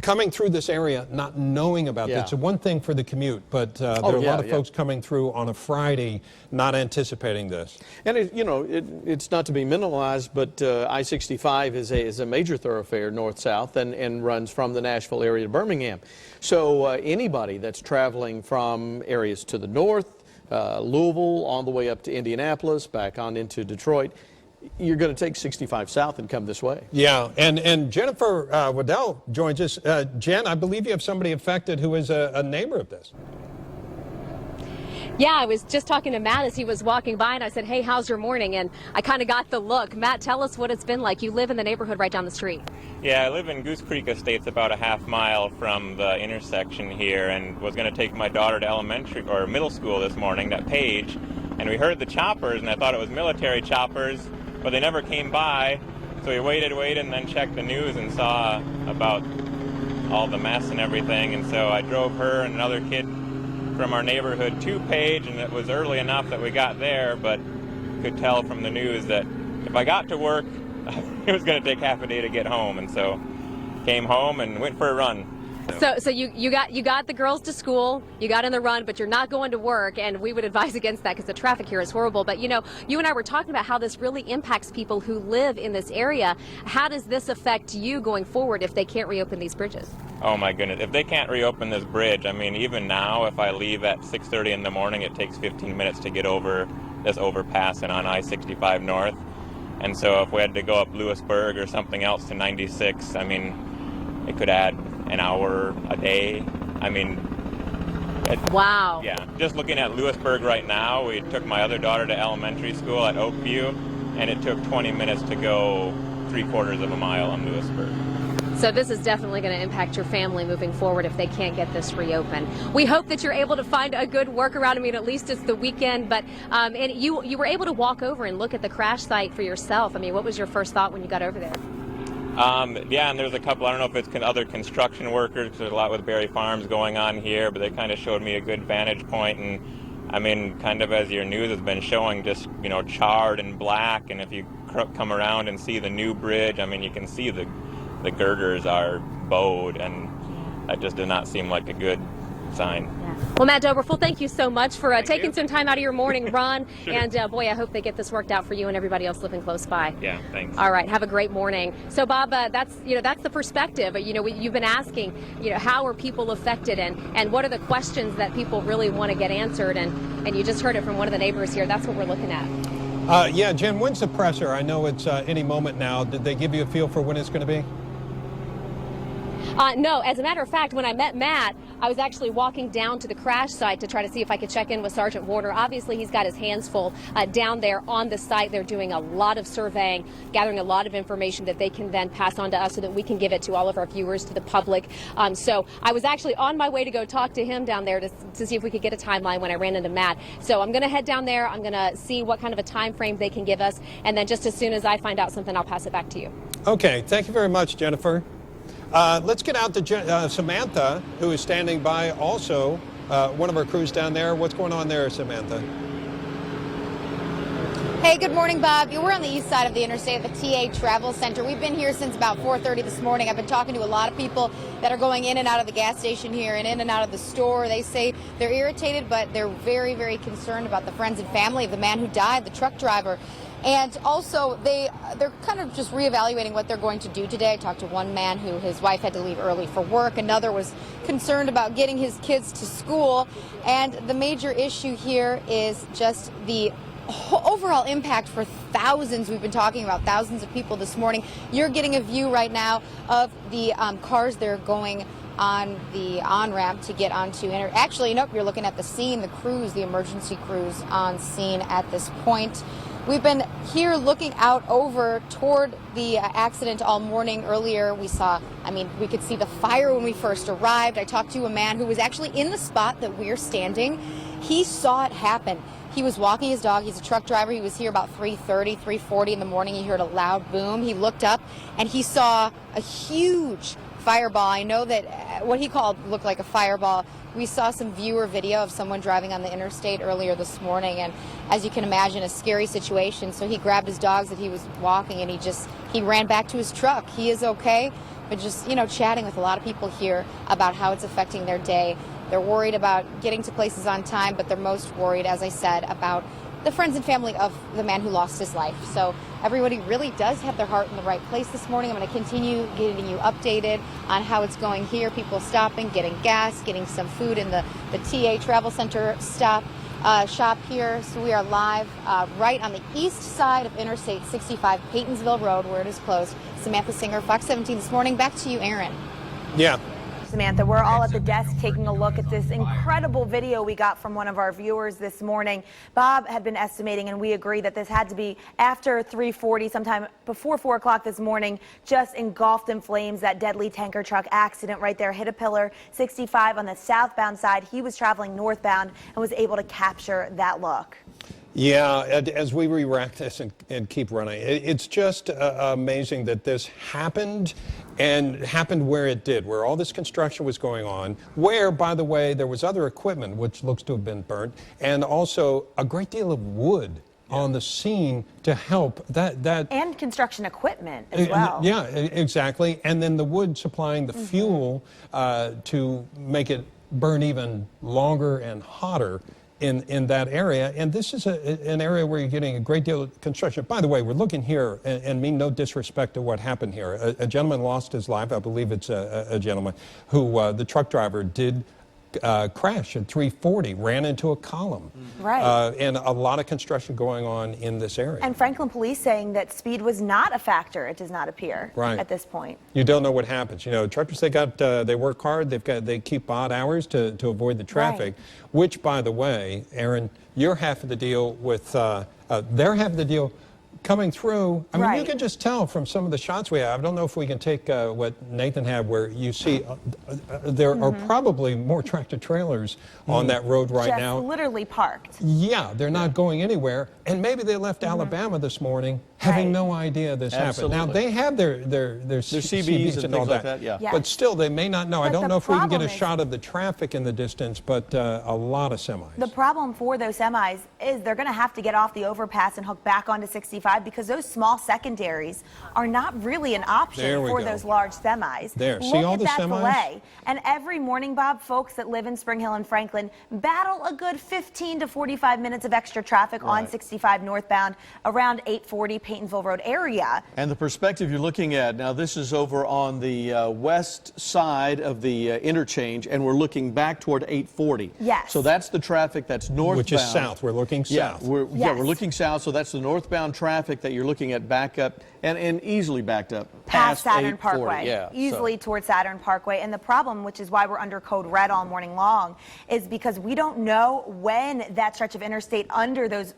coming through this area not knowing about this. It's one thing for the commute, but there are a lot of folks coming through on a Friday not anticipating this. And it's not to be minimalized, but I-65 is a major thoroughfare north-south and runs from the Nashville area to Birmingham. So anybody that's traveling from areas to the north, Louisville, on the way up to Indianapolis, back on into Detroit, you're going to take 65 south and come this way. Yeah, and Jennifer Waddell joins us. Jen, I believe you have somebody affected who is a neighbor of this. Yeah, I was just talking to Matt as he was walking by, and I said, hey, how's your morning? And I kind of got the look. Matt, tell us what it's been like. You live in the neighborhood right down the street. Yeah, I live in Goose Creek Estates, about a half mile from the intersection here, and was going to take my daughter to elementary or middle school this morning, that Page, and we heard the choppers, and I thought it was military choppers, but they never came by. So we waited, and then checked the news and saw about all the mess and everything, and so I drove her and another kid from our neighborhood to Page, and it was early enough that we got there, but could tell from the news that if I got to work, it was going to take half a day to get home, and so came home and went for a run. So you got the girls to school, you got in the run, but you're not going to work, and we would advise against that because the traffic here is horrible. But you and I were talking about how this really impacts people who live in this area. How does this affect you going forward if they can't reopen these bridges? Oh my goodness, if they can't reopen this bridge, I mean, even now, if I leave at 6:30 in the morning, it takes 15 minutes to get over this overpass and on I-65 North. And so if we had to go up Lewisburg or something else to 96, I mean, it could add an hour a day. I mean, wow. Yeah, just looking at Lewisburg right now, we took my other daughter to elementary school at Oakview, and it took 20 minutes to go 3/4 of a mile on Lewisburg. So this is definitely going to impact your family moving forward if they can't get this reopened. We hope that you're able to find a good workaround. I mean, at least it's the weekend, but and you were able to walk over and look at the crash site for yourself. I mean, what was your first thought when you got over there? Yeah, and there's a couple, I don't know if it's other construction workers, there's a lot with Berry Farms going on here, but they kind of showed me a good vantage point, and I mean, kind of as your news has been showing, just, charred and black, and if you come around and see the new bridge, I mean, you can see the girders are bowed, and that just did not seem like a good sign. Yeah. Well, Matt Doberful, thank you so much for taking some time out of your morning run. Sure. And boy, I hope they get this worked out for you and everybody else living close by. Yeah, thanks. All right, have a great morning. So, Bob, that's the perspective. You've been asking, how are people affected, and what are the questions that people really want to get answered, and you just heard it from one of the neighbors here. That's what we're looking at. Yeah, Jen, when's the presser? I know it's any moment now. Did they give you a feel for when it's going to be? No, as a matter of fact, when I met Matt, I was actually walking down to the crash site to try to see if I could check in with Sergeant Warner. Obviously, he's got his hands full down there on the site. They're doing a lot of surveying, gathering a lot of information that they can then pass on to us so that we can give it to all of our viewers, to the public. So I was actually on my way to go talk to him down there to see if we could get a timeline when I ran into Matt. So I'm going to head down there. I'm going to see what kind of a time frame they can give us. And then just as soon as I find out something, I'll pass it back to you. Okay. Thank you very much, Jennifer. Let's get out to Samantha, who is standing by also, one of our crews down there. What's going on there, Samantha? Hey, good morning, Bob. We're on the east side of the interstate at the TA Travel Center. We've been here since about 4:30 this morning. I've been talking to a lot of people that are going in and out of the gas station here and in and out of the store. They say they're irritated, but they're very, very concerned about the friends and family of the man who died, the truck driver. And also, they're kind of just reevaluating what they're going to do today. I talked to one man who his wife had to leave early for work. Another was concerned about getting his kids to school. And the major issue here is just the overall impact for thousands. We've been talking about thousands of people this morning. You're getting a view right now of the cars that are going on the on-ramp to get onto actually, nope, you're looking at the scene, the crews, the emergency crews on scene at this point. We've been here looking out over toward the accident all morning. Earlier we saw, we could see the fire when we first arrived. I talked to a man who was actually in the spot that we're standing. He saw it happen. He was walking his dog. He's a truck driver. He was here about 3:30, 3:40 in the morning. He heard a loud boom. He looked up and he saw a huge fireball. I know that what he called looked like a fireball. We saw some viewer video of someone driving on the interstate earlier this morning, and as you can imagine, a scary situation. So he grabbed his dogs that he was walking and he ran back to his truck. He is okay, but just, chatting with a lot of people here about how it's affecting their day. They're worried about getting to places on time, but they're most worried, as I said, about the friends and family of the man who lost his life. So everybody really does have their heart in the right place this morning. I'm going to continue getting you updated on how it's going here. People stopping, getting gas, getting some food in the TA Travel Center shop here. So we are live right on the east side of Interstate 65, Peytonsville Road, where it is closed. Samantha Singer, Fox 17 this morning. Back to you, Aaron. Yeah. Samantha, we're all at the desk taking a look at this incredible video we got from one of our viewers this morning. Bob had been estimating, and we agree, that this had to be after 3:40, sometime before 4 o'clock this morning, just engulfed in flames. That deadly tanker truck accident right there hit a pillar. 65 on the southbound side. He was traveling northbound and was able to capture that look. Yeah, as we re-rack this and keep running, it's just amazing that this happened, and happened where it did, where all this construction was going on, where, by the way, there was other equipment which looks to have been burnt, and also a great deal of wood on the scene to help that and construction equipment as well. Yeah, exactly. And then the wood supplying the fuel to make it burn even longer and hotter in that area. And this is an area where you're getting a great deal of construction. By the way, we're looking here, and mean no disrespect to what happened here. A gentleman lost his life. I believe it's a gentleman who, the truck driver did crash at 3:40, ran into a column. Right. And a lot of construction going on in this area. And Franklin police saying that speed was not a factor, it does not appear, at this point. You don't know what happens. Truckers, they work hard. They keep odd hours to avoid the traffic, which, by the way, Aaron, you're half of the deal with, they're half of the deal coming through. I mean, you can just tell from some of the shots we have. I don't know if we can take what Nathan had, where you see there are probably more tractor trailers on that road right now. Just literally parked. Yeah, they're not going anywhere. And maybe they left Alabama this morning having no idea this happened. Now, they have their CBs and all things that. Like that. But still, they may not know. But I don't know if we can get a is, shot of the traffic in the distance, but a lot of semis. The problem for those semis is they're going to have to get off the overpass and hook back onto 65, because those small secondaries are not really an option for those large semis. See all the semis? Delay. And every morning, Bob, folks that live in Spring Hill and Franklin battle a good 15 to 45 minutes of extra traffic on 65 northbound around 840 Peytonville Road area. And the perspective you're looking at now, this is over on the west side of the interchange, and we're looking back toward 840. Yes. So that's the traffic that's northbound. Which is south. We're looking south. We're looking south, so that's the northbound traffic that you're looking at back up and easily backed up past Saturn 840. Parkway, easily towards Saturn Parkway. And the problem, which is why we're under code red all morning long, is because we don't know when that stretch of interstate under those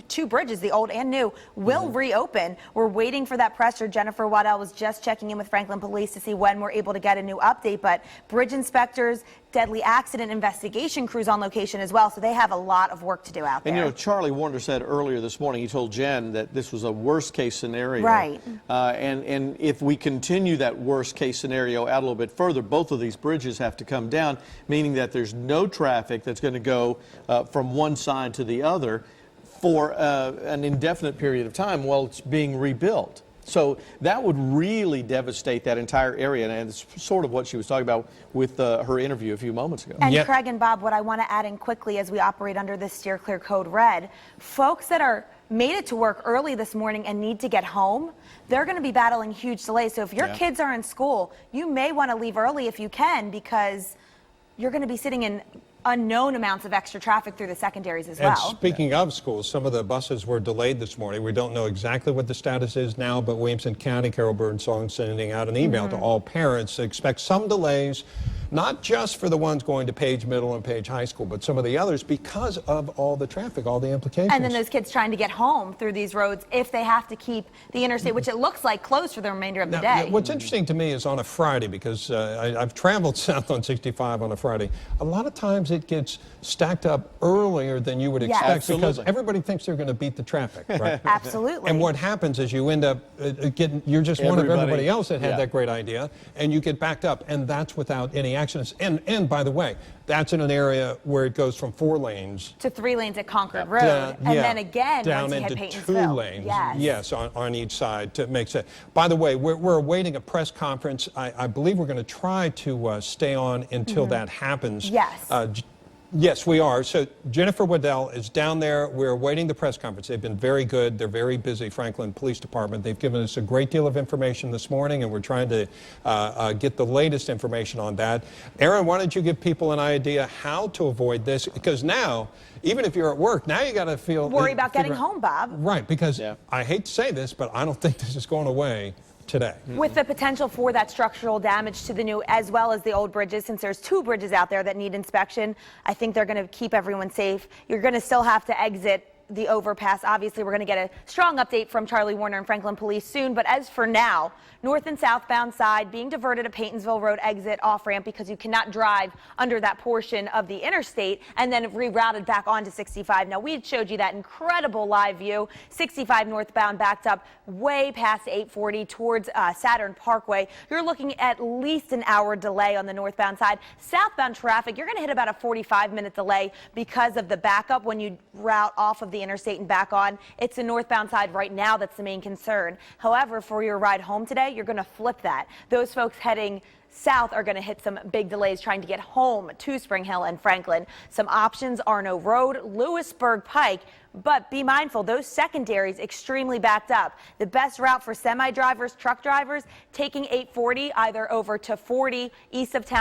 two bridges, the old and new, will reopen. open. We're waiting for that pressure. Jennifer Waddell was just checking in with Franklin Police to see when we're able to get a new update, but bridge inspectors, deadly accident investigation crews on location as well, so they have a lot of work to do out there. And you know, Charlie Warner said earlier this morning, he told Jen that this was a worst case scenario. Right. And if we continue that worst case scenario out a little bit further, both of these bridges have to come down, meaning that there's no traffic that's going to go from one side to the other for an indefinite period of time while it's being rebuilt. So that would really devastate that entire area, and it's sort of what she was talking about with her interview a few moments ago. And Craig and Bob, what I want to add in quickly as we operate under this steer clear code red, folks that are made it to work early this morning and need to get home, they're going to be battling huge delays. So if your kids are in school, you may want to leave early if you can, because you're going to be sitting in unknown amounts of extra traffic through the secondaries as well. And speaking of schools, some of the buses were delayed this morning. We don't know exactly what the status is now, but Williamson County, Carol Burnsong sending out an email to all parents to expect some delays, not just for the ones going to Page Middle and Page High School, but some of the others because of all the traffic, all the implications. And then those kids trying to get home through these roads if they have to keep the interstate, which it looks like closed for the remainder of the day. What's interesting to me is on a Friday, because I've traveled south on 65 on a Friday, a lot of times it gets stacked up earlier than you would expect because everybody thinks they're going to beat the traffic, right? Absolutely. And what happens is you end up you're just one of everybody else that had that great idea, and you get backed up, and that's without any accidents. And by the way, that's in an area where it goes from 4 lanes to 3 lanes at Concord Road, and then again down once you into hit 2 Peytonsville. lanes. Yes, on each side to make sense. By the way, we're awaiting a press conference. I believe we're going to try to stay on until that happens. Yes. Yes, we are. So Jennifer Waddell is down there. We're awaiting the press conference. They've been very good. They're very busy, Franklin Police Department. They've given us a great deal of information this morning, and we're trying to get the latest information on that. Aaron, why don't you give people an idea how to avoid this? Because now, even if you're at work, now you got to worry about getting home, Bob. Right, because I hate to say this, but I don't think this is going away today. With the potential for that structural damage to the new as well as the old bridges, since there's 2 bridges out there that need inspection, I think they're going to keep everyone safe. You're going to still have to exit the overpass. Obviously, we're going to get a strong update from Charlie Warner and Franklin Police soon, but as for now, north and southbound side being diverted to Peytonsville Road exit off ramp because you cannot drive under that portion of the interstate, and then rerouted back onto 65. Now, we showed you that incredible live view. 65 northbound backed up way past 840 towards Saturn Parkway. You're looking at least an hour delay on the northbound side. Southbound traffic, you're going to hit about a 45-minute delay because of the backup when you route off of the interstate and back on. It's the northbound side right now that's the main concern. However, for your ride home today, you're going to flip that. Those folks heading south are going to hit some big delays trying to get home to Spring Hill and Franklin. Some options are no road, Lewisburg Pike, but be mindful, those secondaries extremely backed up. The best route for semi drivers, truck drivers, taking 840 either over to 40 east of town